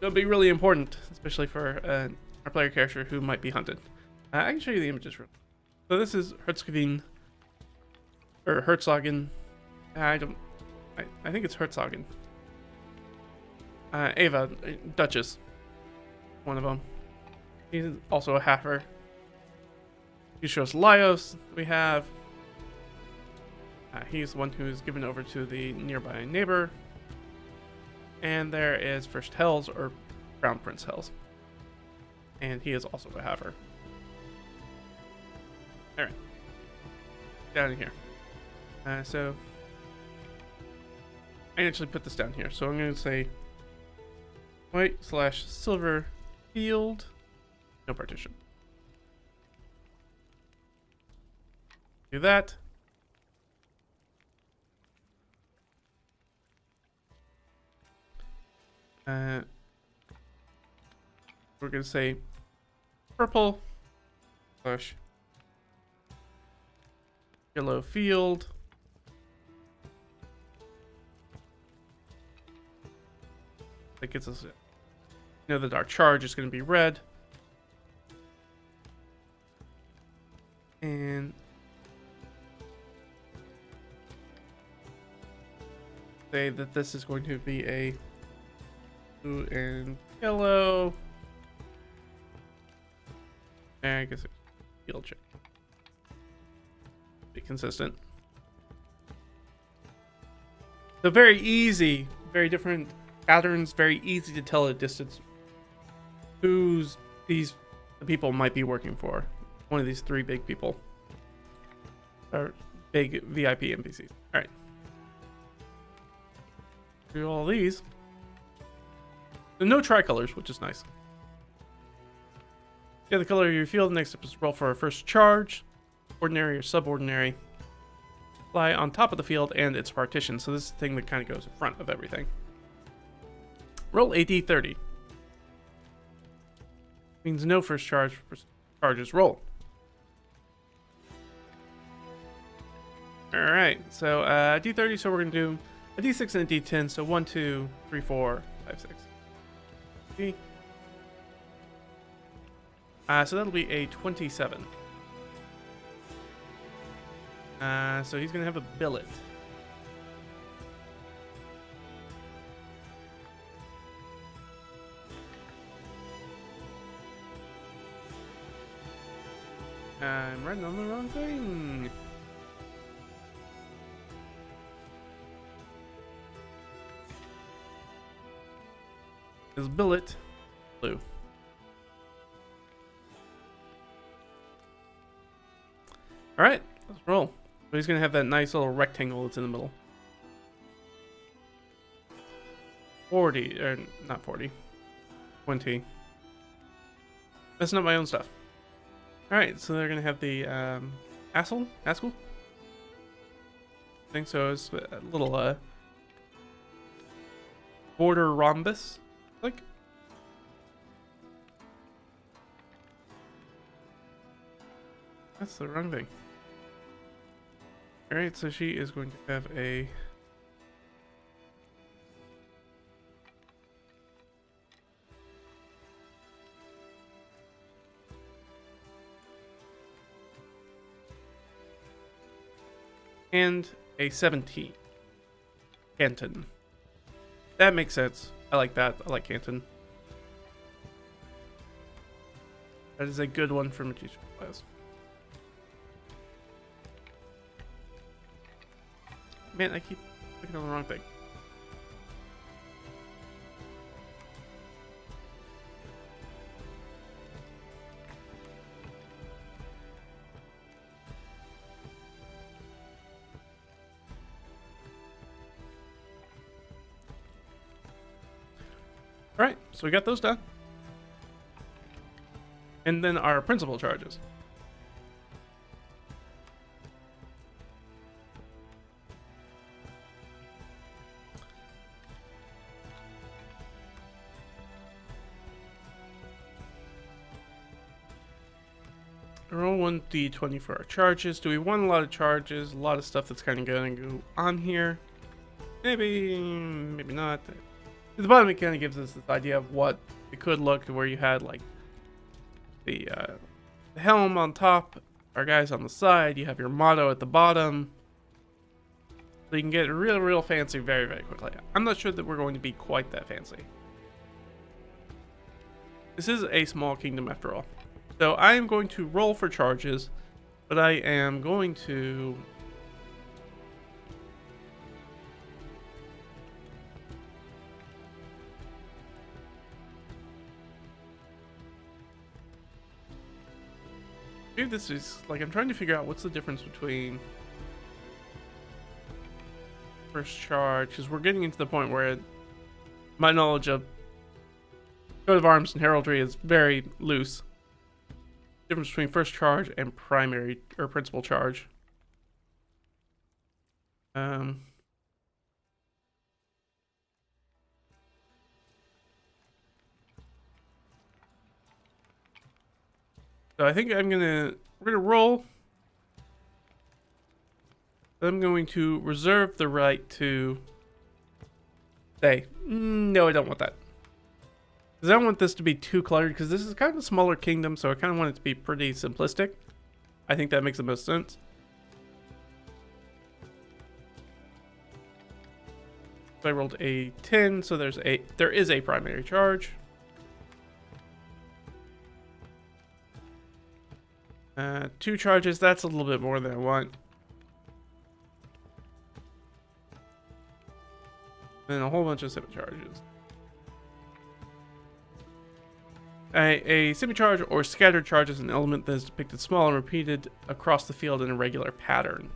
[SPEAKER 1] it'll be really important, especially for our player character who might be hunted. I can show you the images real quick. So this is Herzogen, or Herzogen. I think it's Herzogen. Eva, Duchess, one of them. He's also a halfer. Magistros Laios we have. He's the one who's given over to the nearby neighbor. And there is First Hels, or Crown Prince Hels. And he is also a halfer. Alright. Down in here. So I actually put this down here. So I'm going to say white/silver field. No partition. Do that. We're going to say purple / yellow field. That gets us, that our charge is going to be red. And say that this is going to be a blue and yellow. And I guess it's field check. Be consistent. So very easy, very different patterns, very easy to tell at a distance who's the people might be working for. One of these three big people. Or big VIP NPCs. Alright. Do all these. So no tricolors, which is nice. Yeah, the color of your field. Next up is roll for our first charge. Ordinary or subordinary. Fly on top of the field and its partition. So this is the thing that kind of goes in front of everything. Roll a d30. Means no first charge. First charges roll. Alright, so d30, so we're going to do a d6 and a d10. So 1, 2, 3, 4, 5, 6. Okay. So that'll be a 27. So he's gonna have a billet. I'm writing on the wrong thing. His billet, blue. All right, let's roll. So he's gonna have that nice little rectangle that's in the middle. 40, or not 40, 20. Messing up my own stuff. All right, so they're gonna have the Askel. I think so. It's a little border rhombus, like. That's the wrong thing. All right, so she is going to have a. And a 17. Canton. That makes sense. I like that. I like Canton. That is a good one for Magistros Laios. Man, I keep clicking on the wrong thing. Alright, so we got those done. And then our principal charges. Roll 1d20 for our charges. Do we want a lot of charges? A lot of stuff that's kind of going to go on here. Maybe not. At the bottom, it kind of gives us this idea of what it could look, where you had like the helm on top, our guys on the side. You have your motto at the bottom. So you can get real fancy very, very quickly. I'm not sure that we're going to be quite that fancy. This is a small kingdom after all. So I am going to roll for charges, but I am going to maybe this is like I'm trying to figure out what's the difference between first charge, because we're getting into the point where my knowledge of coat of arms and heraldry is very loose. Difference between first charge and primary or principal charge. So I think we're gonna roll. I'm going to reserve the right to say, no, I don't want that. Because I don't want this to be too cluttered, because this is kind of a smaller kingdom, so I kind of want it to be pretty simplistic. I think that makes the most sense. So I rolled a 10, so there is a primary charge. Two charges, that's a little bit more than I want. And a whole bunch of semi-charges. A semi-charge or scattered charge is an element that is depicted small and repeated across the field in a regular pattern.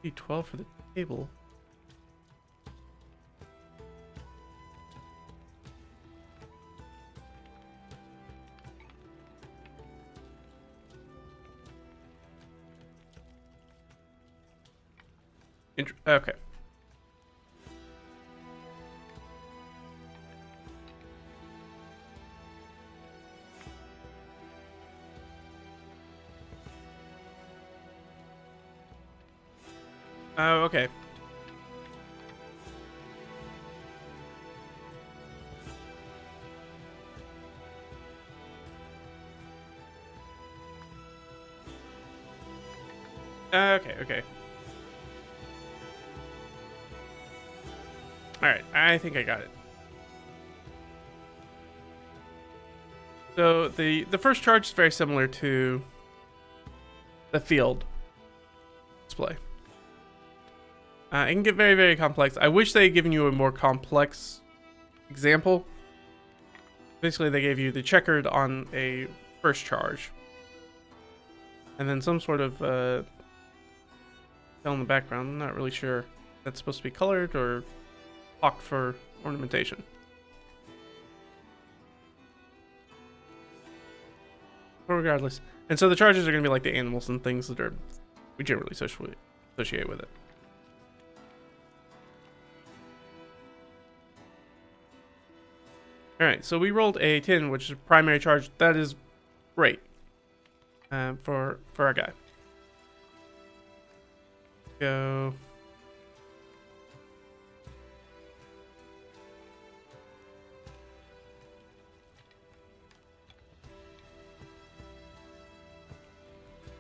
[SPEAKER 1] D12 for the table. Okay. Oh, okay. Okay. Alright, I think I got it. So the first charge is very similar to the field display. It can get very, very complex. I wish they had given you a more complex example. Basically, they gave you the checkered on a first charge. And then some sort of tail in the background. I'm not really sure if that's supposed to be colored or locked for ornamentation. But regardless. And so the charges are going to be like the animals and things that are we generally associate with it. Alright, so we rolled a 10, which is primary charge. That is great for our guy. Go.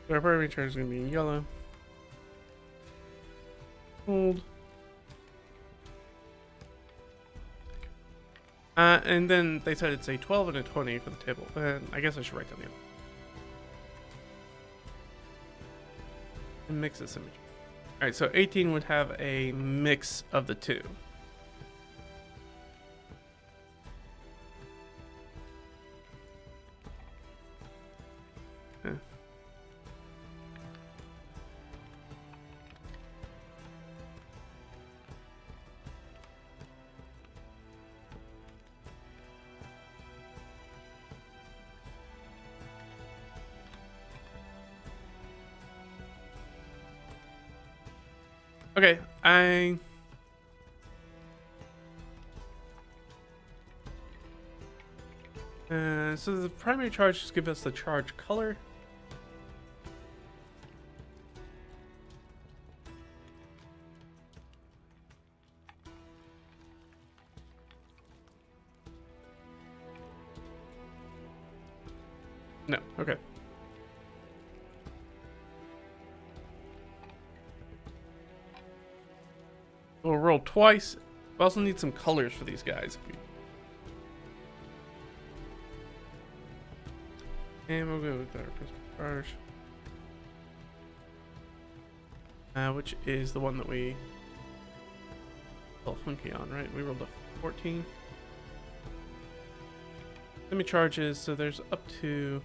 [SPEAKER 1] So our primary charge is going to be in yellow. Gold. And then they said it's a 12 and a 20 for the table. And I guess I should write down the other. And mix this image. Alright, so 18 would have a mix of the two. Okay, so the primary charge just gives us the charge color. No, okay. We'll roll twice. We also need some colors for these guys. And we'll go with our principal charge. Which is the one that we felt funky on, right? We rolled a 14. Semi charges, so there's up to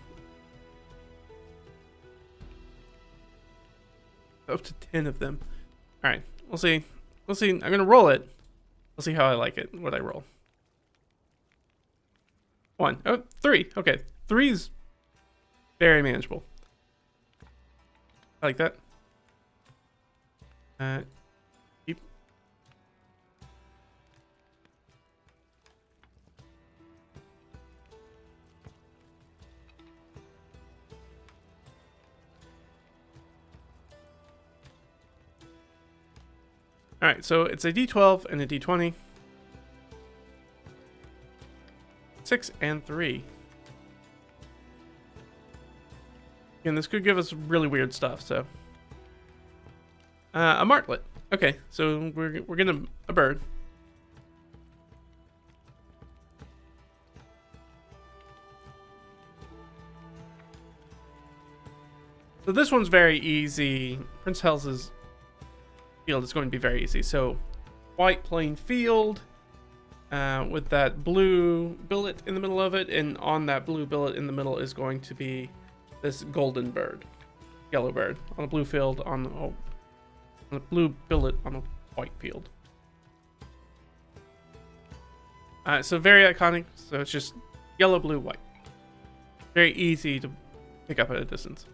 [SPEAKER 1] 10 of them. Alright, we'll see. We'll see. I'm gonna roll it. We'll see how I like it. What I roll. 1. Oh, 3. Okay. 3 is very manageable. I like that. Keep. Alright, so it's a D12 and a D20. 6 and 3. And this could give us really weird stuff, so. A martlet. Okay, so we're gonna a bird. So this one's very easy. Prince Hels' field is going to be very easy. So white plain field with that blue billet in the middle of it, and on that blue billet in the middle is going to be this golden bird, yellow bird on a blue field on a blue billet on a white field. So very iconic. So it's just yellow, blue, white. Very easy to pick up at a distance.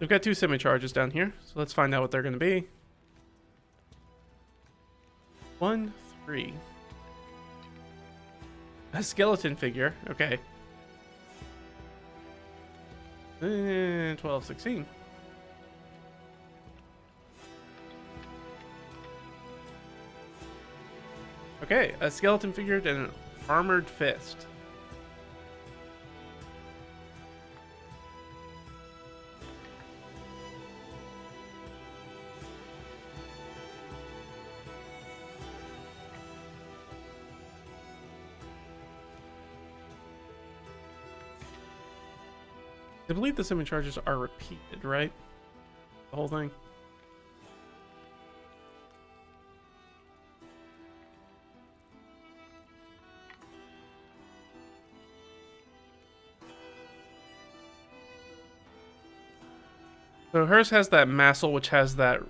[SPEAKER 1] We've got 2 semi-charges down here, so let's find out what they're going to be. 1, 3. A skeleton figure. Okay. 12, 16. Okay, a skeleton figure and an armored fist. I believe the summon charges are repeated, right? The whole thing. So hers has that massel, which has that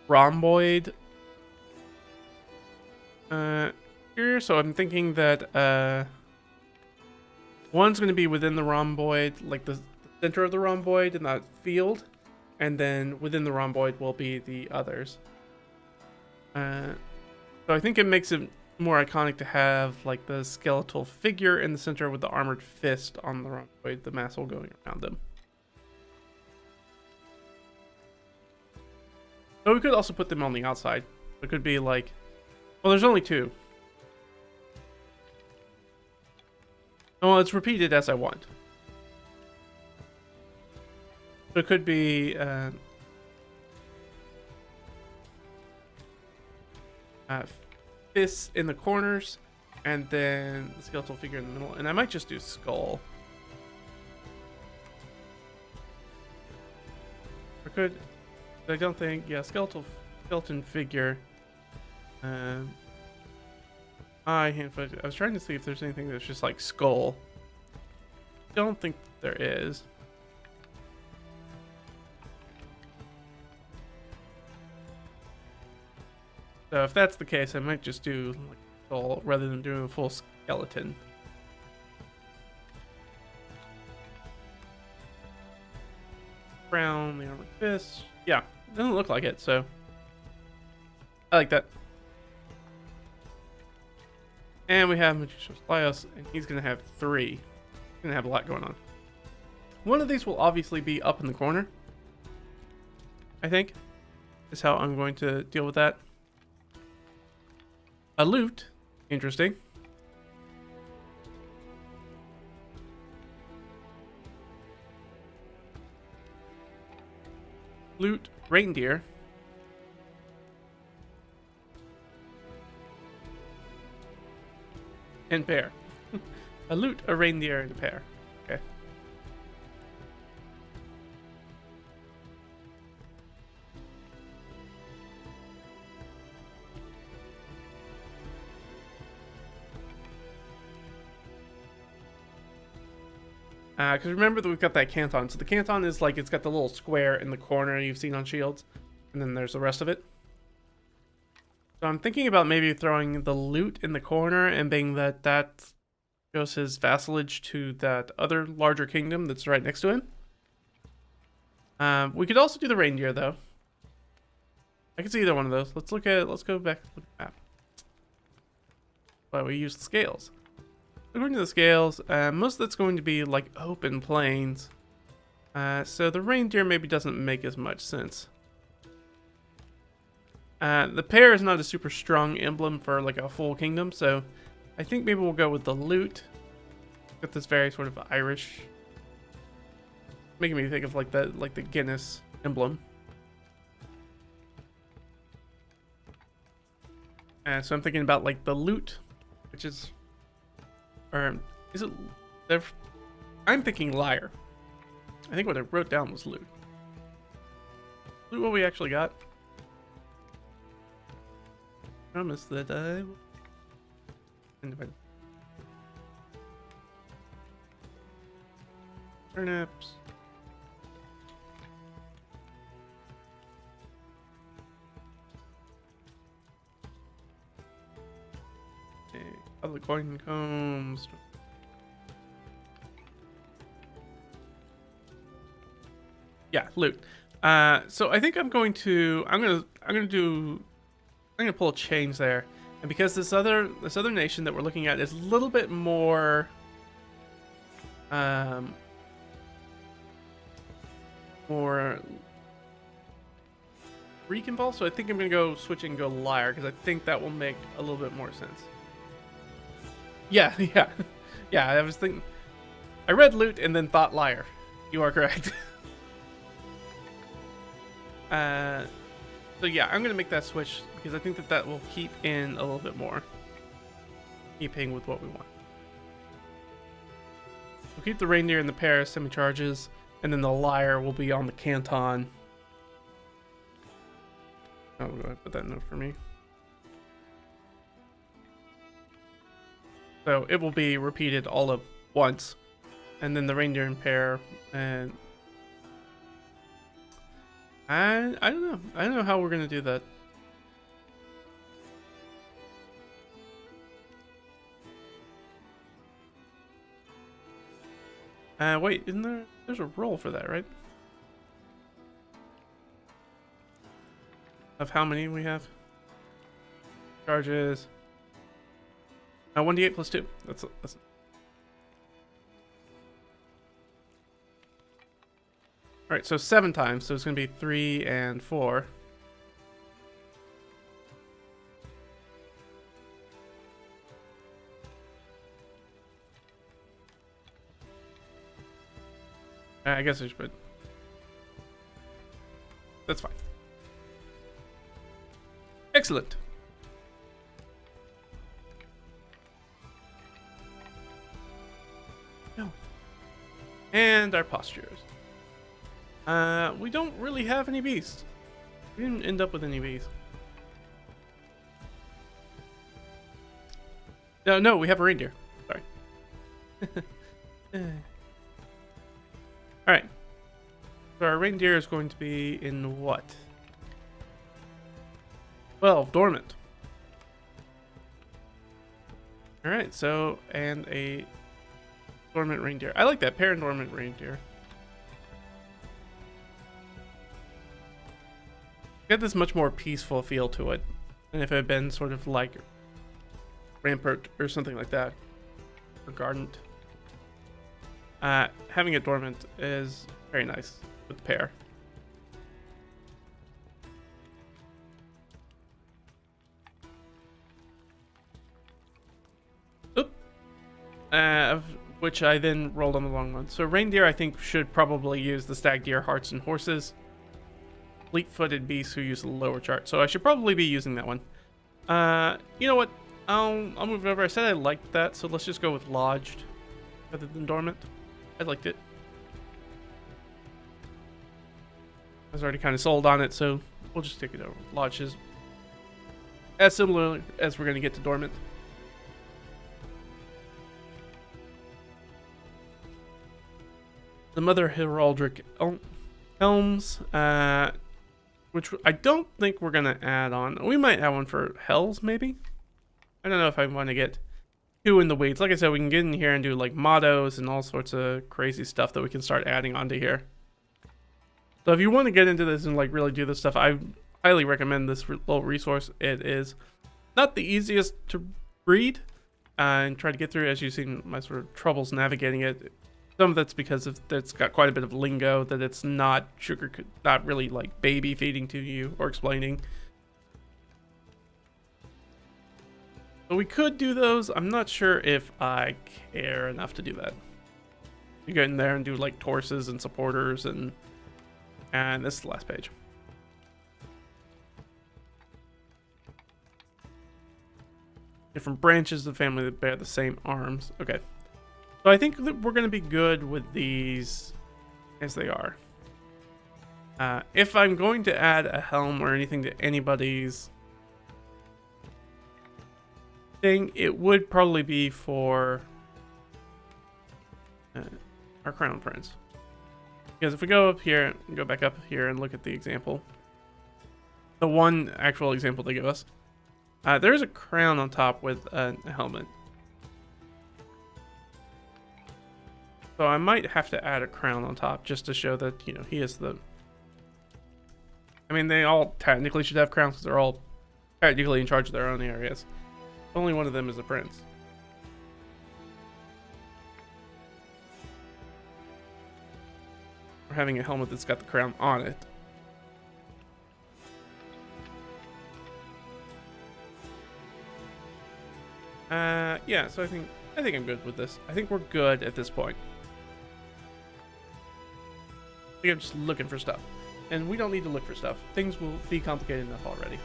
[SPEAKER 1] rhomboid here. So I'm thinking that one's going to be within the rhomboid, like the center of the rhomboid in that field, and then within the rhomboid will be the others. So I think it makes it more iconic to have like the skeletal figure in the center with the armored fist on the rhomboid, the massel going around them. But we could also put them on the outside. It could be like, well, there's only two. Well, it's repeated as I want. So it could be fists in the corners, and then the skeletal figure in the middle. And I might just do skull. Or could... I don't think, yeah, skeleton figure. Eye, hand, foot. I was trying to see if there's anything that's just like skull. Don't think there is. So if that's the case, I might just do like skull rather than doing a full skeleton. Crown, the armored fist. Yeah, doesn't look like it, so I like that. And we have Magistros Laios, and he's going to have 3. He's going to have a lot going on. One of these will obviously be up in the corner, I think, is how I'm going to deal with that. A loot, interesting. Loot, reindeer. And bear. A loot, a reindeer, and a bear. Okay. Because remember that we've got that canton. So the canton is like, it's got the little square in the corner you've seen on shields. And then there's the rest of it. So I'm thinking about maybe throwing the loot in the corner and being that shows his vassalage to that other larger kingdom that's right next to him. We could also do the reindeer though. I can see either one of those. Let's go back, look at the map. Well, we use the scales. According to the scales, most of that's going to be like open plains. So the reindeer maybe doesn't make as much sense. The pear is not a super strong emblem for like a full kingdom, so I think maybe we'll go with the loot. Got this very sort of Irish, making me think of like the Guinness emblem. So I'm thinking about like the loot, which is, or is it? I'm thinking lyre. I think what I wrote down was loot. Loot what we actually got. Promise that I will. Turnips. Okay. Other coin combs. Yeah, loot. So I think I'm gonna pull a change there, and because this other nation that we're looking at is a little bit more more Recon Ball, so I think I'm gonna go switch and go Liar, because I think that will make a little bit more sense. Yeah, yeah. Yeah, I was thinking... I read Loot and then thought Liar. You are correct. So yeah, I'm gonna make that switch, because I think that that will keep in a little bit more. Keeping with what we want. We'll keep the Reindeer in the pair semi-charges, and then the Liar will be on the Canton. Oh, go ahead and put that note for me. So it will be repeated all at once, and then the Reindeer in pair, and I don't know. I don't know how we're gonna do that. Wait, isn't there? There's a roll for that, right? Of how many we have? Charges. 1d8 plus 2. That's Alright, so 7 times, so it's going to be 3 and 4. I guess I should put... That's fine. Excellent. No. And our postures. We don't really have any beasts. We didn't end up with any beasts. No, we have a reindeer. Sorry. Alright. So our reindeer is going to be in what? 12, dormant. Alright, so, and a dormant reindeer. I like that, pair and dormant reindeer. Got this much more peaceful feel to it than if it had been sort of like Rampart or something like that. Or Gardent. Having it dormant is very nice with the pair. Which I then rolled on the long one. So reindeer, I think, should probably use the stag, deer, hearts, and horses. Fleet-footed beasts who use the lower chart. So I should probably be using that one. You know what? I'll move it over. I said I liked that, so let's just go with lodged rather than dormant. I liked it. I was already kind of sold on it, so we'll just take it over. Lodged is as similar as we're going to get to dormant. The Mother Heraldic Helms, which I don't think we're going to add on. We might add one for Hels, maybe? I don't know if I want to get too in the weeds. Like I said, we can get in here and do like mottos and all sorts of crazy stuff that we can start adding onto here. So if you want to get into this and like really do this stuff, I highly recommend this little resource. It is not the easiest to read and try to get through, as you've seen my sort of troubles navigating it. Some of that's because it's got quite a bit of lingo that it's not not really like baby feeding to you or explaining. So we could do those. I'm not sure if I care enough to do that. You get in there and do like torses and supporters and this is the last page. Different branches of the family that bear the same arms. Okay. So I think that we're going to be good with these as they are. If I'm going to add a helm or anything to anybody's thing, it would probably be for our crown prince. Because if we go up here, go back up here and look at the example, the one actual example they give us, there is a crown on top with a helmet. So I might have to add a crown on top just to show that, you know, he is the... I mean, they all technically should have crowns because they're all technically in charge of their own areas. Only one of them is a prince. Or having a helmet that's got the crown on it. Yeah, so I think I'm good with this. I think we're good at this point. I think I'm just looking for stuff. And we don't need to look for stuff. Things will be complicated enough already.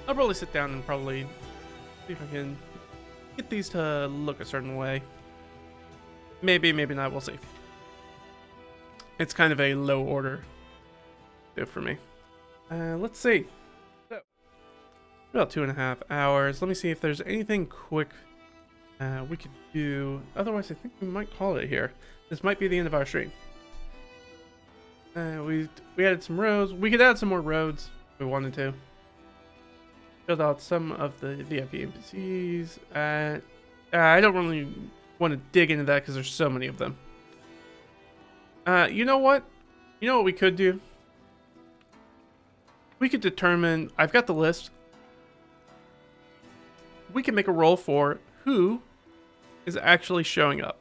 [SPEAKER 1] I'll probably sit down and probably see if I can get these to look a certain way. Maybe, maybe not, we'll see. It's kind of a low order for me. Let's see. So, about 2.5 hours. Let me see if there's anything quick we could do. Otherwise, I think we might call it here. This might be the end of our stream. We added some roads. We could add some more roads if we wanted to. Build out some of the VIP NPCs. I don't really want to dig into that because there's so many of them. You know what? You know what we could do? We could determine... I've got the list. We can make a roll for who is actually showing up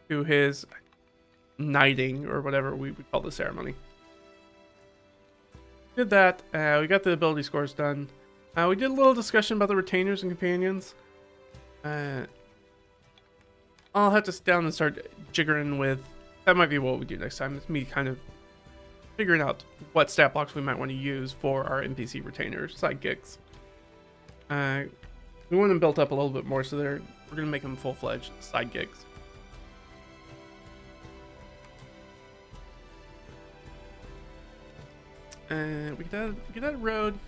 [SPEAKER 1] to his knighting or whatever we would call the ceremony. Did that. We got the ability scores done. We did a little discussion about the retainers and companions. I'll have to sit down and start jiggering with... That might be what we do next time. It's me kind of figuring out what stat blocks we might want to use for our NPC retainers, sidekicks. We want them built up a little bit more, so we're going to make them full-fledged sidekicks. We could add a road.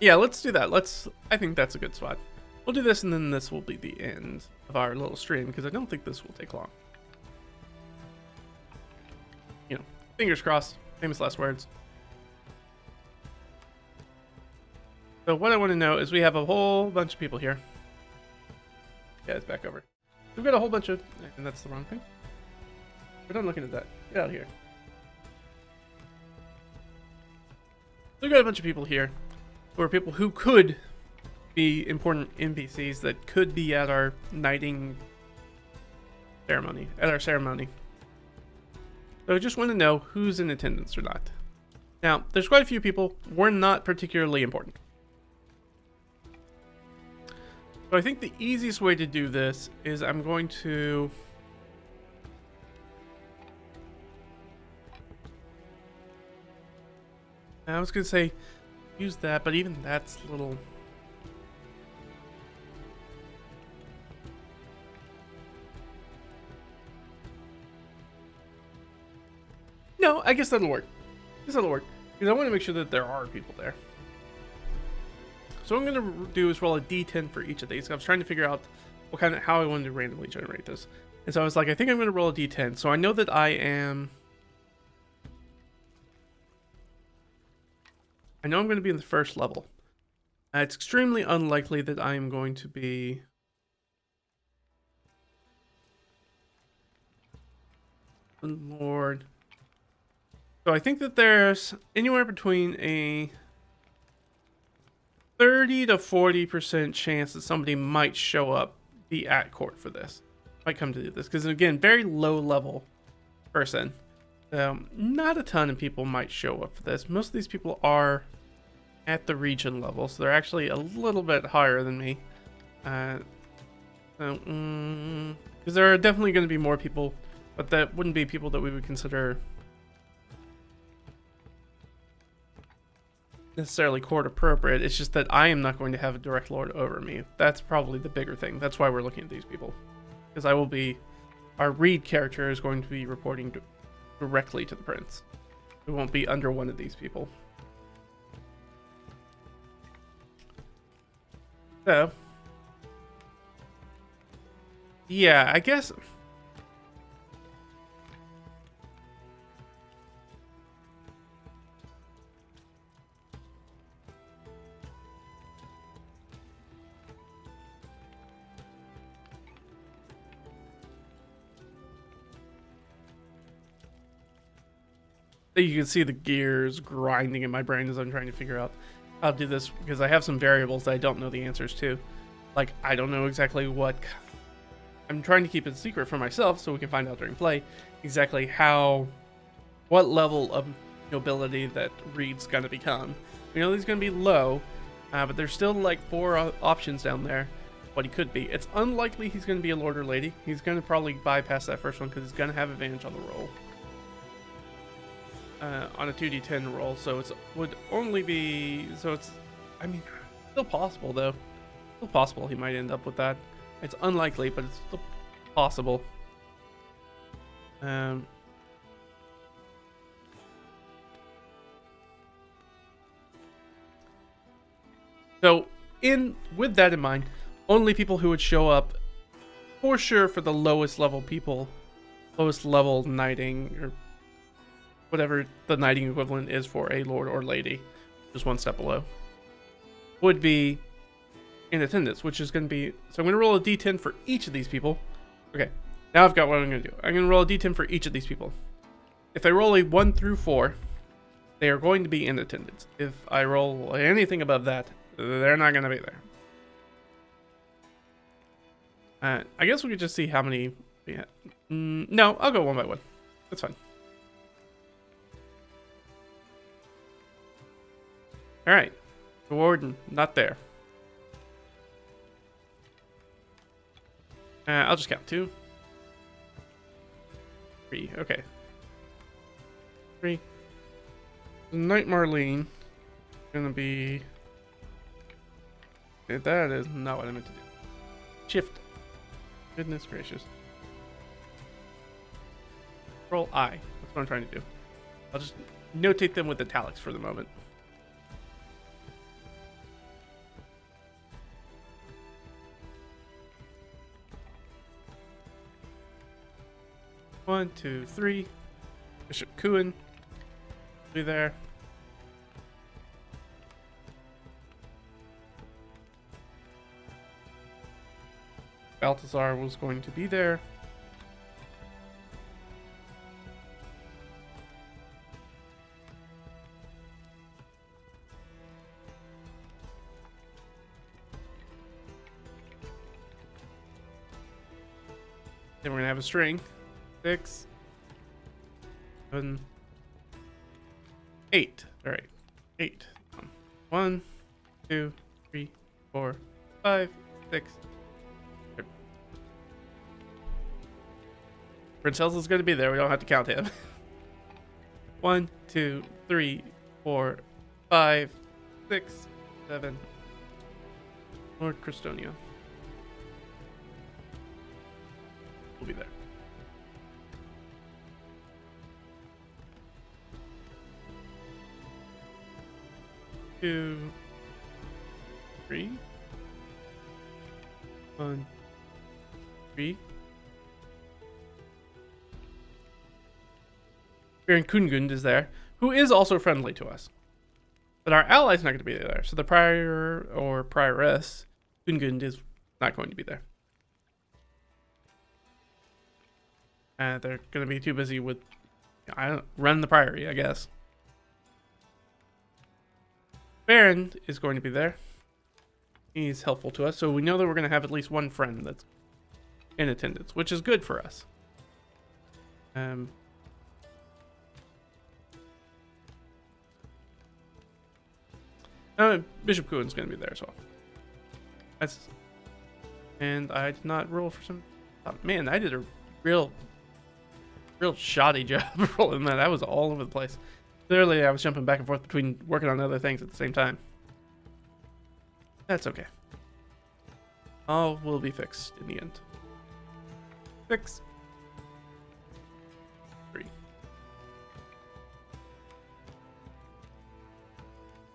[SPEAKER 1] Yeah, let's do that. I think that's a good spot. We'll do this, and then this will be the end of our little stream, because I don't think this will take long. You know, fingers crossed. Famous last words. So what I want to know is we have a whole bunch of people here. Yeah, it's back over. We've got a whole bunch of... And that's the wrong thing. We're done looking at that. Get out of here. We've got a bunch of people here who are people who could be important NPCs that could be at our knighting ceremony. So I just want to know who's in attendance or not. Now, there's quite a few people. We're not particularly important. So I think the easiest way to do this is I'm going to... I was going to say use that, but even that's a little... No, I guess that'll work. Because I want to make sure that there are people there. So what I'm going to do is roll a d10 for each of these. I was trying to figure out how I wanted to randomly generate this. And so I was like, I think I'm going to roll a d10. So I know that I am... I know I'm going to be in the first level. It's extremely unlikely that I am going to be... Lord. So I think that there's anywhere between a 30 to 40% chance that somebody might show up, be at court for this. Might come to do this. Because again, very low level person. So not a ton of people might show up for this. Most of these people are at the region level. So they're actually a little bit higher than me. Because there are definitely going to be more people. But that wouldn't be people that we would consider... necessarily court appropriate. It's just that I am not going to have a direct lord over me. That's probably the bigger thing. That's why we're looking at these people, because I will be... Our Reed character is going to be reporting directly to the prince. It won't be under one of these people. So yeah, I guess... You can see the gears grinding in my brain as I'm trying to figure out how to do this, because I have some variables that I don't know the answers to. Like, I don't know exactly what... I'm trying to keep it a secret for myself so we can find out during play exactly what level of nobility that Reed's going to become. We know he's going to be low, But there's still like 4 options down there. What he could be. It's unlikely he's going to be a lord or lady. He's going to probably bypass that first one because he's going to have advantage on the roll. On a 2d10 roll, so it would only be... So it's... I mean, still possible though. Still possible he might end up with that. It's unlikely, but it's still possible. So, with that in mind, only people who would show up for sure for the lowest level people, lowest level knighting, or whatever the knighting equivalent is for a lord or lady, just one step below, would be in attendance, which is going to be... So I'm going to roll a d10 for each of these people. Okay, now I've got what I'm going to do. I'm going to roll a d10 for each of these people. If I roll a 1 through 4, they are going to be in attendance. If I roll anything above that, they're not going to be there. I guess we could just see how many we had. No, I'll go one by one. That's fine. Alright. The warden, not there. I'll just count 2. 3, okay. 3. Knight Marlene. Gonna be... That is not what I meant to do. Shift. Goodness gracious. Control I. That's what I'm trying to do. I'll just notate them with italics for the moment. One, 2, 3. Bishop Kuhn. Be there. Balthazar was going to be there. Then we're gonna have a string. 6, 7, 8. All right, 8. 1, 2, 3, 4, 5, 6. Prince Hels is going to be there. We don't have to count him. 1, 2, 3, 4, 5, 6, 7. Lord Christonia will be there. 2, 3. 1, 3. Baron Kungund is there, who is also friendly to us. But our ally's not going to be there. So the prior or prioress, Kungund, is not going to be there. They're going to be too busy with run the priory, I guess. Baron is going to be there. He's helpful to us, so we know that we're going to have at least one friend that's in attendance, which is good for us. Bishop Kuhn's going to be there as well. And I did not roll for some... Oh, man, I did a real shoddy job rolling that. That was all over the place. Clearly, I was jumping back and forth between working on other things at the same time. That's okay. All will be fixed in the end. 6. 3.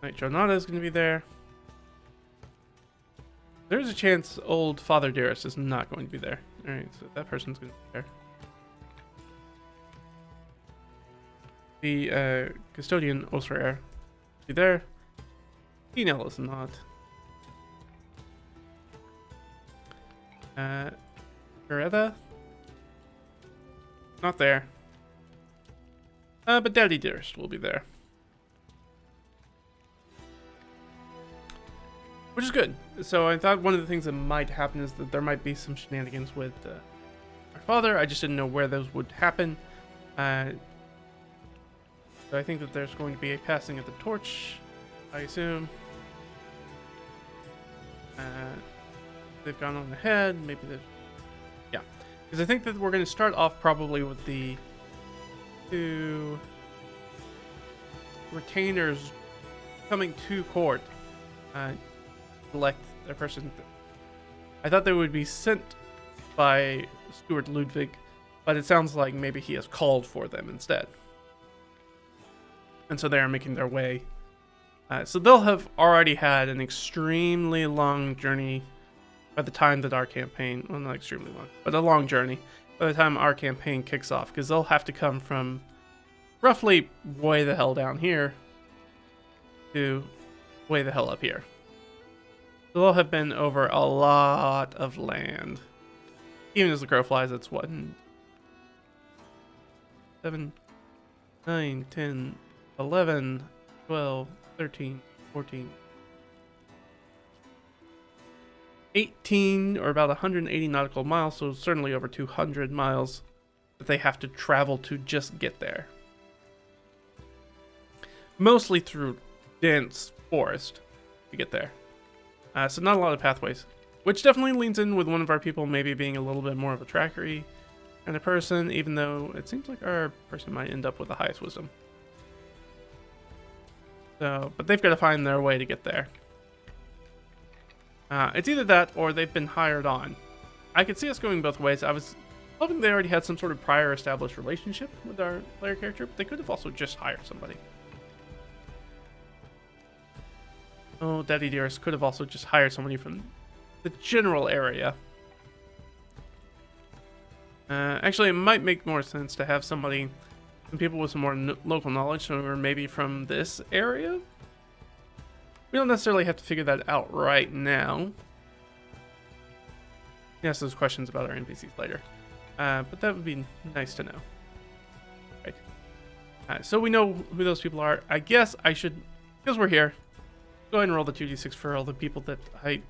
[SPEAKER 1] Knight Jonata is going to be there. There's a chance old Father Darius is not going to be there. Alright, so that person's going to be there. The custodian Osraer will be there. Enel is not. Beretta? Not there. But Daddy Dearest will be there. Which is good. So I thought one of the things that might happen is that there might be some shenanigans with our father. I just didn't know where those would happen. So I think that there's going to be a passing of the torch, I assume. They've gone on ahead. Maybe they've... Yeah. Because I think that we're going to start off probably with the 2 retainers coming to court. Select their person. I thought they would be sent by Stuart Ludwig, but it sounds like maybe he has called for them instead. And so they are making their way. So they'll have already had an extremely long journey by the time that our campaign, well, not extremely long, but a long journey by the time our campaign kicks off, because they'll have to come from roughly way the hell down here to way the hell up here. So they'll have been over a lot of land. Even as the crow flies, it's what? 7, 9, 10, 11, 12, 13, 14, 18, or about 180 nautical miles, so certainly over 200 miles that they have to travel to just get there. Mostly through dense forest to get there. So not a lot of pathways, which definitely leans in with one of our people maybe being a little bit more of a trackery kind of person, even though it seems like our person might end up with the highest wisdom. So, but they've got to find their way to get there. It's either that or they've been hired on. I could see us going both ways. I was hoping they already had some sort of prior established relationship with our player character, but they could have also just hired somebody. Oh, Daddy Dearest could have also just hired somebody from the general area. Actually, it might make more sense to have some people with some more local knowledge, or maybe from this area. We don't necessarily have to figure that out right now. Ask those questions about our NPCs later. But that would be nice to know. Right. So we know who those people are. I guess I should, because we're here, go ahead and roll the 2d6 for all the people that I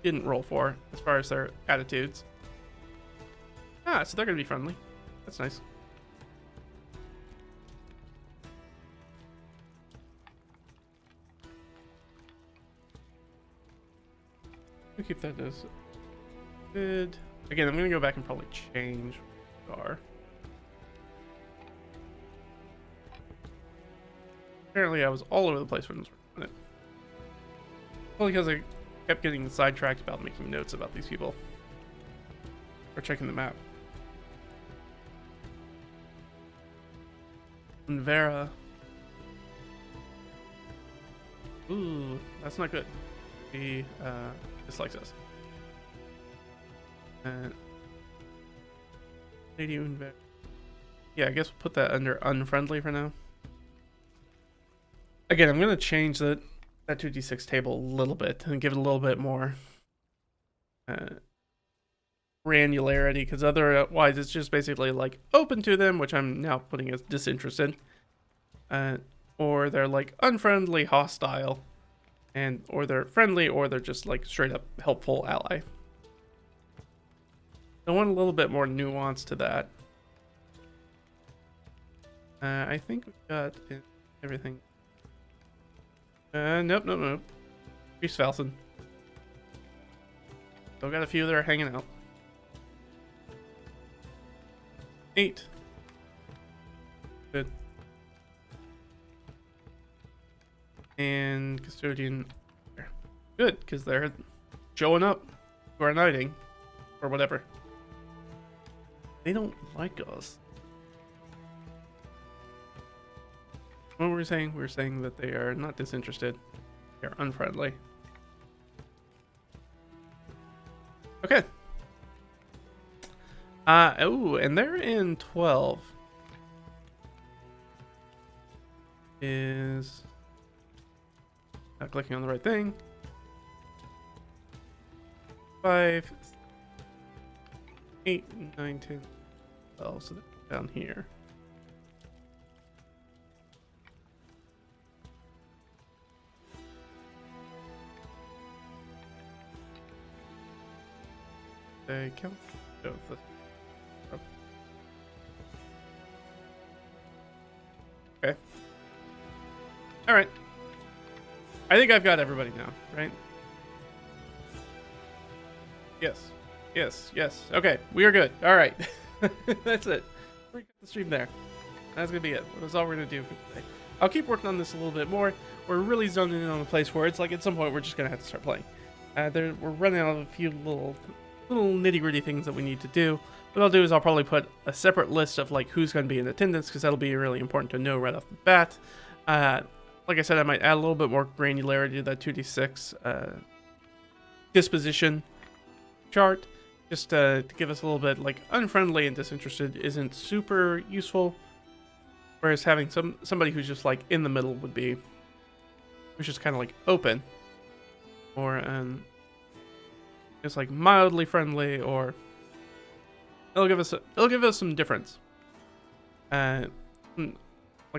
[SPEAKER 1] didn't roll for as far as their attitudes. So they're going to be friendly. That's nice. We'll keep that as good. Again, I'm going to go back and probably change our. Apparently I was all over the place when I was working on it. Well, because I kept getting sidetracked about making notes about these people. Or checking the map. And Vera. Ooh, that's not good. He dislikes us. Lady Unver. Yeah, I guess we'll put that under unfriendly for now. Again, I'm gonna change that 2d6 table a little bit and give it a little bit more granularity, because otherwise it's just basically like open to them, which I'm now putting as disinterested, or they're like unfriendly, hostile, or they're friendly, or they're just like straight up helpful ally. I want a little bit more nuance to that. I think we've got everything. Nope. Priest Falson. Still got a few that are hanging out. 8. Good. And Custodian. Good, because they're showing up to our knighting. Or whatever. They don't like us. What were we saying? We were saying that they are not disinterested. They're unfriendly. Okay. Oh, and they're in 12. Is not clicking on the right thing. 5, 8, 9, 10, 12. So they're down here. They count. Okay. All right. I think I've got everybody now, right? Yes. Yes. Yes. Okay, we are good. All right. That's it. We're gonna the stream there. That's gonna be it. That's all we're gonna do for today. I'll keep working on this a little bit more. We're really zoning in on a place where it's like at some point we're just gonna have to start playing. We're running out of a few little nitty-gritty things that we need to do. What I'll do is I'll probably put a separate list of like who's going to be in attendance, because that'll be really important to know right off the bat. Like I said, I might add a little bit more granularity to that 2d6 disposition chart, just to give us a little bit, like, unfriendly and disinterested isn't super useful, whereas having somebody who's just like in the middle would be, which is kind of like open, or it's like mildly friendly, or it'll give us some difference. Like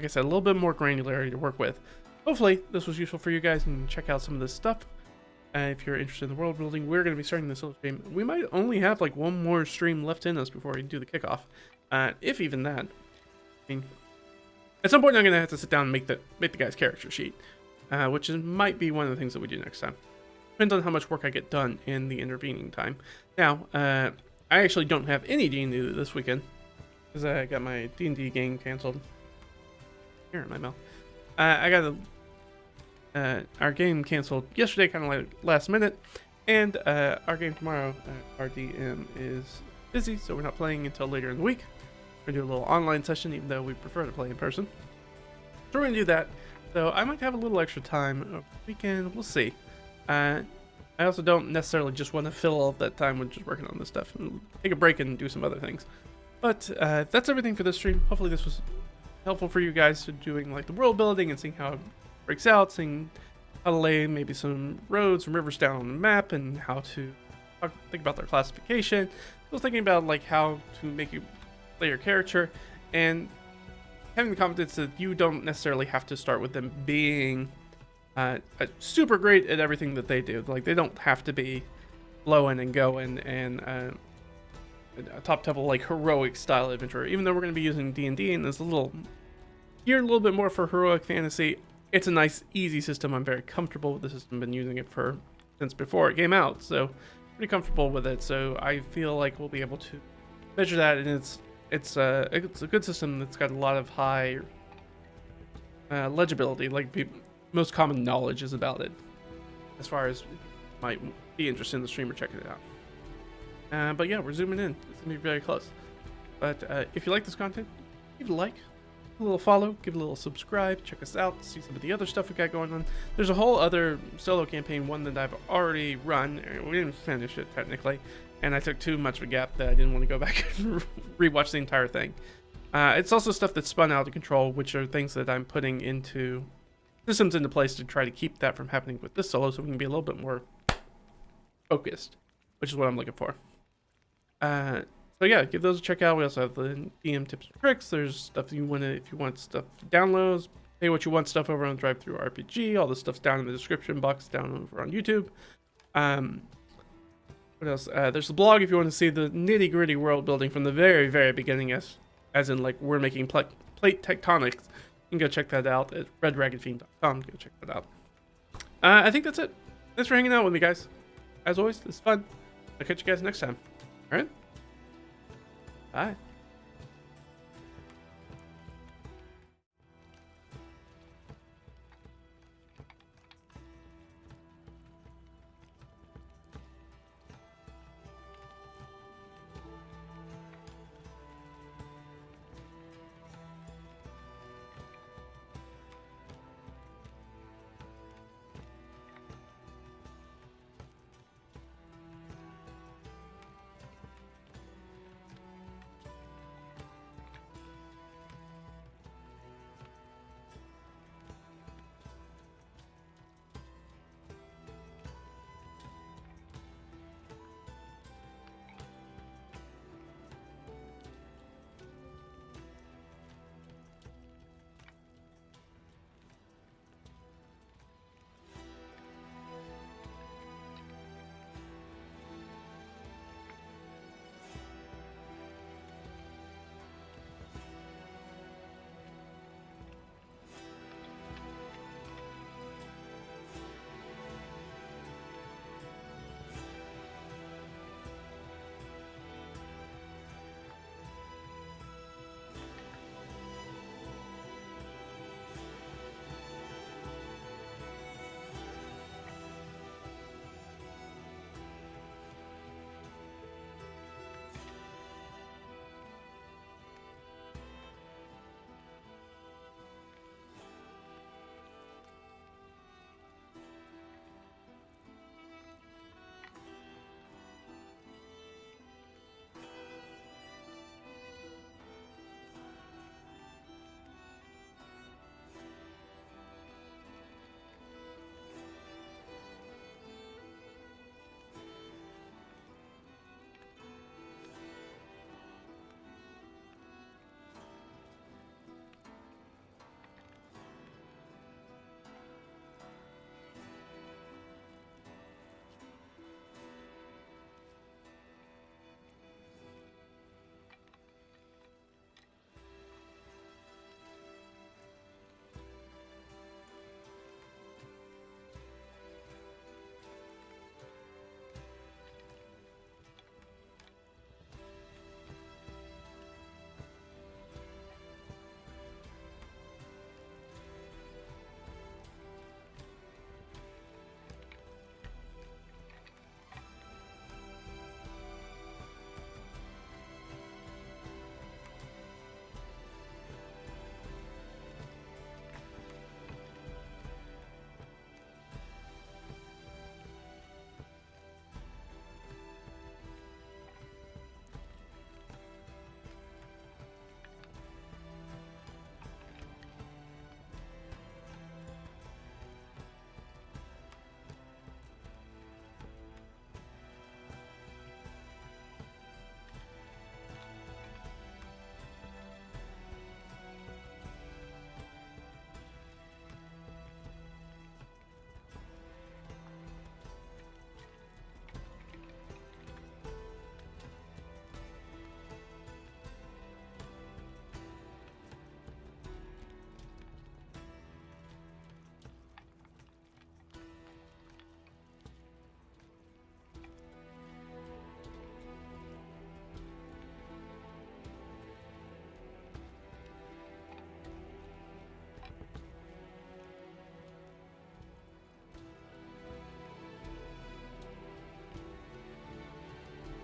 [SPEAKER 1] I said, a little bit more granularity to work with. Hopefully this was useful for you guys, and check out some of this stuff. If you're interested in the world building, we're going to be starting this little stream. We might only have like one more stream left in us before we do the kickoff, if even that. I mean, at some point I'm going to have to sit down and make the guy's character sheet, which might be one of the things that we do next time. Depends on how much work I get done in the intervening time. Now, I actually don't have any D&D this weekend, because I got my D&D game canceled. Here in my mouth. I got our game canceled yesterday, kind of like last minute, and our game tomorrow, our DM is busy, so we're not playing until later in the week. We're going to do a little online session, even though we prefer to play in person. So we're going to do that. So I might have a little extra time over the weekend. We'll see. I also don't necessarily just want to fill all of that time with just working on this stuff, and take a break and do some other things. But that's everything for this stream. Hopefully this was helpful for you guys to doing like the world building and seeing how it breaks out, seeing how to lay maybe some roads and rivers down on the map, and how to think about their classification. I was thinking about like how to make you play your character, and having the confidence that you don't necessarily have to start with them being super great at everything that they do. Like, they don't have to be blowing and going and a top level like heroic style adventurer. Even though we're going to be using D&D and there's geared a little bit more for heroic fantasy, it's a nice easy system. I'm very comfortable with the system. Been using it since before it came out, so pretty comfortable with it. So I feel like we'll be able to measure that, and it's a good system that's got a lot of high legibility. Like, most common knowledge is about it, as far as might be interested in the stream or checking it out. But yeah, we're zooming in. It's gonna be very close. But if you like this content, give it a like, give a little follow, give a little subscribe, check us out, see some of the other stuff we got going on. There's a whole other solo campaign, one that I've already run. We didn't finish it technically, and I took too much of a gap that I didn't want to go back and rewatch the entire thing. It's also stuff that's spun out of control, which are things that I'm putting into systems into place to try to keep that from happening with this solo, so we can be a little bit more focused, which is what I'm looking for. So yeah, give those a check out. We also have the DM tips and tricks. There's stuff if you want stuff downloads, pay what you want stuff over on Drive Through RPG. All the stuff's down in the description box down over on YouTube. What else? There's the blog if you want to see the nitty gritty world building from the very, very beginning, as in like we're making plate tectonics. You can go check that out at reddragonfiend.com. Go check that out. I think that's it. Thanks for hanging out with me, guys. As always, this is fun. I'll catch you guys next time. All right? Bye.